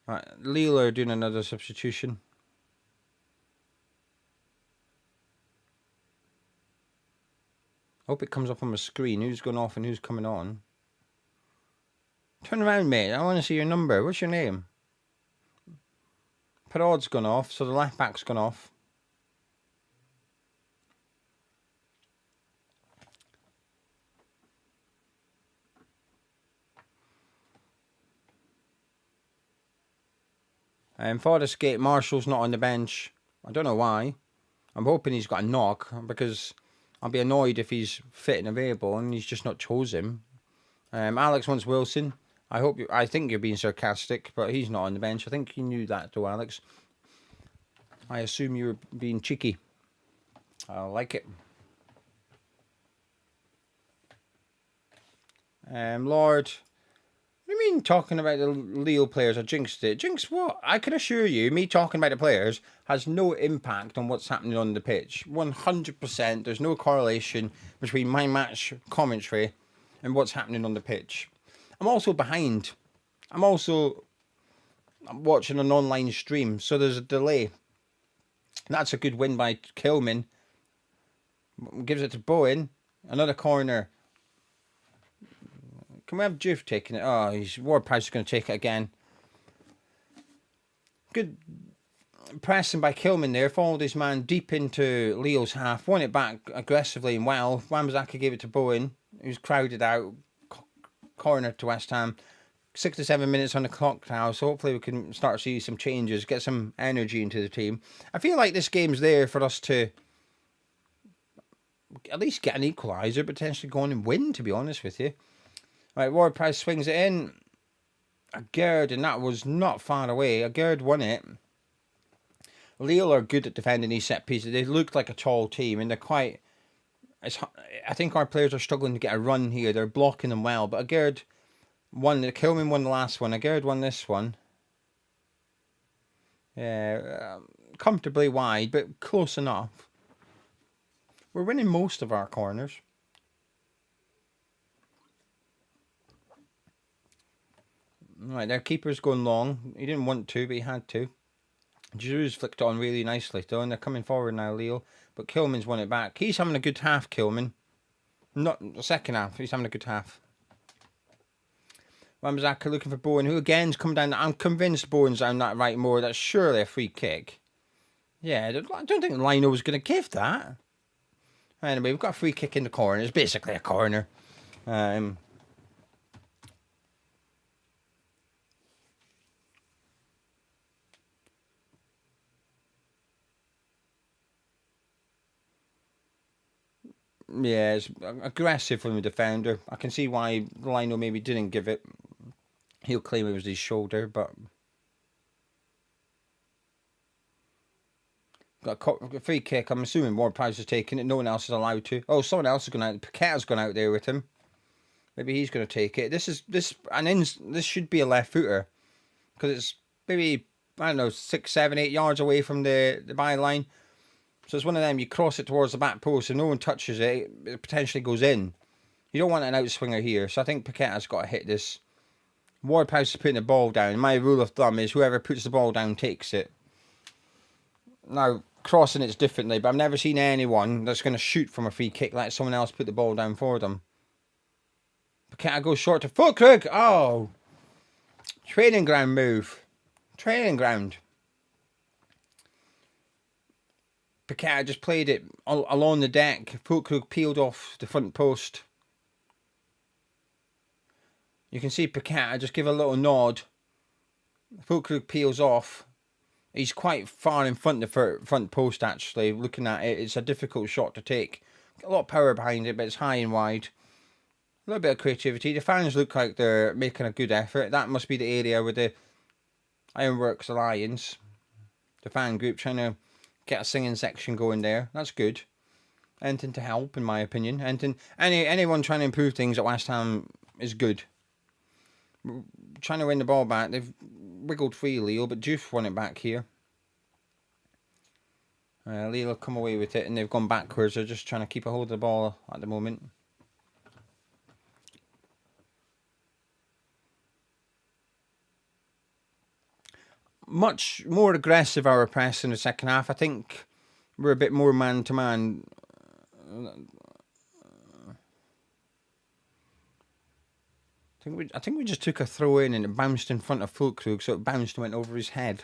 Right, Lille are doing another substitution. Hope it comes up on my screen. Who's going off and who's coming on? Turn around, mate. I want to see your number. What's your name? Perod's gone off, so the left back's gone off. Forest Gate, Marshall's not on the bench. I don't know why. I'm hoping he's got a knock, because I'll be annoyed if he's fit and available and he's just not chosen. Alex wants Wilson. I think you're being sarcastic, but he's not on the bench. I think you knew that though, Alex. I assume you were being cheeky. I like it. Lord, what do you mean talking about the Lille players? I jinxed it. Jinxed what? I can assure you, me talking about the players has no impact on what's happening on the pitch. 100%. There's no correlation between my match commentary and what's happening on the pitch. I'm also behind. I'm watching an online stream, so there's a delay. That's a good win by Kilman. Gives it to Bowen. Another corner. Can we have Juve taking it? Oh, Ward-Prowse is going to take it again. Good pressing by Kilman there. Followed his man deep into Leo's half. Won it back aggressively and well. Wamazaki gave it to Bowen. He was crowded out. Corner to West Ham. 6 to 7 minutes on the clock now, so hopefully we can start to see some changes, get some energy into the team. I feel like this game's there for us to at least get an equaliser, potentially go on and win, to be honest with you. Right, Ward-Prowse swings it in. Agerd, and that was not far away. Agerd won it. Lille are good at defending these set pieces. They look like a tall team, and they're quite... I think our players are struggling to get a run here. They're blocking them well, but Agerd won. Kilman won the last one. Agerd won this one. Yeah, comfortably wide, but close enough. We're winning most of our corners. Right, their keeper's going long. He didn't want to, but he had to. Giroud's flicked it on really nicely, though, and they're coming forward now, Lille. But Kilman's won it back. He's having a good half, Kilman. Not the second half, he's having a good half. Ramzaka looking for Bowen, who again's come down. I'm convinced Bowen's down that right more. That's surely a free kick. Yeah, I don't think Lino was going to give that. Anyway, we've got a free kick in the corner. It's basically a corner. Yeah, it's aggressive from the defender. I can see why Lino maybe didn't give it. He'll claim it was his shoulder, but... Got a free kick. I'm assuming Ward-Prowse is taking it. No one else is allowed to. Oh, someone else is going out. Paqueta's gone out there with him. Maybe he's going to take it. This should be a left footer. Because it's maybe, I don't know, 6, 7, 8 yards away from the byline. So it's one of them, you cross it towards the back post, if no one touches it, it potentially goes in. You don't want an outswinger here, so I think Paqueta's got to hit this. Ward-Prowse is putting the ball down. My rule of thumb is whoever puts the ball down takes it. Now, crossing it's differently, but I've never seen anyone that's going to shoot from a free kick let someone else put the ball down for them. Paqueta goes short to Fulkrug. Oh! Training ground move. Training ground. Paqueta just played it along the deck. Fulkrug peeled off the front post. You can see Paqueta just give a little nod. Fulkrug peels off. He's quite far in front of the front post, actually. Looking at it, it's a difficult shot to take. A lot of power behind it, but it's high and wide. A little bit of creativity. The fans look like they're making a good effort. That must be the area with the Ironworks Alliance. The fan group trying to get a singing section going there. That's good. Anything to help, in my opinion. Anyone trying to improve things at West Ham is good. Trying to win the ball back. They've wiggled free, Lille, but Juve won it back here. Lille have come away with it, and they've gone backwards. They're just trying to keep a hold of the ball at the moment. Much more aggressive our press in the second half. I think we're a bit more man-to-man. I think we just took a throw in and it bounced in front of Fulkrug, so it bounced and went over his head.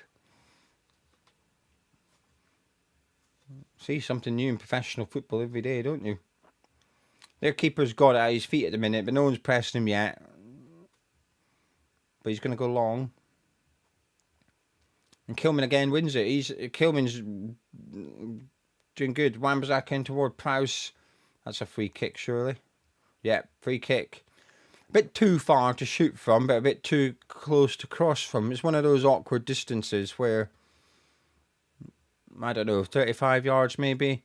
See something new in professional football every day, don't you? Their keeper's got it at his feet at the minute, but no one's pressing him yet. But he's going to go long. And Kilman again wins it. Kilman's doing good. Wan-Bissaka in toward Prowse. That's a free kick, surely. Yeah, free kick. A bit too far to shoot from, but a bit too close to cross from. It's one of those awkward distances where, I don't know, 35 yards maybe.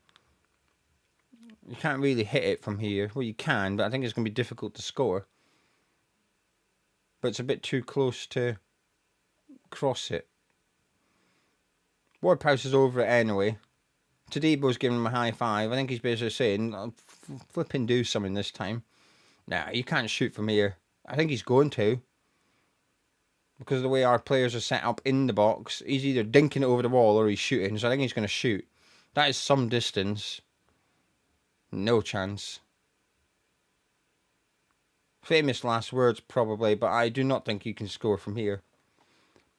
You can't really hit it from here. Well, you can, but I think it's going to be difficult to score. But it's a bit too close to cross it. Ward-Prowse is over it anyway. Tadebo's giving him a high five. I think he's basically saying, I'll flipping do something this time. Nah, you can't shoot from here. I think he's going to. Because of the way our players are set up in the box, he's either dinking it over the wall or he's shooting. So I think he's going to shoot. That is some distance. No chance. Famous last words, probably, but I do not think you can score from here.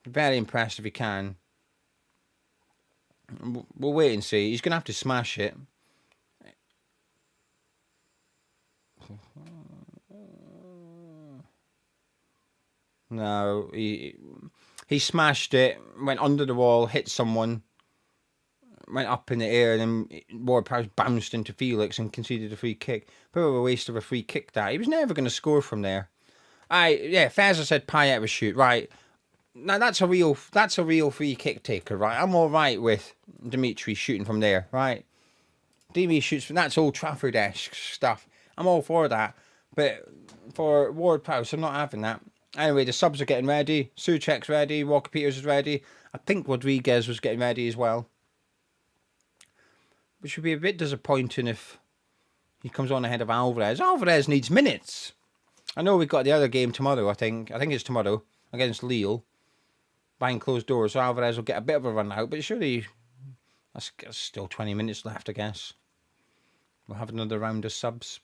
Very impressed if he can. We'll wait and see. He's going to have to smash it. No, he smashed it, went under the wall, hit someone, went up in the air, and then Ward-Prowse bounced into Felix and conceded a free kick. Bit of a waste of a free kick that. He was never going to score from there. Yeah, Fezza said Payet was shoot. Right. Now that's a real free kick taker, right? I'm all right with Dimitri shooting from there, right? Dimi shoots from that's Old Trafford-esque stuff. I'm all for that. But for Ward-Prowse, I'm not having that. Anyway, the subs are getting ready. Souček's ready. Walker-Peters is ready. I think Rodriguez was getting ready as well. Which would be a bit disappointing if he comes on ahead of Alvarez. Alvarez needs minutes. I know we've got the other game tomorrow, I think. I think it's tomorrow. against Lille behind closed doors. So Alvarez will get a bit of a run out, but surely that's still 20 minutes left, I guess. We'll have another round of subs.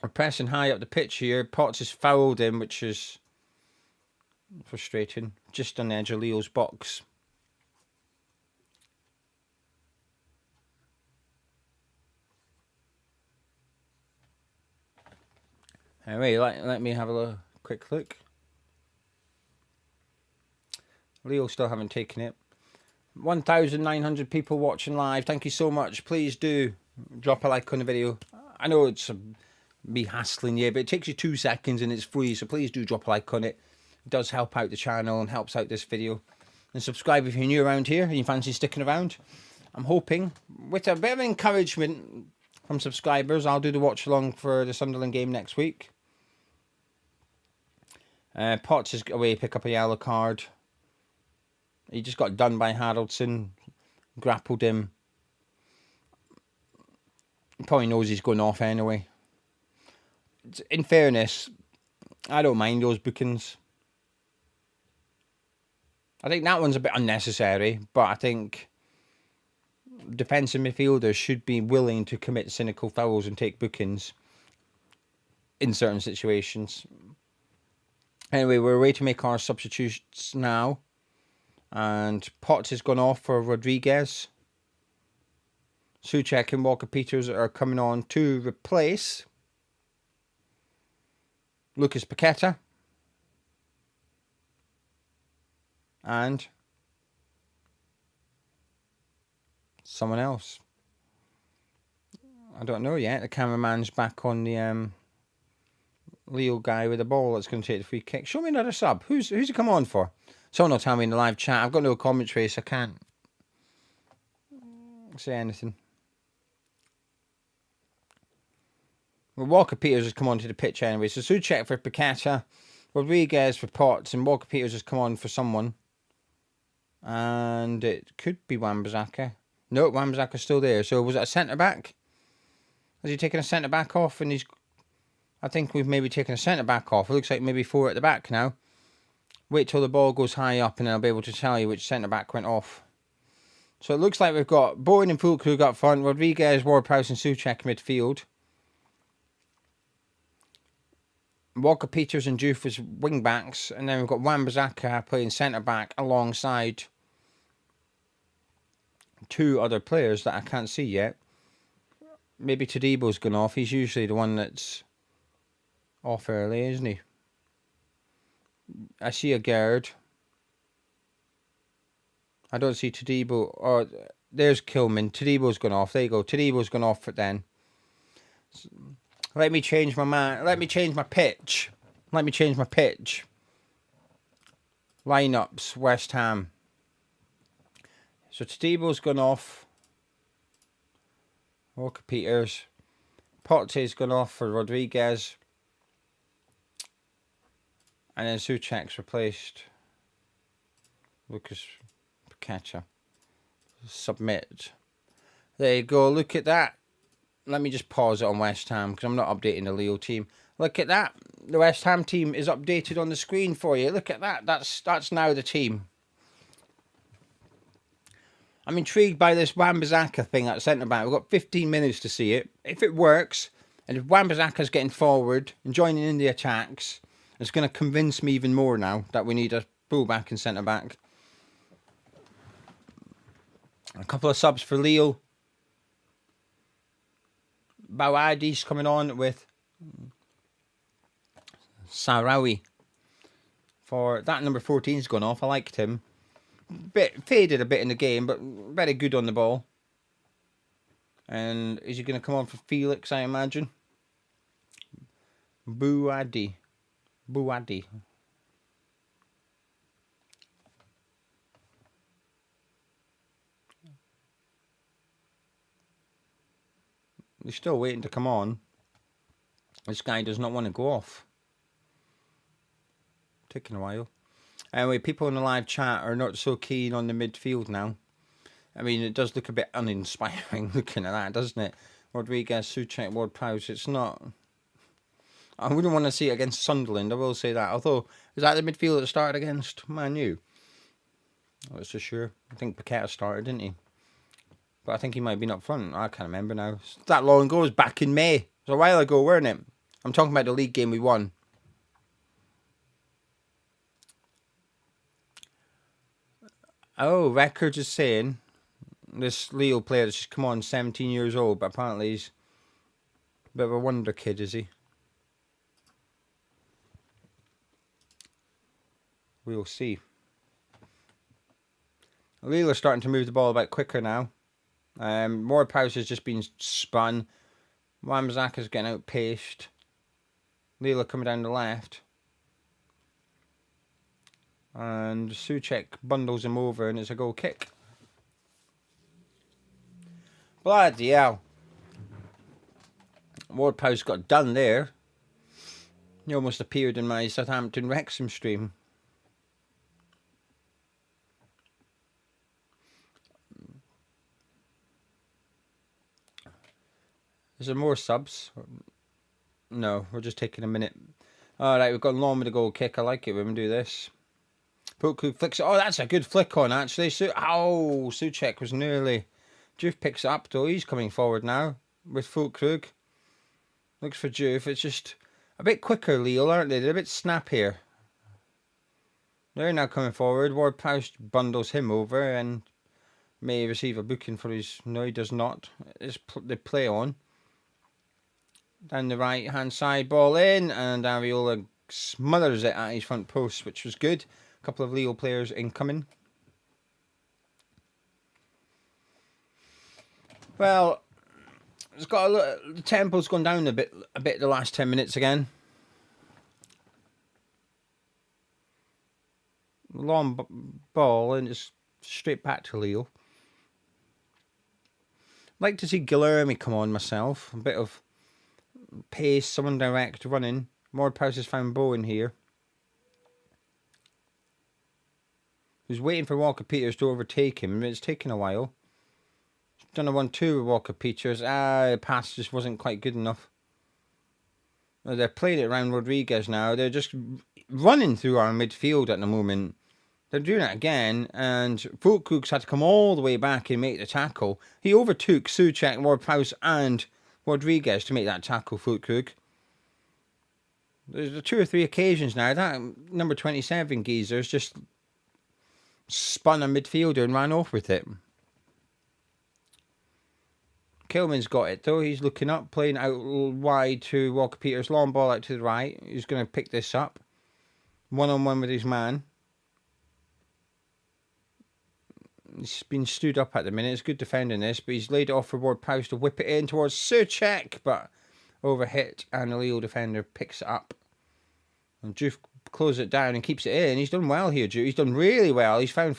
We're pressing high up the pitch here. Potts has fouled him, which is frustrating. Just on the edge of Lille's box. Anyway, let me have a quick look. Lille still haven't taken it. 1,900 people watching live. Thank you so much. Please do drop a like on the video. I know it's me hassling you, but it takes you 2 seconds and it's free. So please do drop a like on it. It does help out the channel and helps out this video. And subscribe if you're new around here and you fancy sticking around. I'm hoping, with a bit of encouragement from subscribers, I'll do the watch along for the Sunderland game next week. Potts is away, pick up a yellow card. He just got done by Haraldson. Grappled him. He probably knows he's going off anyway. In fairness, I don't mind those bookings. I think that one's a bit unnecessary, but I think defensive midfielders should be willing to commit cynical fouls and take bookings in certain situations. Anyway, we're away to make our substitutions now. And Potts has gone off for Rodriguez. Souček and Walker-Peters are coming on to replace Lucas Paqueta. And someone else. I don't know yet. The cameraman's back on the Leo guy with the ball that's going to take the free kick. Show me another sub. Who's it come on for? Someone will tell me in the live chat. I've got no commentary, so I can't say anything. Well, Walker-Peters has come onto the pitch anyway. So Souček for Paqueta, Rodriguez for Potts, and Walker-Peters has come on for someone. And it could be Wan-Bissaka. No, Wan-Bissaka's still there. So was it a centre-back? Has he taken a centre-back off? And I think we've maybe taken a centre-back off. It looks like maybe 4 at the back now. Wait till the ball goes high up and I'll be able to tell you which centre-back went off. So it looks like we've got Bowen and Fulkrug up front, Rodriguez, Ward-Prowse and Souček midfield. Walker-Peters and Juve as wing-backs. And then we've got Wan-Bissaka playing centre-back alongside 2 other players that I can't see yet. Maybe Tadebo's gone off. He's usually the one that's off early, isn't he? I see a Gerd. I don't see Tadebo. Oh, there's Kilman. Tadebo's gone off. There you go. Tadebo's gone off then. Let me change my man. Let me change my pitch. Let me change my pitch. Lineups. West Ham. So Tadebo's gone off. Walker-Peters. Potte's gone off for Rodriguez. And then Souček's replaced Lucas Paqueta. Submit. There you go. Look at that. Let me just pause it on West Ham because I'm not updating the Leo team. Look at that. The West Ham team is updated on the screen for you. Look at that. That's now the team. I'm intrigued by this Wan-Bissaka thing at centre-back. We've got 15 minutes to see it. If it works, and if Wan-Bissaka's getting forward and joining in the attacks, it's going to convince me even more now that we need a full-back and centre-back. A couple of subs for Lille. Bawadi's coming on with Sarawi. For that, number 14's gone off. I liked him. Faded a bit in the game, but very good on the ball. And is he going to come on for Felix, I imagine? Buadi. He's still waiting to come on. This guy does not want to go off. Taking a while. Anyway, people in the live chat are not so keen on the midfield now. I mean, it does look a bit uninspiring looking at that, doesn't it? Rodriguez, Souček, Ward-Prowse. It's not I wouldn't want to see it against Sunderland, I will say that. Although, is that the midfield that started against Man U? I'm not so sure. I think Paqueta started, didn't he? But I think he might have been up front. I can't remember now. It's that long ago. It was back in May. It was a while ago, weren't it? I'm talking about the league game we won. Oh, Records is saying this Lille player that's just come on, 17 years old, but apparently he's a bit of a wonder kid, is he? We'll see. Lille are starting to move the ball a bit quicker now. Ward-Prowse has just been spun. Wan-Bissaka's getting outpaced. Lille are coming down the left. And Souček bundles him over and it's a goal kick. Bloody hell. Ward-Prowse got done there. He almost appeared in my Southampton Wrexham stream. Is there more subs? No, we're just taking a minute. Alright, we've got Long with a goal kick. I like it when we do this. Poku flicks it. Oh, that's a good flick on, actually. Souček was nearly... Juve picks it up, though. He's coming forward now with Fulkrug. Looks for Juve. It's just a bit quicker, Lille, aren't they? They're a bit snappier. They're now coming forward. Ward-Prowse bundles him over and may receive a booking for his... No, he does not. They play on. Down the right hand side, ball in, and Areola smothers it at his front post, which was good. A couple of Lille players incoming. Well, it's got the tempo's gone down a bit the last 10 minutes again. Long ball and it's straight back to Lille. I'd like to see Guilherme come on myself. A bit of pace, someone direct running. Ward-Prowse has found Bowen here. He's waiting for Walker-Peters to overtake him. It's taken a while. He's done a 1-2 with Walker-Peters. The pass just wasn't quite good enough. They're playing it around Rodriguez now. They're just running through our midfield at the moment. They're doing it again, and Fulkrug's had to come all the way back and make the tackle. He overtook Souček, Ward-Prowse and Rodriguez to make that tackle, Fulkrug. There's 2 or 3 occasions now that number 27 geezer's just spun a midfielder and ran off with it. Kilman's got it though. He's looking up, playing out wide to Walker-Peters. Long ball out to the right. He's going to pick this up. 1-on-1 with his man. He's been stood up at the minute. It's good defending this, but he's laid it off for Ward-Prowse to whip it in towards Souček, but overhit, and the Lille defender picks it up. And Juve closes it down and keeps it in. He's done well here, Juve. He's done really well. He's found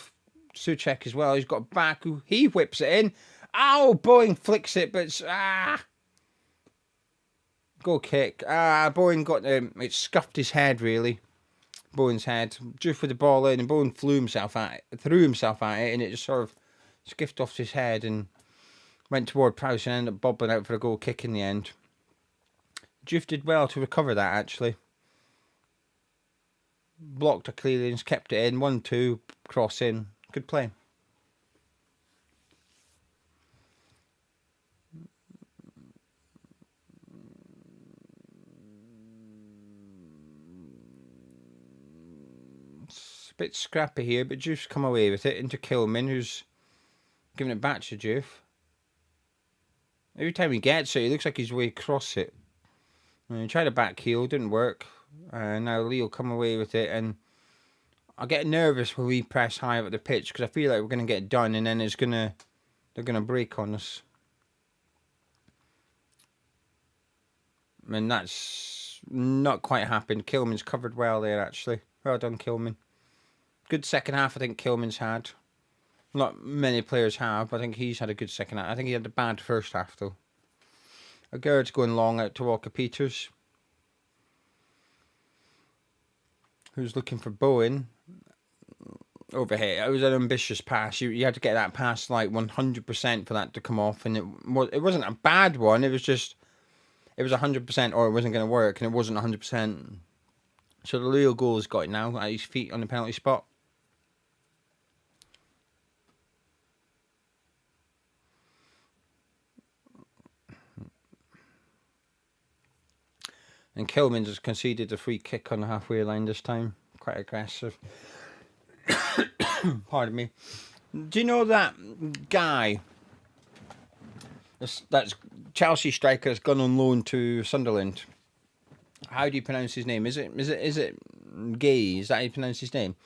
Souček as well. He's got back. He whips it in. Ow! Bowen flicks it, but it's... Goal kick. Bowen got... it scuffed his head, really. Bowen's head. Juve with the ball in, and Bowen threw himself at it, and it just sort of skiffed off his head and went toward Prowse and ended up bobbling out for a goal kick in the end. Juve did well to recover that, actually. Blocked a clearance, kept it in, 1-2, cross in. Good play. Bit scrappy here, but Juve's come away with it into Kilman, who's giving it back to Juve. Every time he gets it, he looks like he's way across it. He tried a back heel, didn't work. Now Lille come away with it, and I get nervous when we press high up at the pitch because I feel like we're going to get done, and then they're going to break on us. And that's not quite happened. Kilman's covered well there, actually. Well done, Kilman. Good second half, I think Kilman's had. Not many players have, but I think he's had a good second half. I think he had a bad first half, though. Agurd's going long out to Walker-Peters, who's looking for Bowen. Overhead. It was an ambitious pass. You had to get that pass like 100% for that to come off, and it wasn't a bad one. It was just it was 100% or it wasn't going to work, and it wasn't 100%. So the Lille goal's got it now at his feet on the penalty spot. And Kilman has conceded a free kick on the halfway line this time. Quite aggressive. Pardon me. Do you know that guy? That's Chelsea striker has gone on loan to Sunderland. How do you pronounce his name? Is it Gay? Is that how you pronounce his name?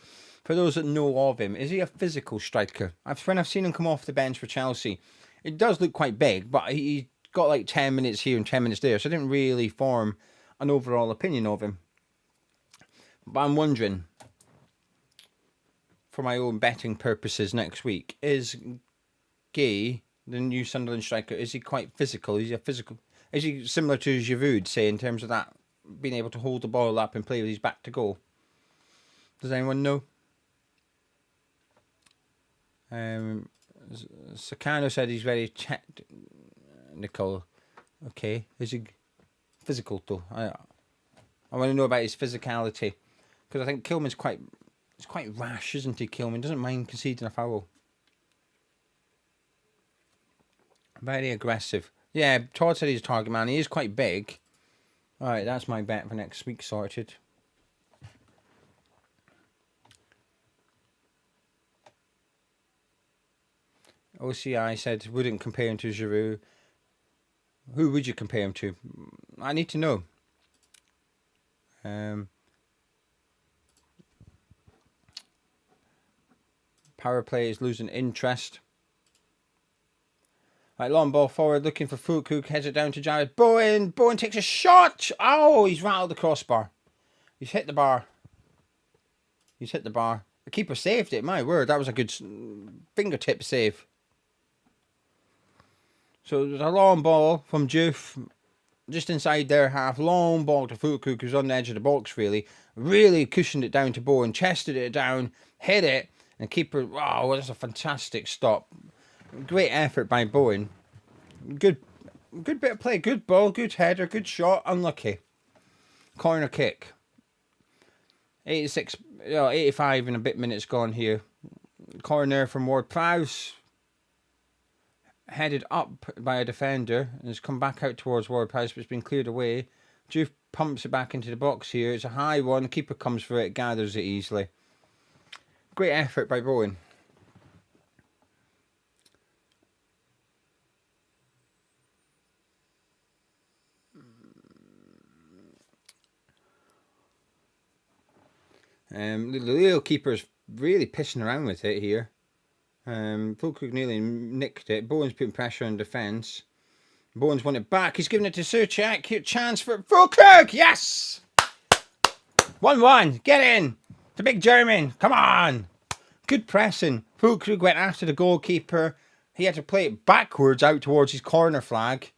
For those that know of him, is he a physical striker? When I've seen him come off the bench for Chelsea, it does look quite big, but he got like 10 minutes here and 10 minutes there, so I didn't really form an overall opinion of him. But I'm wondering, for my own betting purposes next week, is Gay, the new Sunderland striker, is he quite physical? Is he a physical? Is he similar to Giroud, say, in terms of that, being able to hold the ball up and play with his back to goal? Does anyone know? Sakano said he's very technical. Okay, is he physical though? I want to know about his physicality, because I think Kilman's quite rash, isn't he? Kilman doesn't mind conceding a foul. Very aggressive. Yeah, Todd said he's a target man. He is quite big. Alright, that's my bet for next week sorted. OCI said wouldn't compare him to Giroud. Who would you compare him to? I need to know. Power play is losing interest. Right, long ball forward, looking for Fulkrug, heads it down to Jared Bowen. Bowen takes a shot. Oh, he's rattled the crossbar. He's hit the bar. He's hit the bar. The keeper saved it. My word, that was a good fingertip save. So there's a long ball from Juve, just inside their half. Long ball to Fulkrug, who's on the edge of the box, really. Really cushioned it down to Bowen, chested it down, hit it, and keeper, wow, that's a fantastic stop. Great effort by Bowen. Good bit of play. Good ball, good header, good shot. Unlucky. Corner kick. 85 and a bit minutes gone here. Corner from Ward-Prowse. Headed up by a defender and has come back out towards Ward-Prowse, but it's been cleared away. Juve pumps it back into the box here. It's a high one. Keeper comes for it, gathers it easily. Great effort by Bowen. The Lille keeper's really pissing around with it here. Fulkrug nearly nicked it. Bowen's putting pressure on defence. Bowen's won it back. He's giving it to Souček. Cute chance for Fulkrug. Yes! 1-1. Get in. The big German. Come on. Good pressing. Fulkrug went after the goalkeeper. He had to play it backwards out towards his corner flag.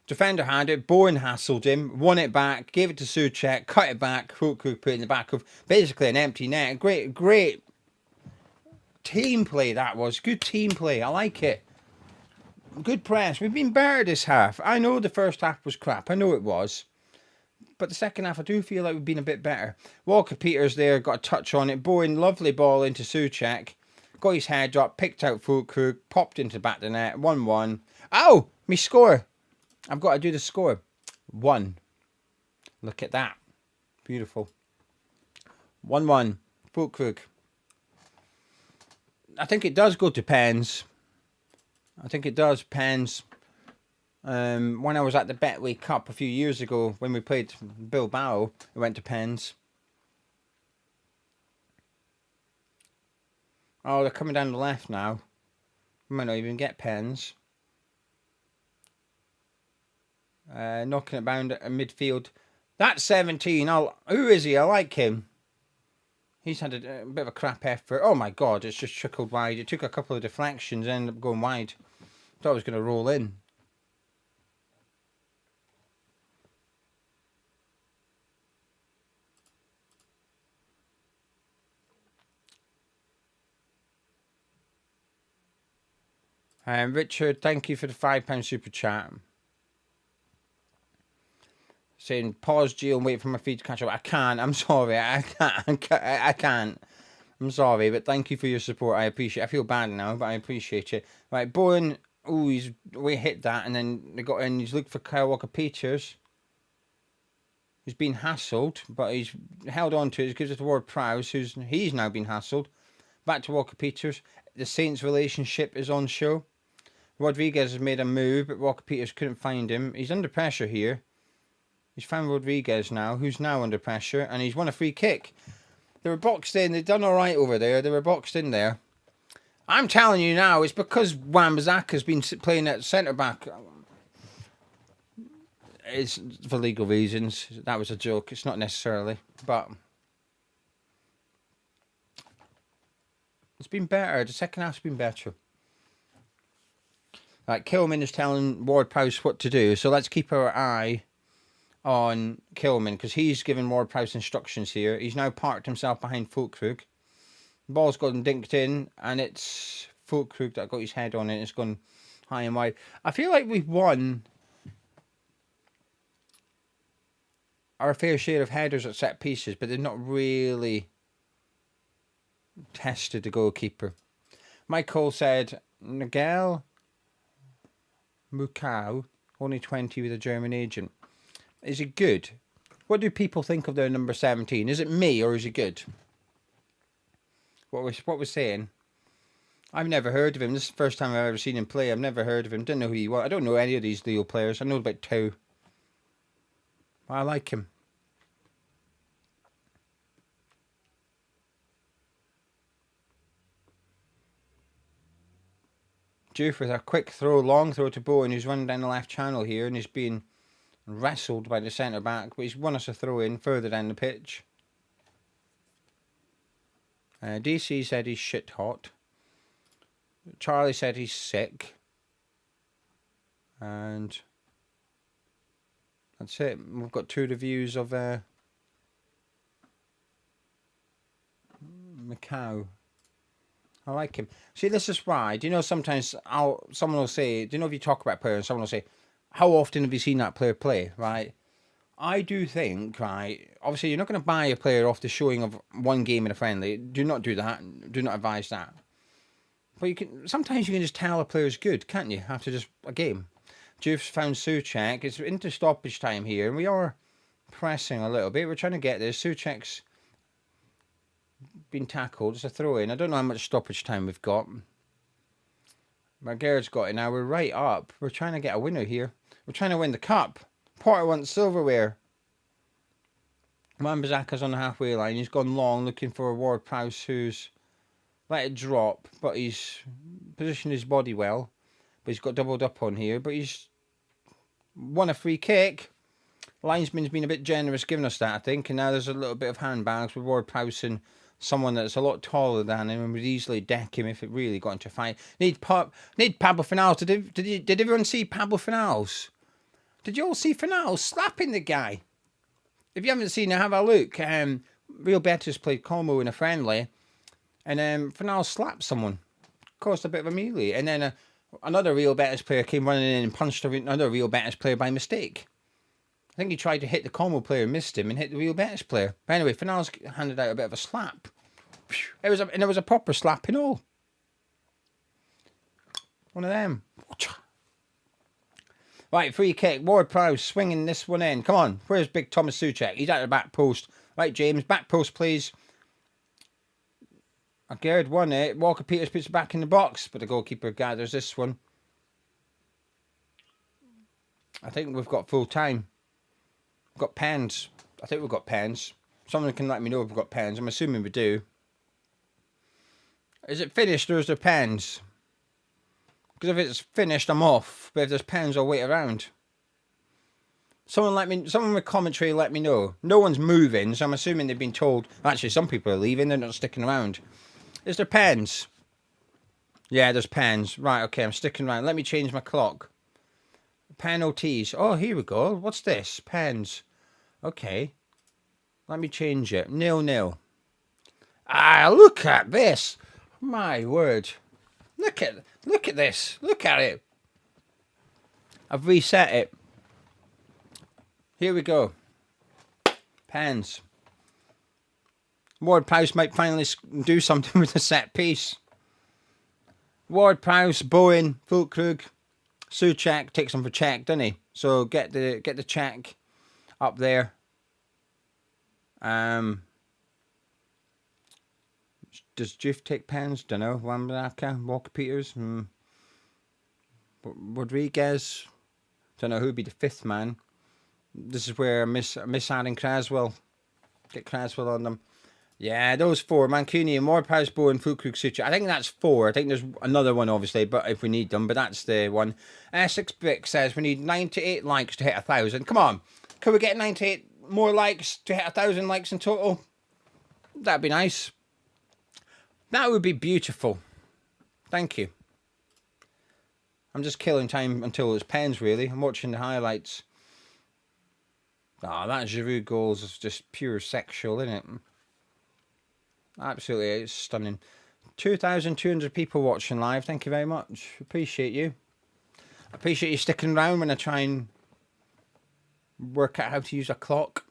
Defender had it. Bowen hassled him. Won it back. Gave it to Souček. Cut it back. Fulkrug put it in the back of basically an empty net. Great team play that was. Good team play. I like it. Good press. We've been better this half. I know the first half was crap. I know it was. But the second half, I do feel like we've been a bit better. Walker-Peters there. Got a touch on it. Bowen, lovely ball into Souček. Got his head up. Picked out Fulkrug. Popped into the back of the net. 1-1. Oh! Me score. I've got to do the score. 1. Look at that. Beautiful. 1-1. Fulkrug. I think it does go to pens. I think it does. Pens. When I was at the Betway Cup a few years ago, when we played Bilbao, it went to pens. Oh, they're coming down the left now. We might not even get pens. Knocking it down at midfield. That's 17. Who is he? I like him. He's had a bit of a crap effort. Oh my God, it's just trickled wide. It took a couple of deflections, ended up going wide. Thought it was going to roll in. Richard, thank you for the £5 super chat. saying, pause, Gio, and wait for my feed to catch up. I can't. I'm sorry. I can't. I'm sorry, but thank you for your support. I appreciate it. I feel bad now, but I appreciate it. Right, Bowen. Oh, we hit that, and then they got in. He's looking for Kyle Walker-Peters. He's been hassled, but he's held on to it. It gives it to Ward Prowse, he's now been hassled. Back to Walker-Peters. The Saints relationship is on show. Rodriguez has made a move, but Walker-Peters couldn't find him. He's under pressure here. He's found Rodriguez now, who's now under pressure, and he's won a free kick. They were boxed in. They've done all right over there. They were boxed in there. I'm telling you now, it's because Wan-Bissaka's been playing at centre-back. It's for legal reasons. That was a joke. It's not necessarily, but it's been better. The second half's been better. Right, Kilman is telling Ward-Prowse what to do, so let's keep our eye on Kilman, because he's given Ward-Prowse instructions here. He's now parked himself behind Fulkrug. The ball's gotten dinked in, and it's Fulkrug that got his head on it. It's gone high and wide. I feel like we've won our fair share of headers at set pieces, but they've not really tested the goalkeeper. Mike Cole said, Nigel Mukau, only 20 with a German agent. Is he good? What do people think of their number 17? Is it me or is he good? What we're saying? I've never heard of him. This is the first time I've ever seen him play. I've never heard of him. Didn't know who he was. I don't know any of these Lille players. I know about two. I like him. Juve with a quick throw, long throw to Bowen, who's running down the left channel here, and he's being wrestled by the centre back, but he's won us a throw in further down the pitch. DC said he's shit hot. Charlie said he's sick. And that's it. We've got 2 reviews of Macau. I like him. See, this is why. Do you know sometimes someone will say, do you know if you talk about players, someone will say, how often have you seen that player play, right? I do think, right, obviously you're not going to buy a player off the showing of one game in a friendly. Do not do that. Do not advise that. But sometimes you can just tell a player's good, can't you, after just a game? Juf's found Souček. It's into stoppage time here, and we are pressing a little bit. We're trying to get this. Souček's been tackled. It's a throw-in. I don't know how much stoppage time we've got. Marguerite's got it now. We're right up. We're trying to get a winner here. We're trying to win the cup. Porter wants silverware. Wan-Bissaka's on the halfway line. He's gone long looking for Ward-Prowse, who's let it drop, but he's positioned his body well. But he's got doubled up on here. But he's won a free kick. Linesman's been a bit generous giving us that, I think. And now there's a little bit of handbags with Ward-Prowse and someone that's a lot taller than him and would easily deck him if it really got into a fight. Need Pablo Finals. Did everyone see Pablo Finals? Did you all see Finals slapping the guy? If you haven't seen it, have a look. Real Betis played Como in a friendly, and Finals slapped someone. Caused a bit of a melee. And then another Real Betis player came running in and punched another Real Betis player by mistake. I think he tried to hit the Como player, missed him, and hit the Real Betis player. But anyway, Finals handed out a bit of a slap. It was a proper slap and all. One of them. Right, free kick. Ward-Prowse swinging this one in. Come on. Where's big Thomas Souček? He's at the back post. Right, James. Back post, please. Gerd won it. Walker-Peters puts it back in the box, but the goalkeeper gathers this one. I think we've got full time. We've got pens. I think we've got pens. Someone can let me know if we've got pens. I'm assuming we do. Is it finished or is there pens? Because if it's finished, I'm off. But if there's pens, I'll wait around. Someone with commentary let me know. No one's moving, so I'm assuming they've been told. Actually, some people are leaving. They're not sticking around. Is there pens? Yeah, there's pens. Right, okay, I'm sticking around. Let me change my clock. Penalties. Oh, here we go. What's this? Pens. Okay. Let me change it. 0-0. Ah, look at this. My word. Look at this. Look at it. I've reset it. Here we go. Pens. Ward-Prowse might finally do something with the set piece. Ward-Prowse, Bowen, Fulkrug, Souček takes him for check, doesn't he? So get the check up there. Does Juve take pens? Don't know. Wambaka, Walker Peters, Rodriguez. Don't know who'd be the fifth man. This is where I miss adding Craswell. Get Craswell on them. Yeah, those four. Mancunian, Ward-Prowse, Bowen, Fulkrug, Souček. I think that's four. I think there's another one, obviously, but if we need them. But that's the one. 6Bic says we need 98 likes to hit 1,000. Come on. Can we get 98 more likes to hit 1,000 likes in total? That'd be nice. That would be beautiful. Thank you. I'm just killing time until it's pens, really. I'm watching the highlights. Ah, that Giroud goal is just pure sexual, isn't it? Absolutely, it's stunning. 2,200 people watching live. Thank you very much. Appreciate you. Appreciate you sticking around when I try and work out how to use a clock.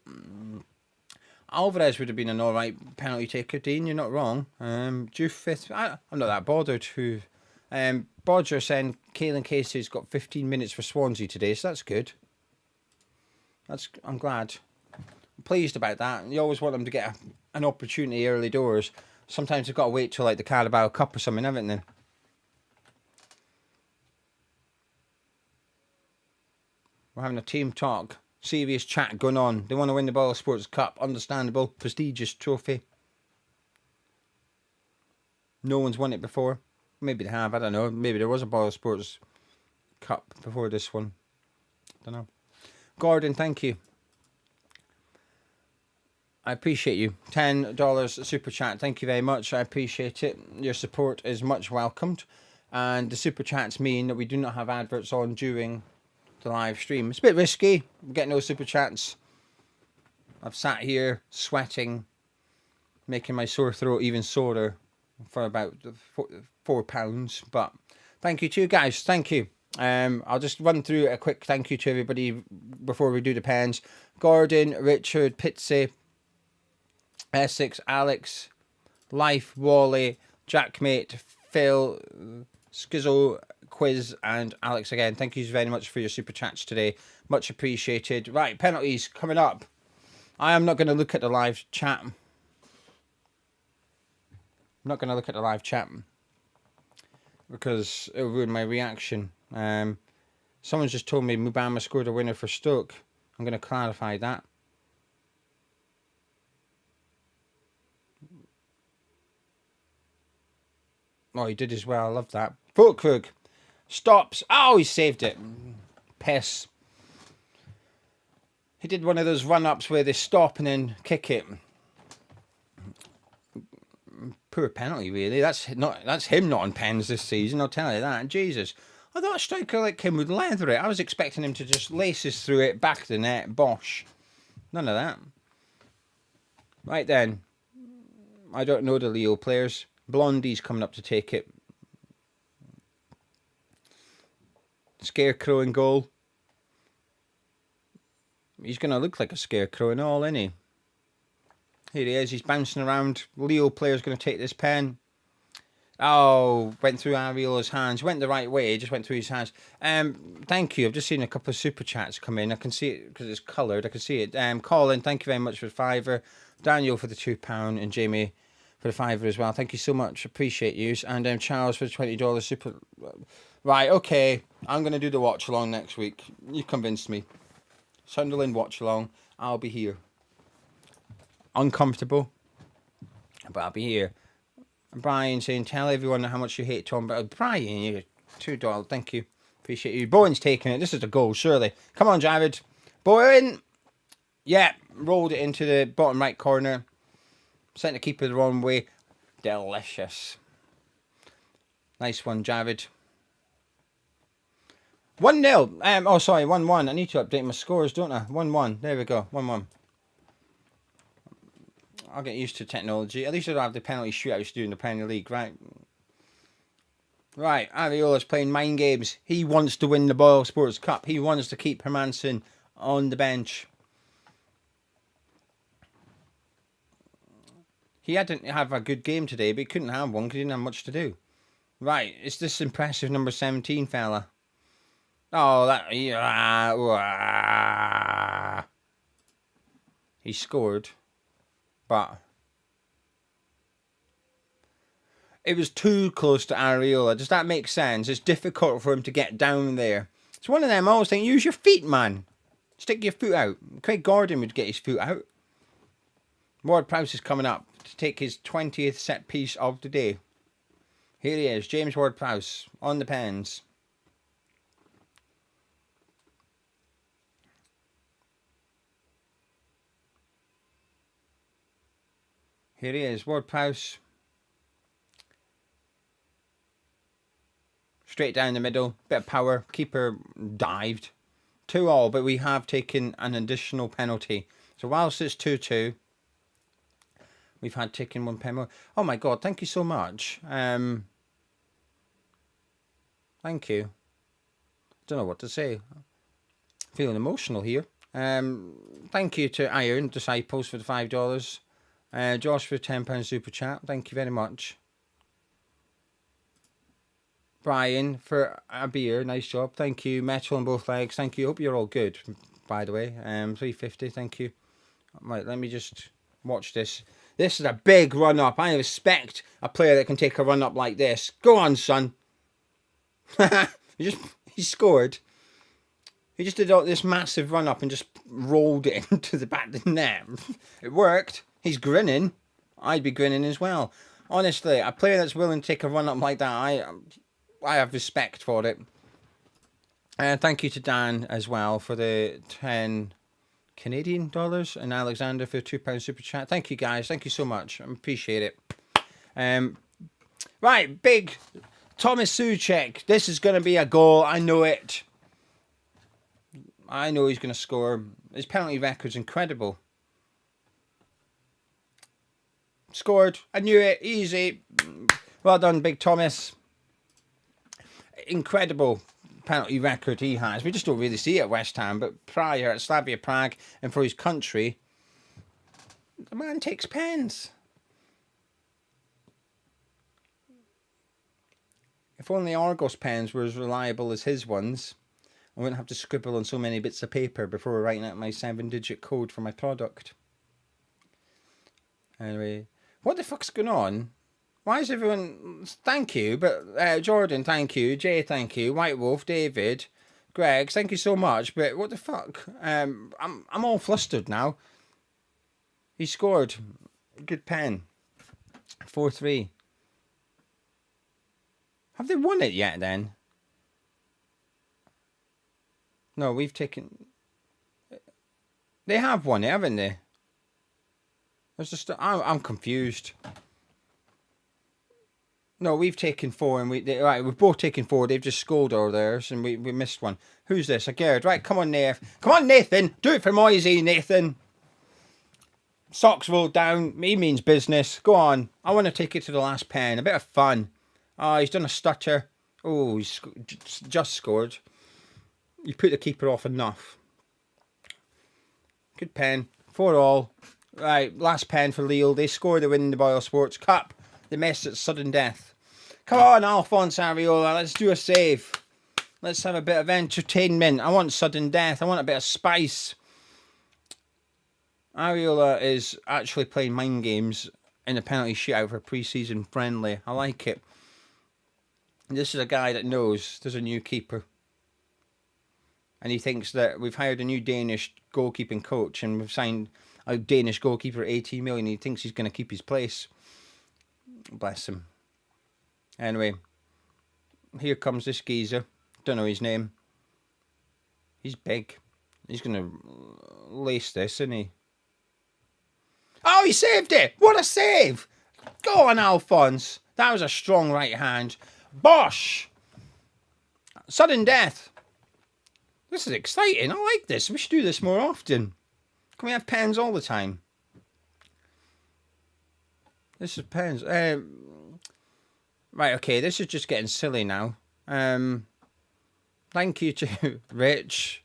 Alvarez would have been an alright penalty taker, Dean. You're not wrong. Due fifth. I'm not that bothered. Who? Bodger saying Caelan Casey's got 15 minutes for Swansea today, so that's good. I'm glad. I'm pleased about that. You always want them to get an opportunity early doors. Sometimes they've got to wait till like the Carabao Cup or something, haven't they? We're having a team talk. Serious chat going on. They want to win the BoyleSports Cup. Understandable. Prestigious trophy. No one's won it before. Maybe they have. I don't know. Maybe there was a BoyleSports Cup before this one. Don't know. Gordon, thank you. I appreciate you. $10 super chat. Thank you very much. I appreciate it. Your support is much welcomed. And the super chats mean that we do not have adverts on during the live stream. It's a bit risky. We get no super chats. I've sat here sweating, making my sore throat even sorer for about £4. But thank you to you guys. Thank you. I'll just run through a quick thank you to everybody before we do the pens. Gordon, Richard, Pitsy, Essex, Alex, Life, Wally, Jackmate, Phil, Skizzo, Quiz, and Alex again. Thank you very much for your super chats today. Much appreciated. Right, penalties coming up. I am not going to look at the live chat. I'm not going to look at the live chat because it'll ruin my reaction. Someone's just told me Mubama scored a winner for Stoke. I'm going to clarify that. Oh, he did as well. I love that. Fulkrug stops. Oh, he saved it. Piss. He did one of those run-ups where they stop and then kick it. Poor penalty, really. That's him not on pens this season, I'll tell you that. Jesus. I thought a striker like him would leather it. I was expecting him to just laces through it, back of the net, bosh. None of that. Right then. I don't know the Lille players. Blondie's coming up to take it. Scarecrow in goal. He's going to look like a scarecrow and all, isn't he? Here he is. He's bouncing around. Lille player's going to take this pen. Oh, went through Ariola's hands. Went the right way. Just went through his hands. Thank you. I've just seen a couple of super chats come in. I can see it because it's coloured. I can see it. Colin, thank you very much for the £5. Daniel for the £2. And Jamie for the £5 as well. Thank you so much. Appreciate you. And Charles for the $20 super. Right, okay. I'm going to do the watch along next week. You convinced me. Sunderland watch along. I'll be here. Uncomfortable, but I'll be here. Brian saying, tell everyone how much you hate Tom. But Brian, you're $2. Thank you. Appreciate you. Bowen's taking it. This is a goal, surely. Come on, Javid. Bowen. Yeah, rolled it into the bottom right corner. Sent the keeper the wrong way. Delicious. Nice one, Javid. 1-0. Oh, sorry, 1-1. I need to update my scores, don't I? 1-1. There we go. 1-1. I'll get used to technology. At least I don't have the penalty shootouts to do in the Premier League, right? Right, Ariola's playing mind games. He wants to win the BoyleSports Cup. He wants to keep Hermansen on the bench. He hadn't have a good game today, but he couldn't have one because he didn't have much to do. Right, it's this impressive number 17 fella. Oh, that... He scored, but... It was too close to Areola. Does that make sense? It's difficult for him to get down there. It's one of them I always think, use your feet, man. Stick your foot out. Craig Gordon would get his foot out. Ward-Prowse is coming up to take his 20th set piece of the day. Here he is, James Ward-Prowse on the pens. Here he is, Ward-Prowse. Straight down the middle, bit of power. Keeper dived. 2-2, but we have taken an additional penalty. So whilst it's 2-2, we've had taken one penalty. Oh my God, thank you so much. Thank you. Don't know what to say. Feeling emotional here. Thank you to Iron Disciples for the $5. Josh for £10 super chat. Thank you very much. Brian for a beer. Nice job. Thank you. Metal on both legs. Thank you. Hope you're all good, by the way. 350. Thank you. Right, let me just watch this. This is a big run up. I respect a player that can take a run up like this. Go on, son. he scored. He just did this massive run up and just rolled it into the back of the net. It worked. He's grinning. I'd be grinning as well. Honestly, a player that's willing to take a run up like that, I have respect for it. Thank you to Dan as well for the 10 Canadian dollars and Alexander for £2 super chat. Thank you guys. Thank you so much. I appreciate it. Right, big Thomas Souček. This is going to be a goal. I know it. I know he's going to score. His penalty record's incredible. Scored. I knew it. Easy. Well done, big Thomas. Incredible penalty record he has. We just don't really see it at West Ham, but prior at Slavia Prague and for his country, the man takes pens. If only Argos pens were as reliable as his ones, I wouldn't have to scribble on so many bits of paper before writing out my 7-digit code for my product. Anyway, what the fuck's going on? Why is everyone... Thank you, but Jordan, thank you. Jay, thank you. White Wolf, David, Greg, thank you so much. But what the fuck? I'm all flustered now. He scored. Good pen. 4-3. Have they won it yet then? No, we've taken... They have won it, haven't they? There's just... I'm confused. No, we've taken 4 and we've both taken 4. They've just scored all theirs and we missed one. Who's this? A Gerd. Right, come on, Nathan. Come on, Nathan. Do it for Moisey, Nathan. Socks rolled down. He means business. Go on. I want to take it to the last pen. A bit of fun. Oh, he's done a stutter. Oh, he's just scored. You put the keeper off enough. Good pen. 4-4. Right, last pen for Lille. They score the win in the BoyleSports Cup. They missed at sudden death. Come on, Alphonse Areola. Let's do a save. Let's have a bit of entertainment. I want sudden death. I want a bit of spice. Areola is actually playing mind games in a penalty shootout for a pre-season friendly. I like it. This is a guy that knows there's a new keeper. And he thinks that we've hired a new Danish goalkeeping coach and we've signed a Danish goalkeeper at 18 million. He thinks he's going to keep his place. Bless him. Anyway, here comes this geezer. Don't know his name. He's big. He's going to lace this, isn't he? Oh, he saved it! What a save! Go on, Alphonse. That was a strong right hand. Bosh! Sudden death. This is exciting. I like this. We should do this more often. Can we have pens all the time? This is pens. Right, okay. This is just getting silly now. Thank you to Rich,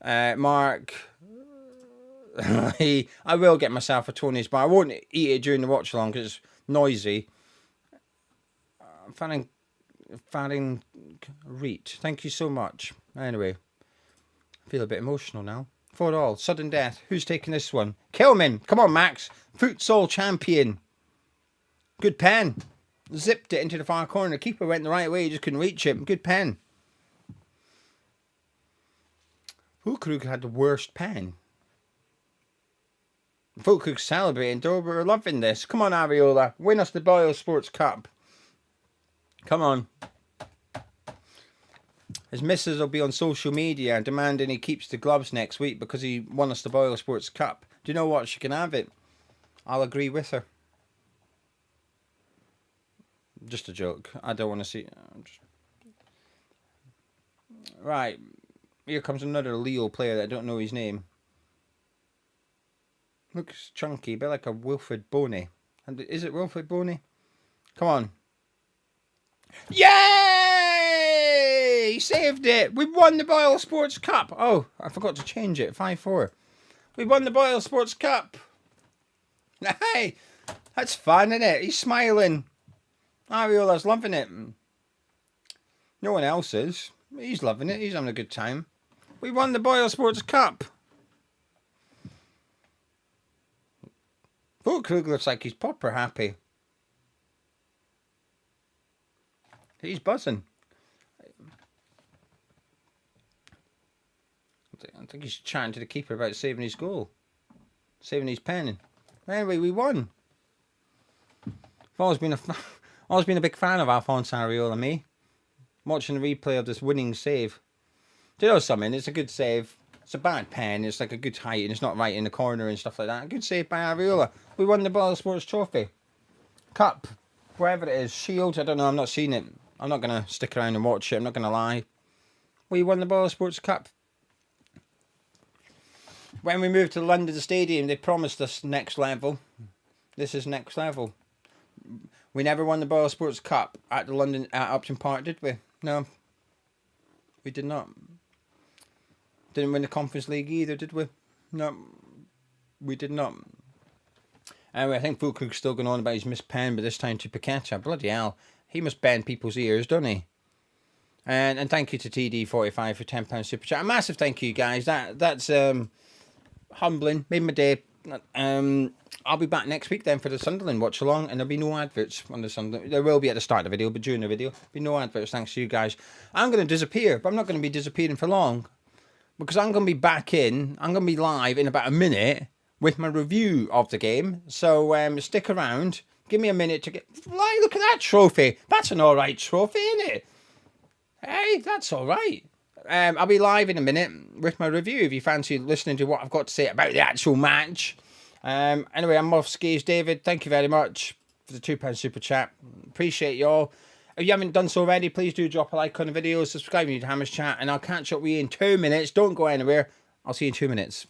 Mark, I will get myself a Tony's, but I won't eat it during the watch along because it's noisy. Faring Reet, thank you so much. Anyway, I feel a bit emotional now. 4-all, sudden death. Who's taking this one? Kilman, come on, Max. Futsal champion. Good pen. Zipped it into the far corner. The keeper went the right way, he just couldn't reach it. Good pen. Fulkrug had the worst pen. Fulkrug celebrating, though. We're loving this. Come on, Ariola. Win us the BoyleSports Cup. Come on. His missus will be on social media demanding he keeps the gloves next week because he won us the BoyleSports Cup. Do you know what? She can have it. I'll agree with her. Just a joke. I don't want to see... Right. Here comes another Lille player that I don't know his name. Looks chunky, a bit like a Wilfred Boney. And is it Wilfred Boney? Come on. Yay! He saved it. We won the BoyleSports Cup. Oh, I forgot to change it. 5-4. We won the BoyleSports Cup. Hey, that's fun, isn't it? He's smiling. Ariola's loving it. No one else is. He's loving it. He's having a good time. We won the BoyleSports Cup. Fulkrug looks like he's proper happy. He's buzzing. I think he's chatting to the keeper about saving his goal. Saving his pen. Anyway, we won. I've always been a big fan of Alphonse Ariola, me. Watching the replay of this winning save. Do you know something? It's a good save. It's a bad pen. It's like a good height and it's not right in the corner and stuff like that. A good save by Ariola. We won the BoyleSports Trophy. Cup. Wherever it is. Shield. I don't know. I'm not seeing it. I'm not going to stick around and watch it. I'm not going to lie. We won the BoyleSports Cup. When we moved to the London Stadium, they promised us next level. This is next level. We never won the BoyleSports Cup at the London at Upton Park, did we? No. We did not. Didn't win the Conference League either, did we? No. We did not. Anyway, I think Fulkrug's still going on about his missed pen, but this time to Paqueta. Bloody hell. He must bend people's ears, doesn't he? And thank you to TD45 for £10 super chat. A massive thank you, guys. That's humbling. Made my day. I'll be back next week then for the Sunderland watch along, and there'll be no adverts on the Sunderland. There will be at the start of the video, but during the video, there'll be no adverts thanks to you guys. I'm going to disappear, but I'm not going to be disappearing for long because I'm going to be back in. I'm going to be live in about a minute with my review of the game. So stick around. Give me a minute to get... Look at that trophy. That's an all right trophy, isn't it? Hey, that's all right. I'll be live in a minute with my review if you fancy listening to what I've got to say about the actual match. Anyway, I'm off skis. David, thank you very much for the £2 super chat. Appreciate you all. If you haven't done so already, please do drop a like on the video, subscribe to Hammer's Chat, and I'll catch up with you in 2 minutes. Don't go anywhere. I'll see you in 2 minutes.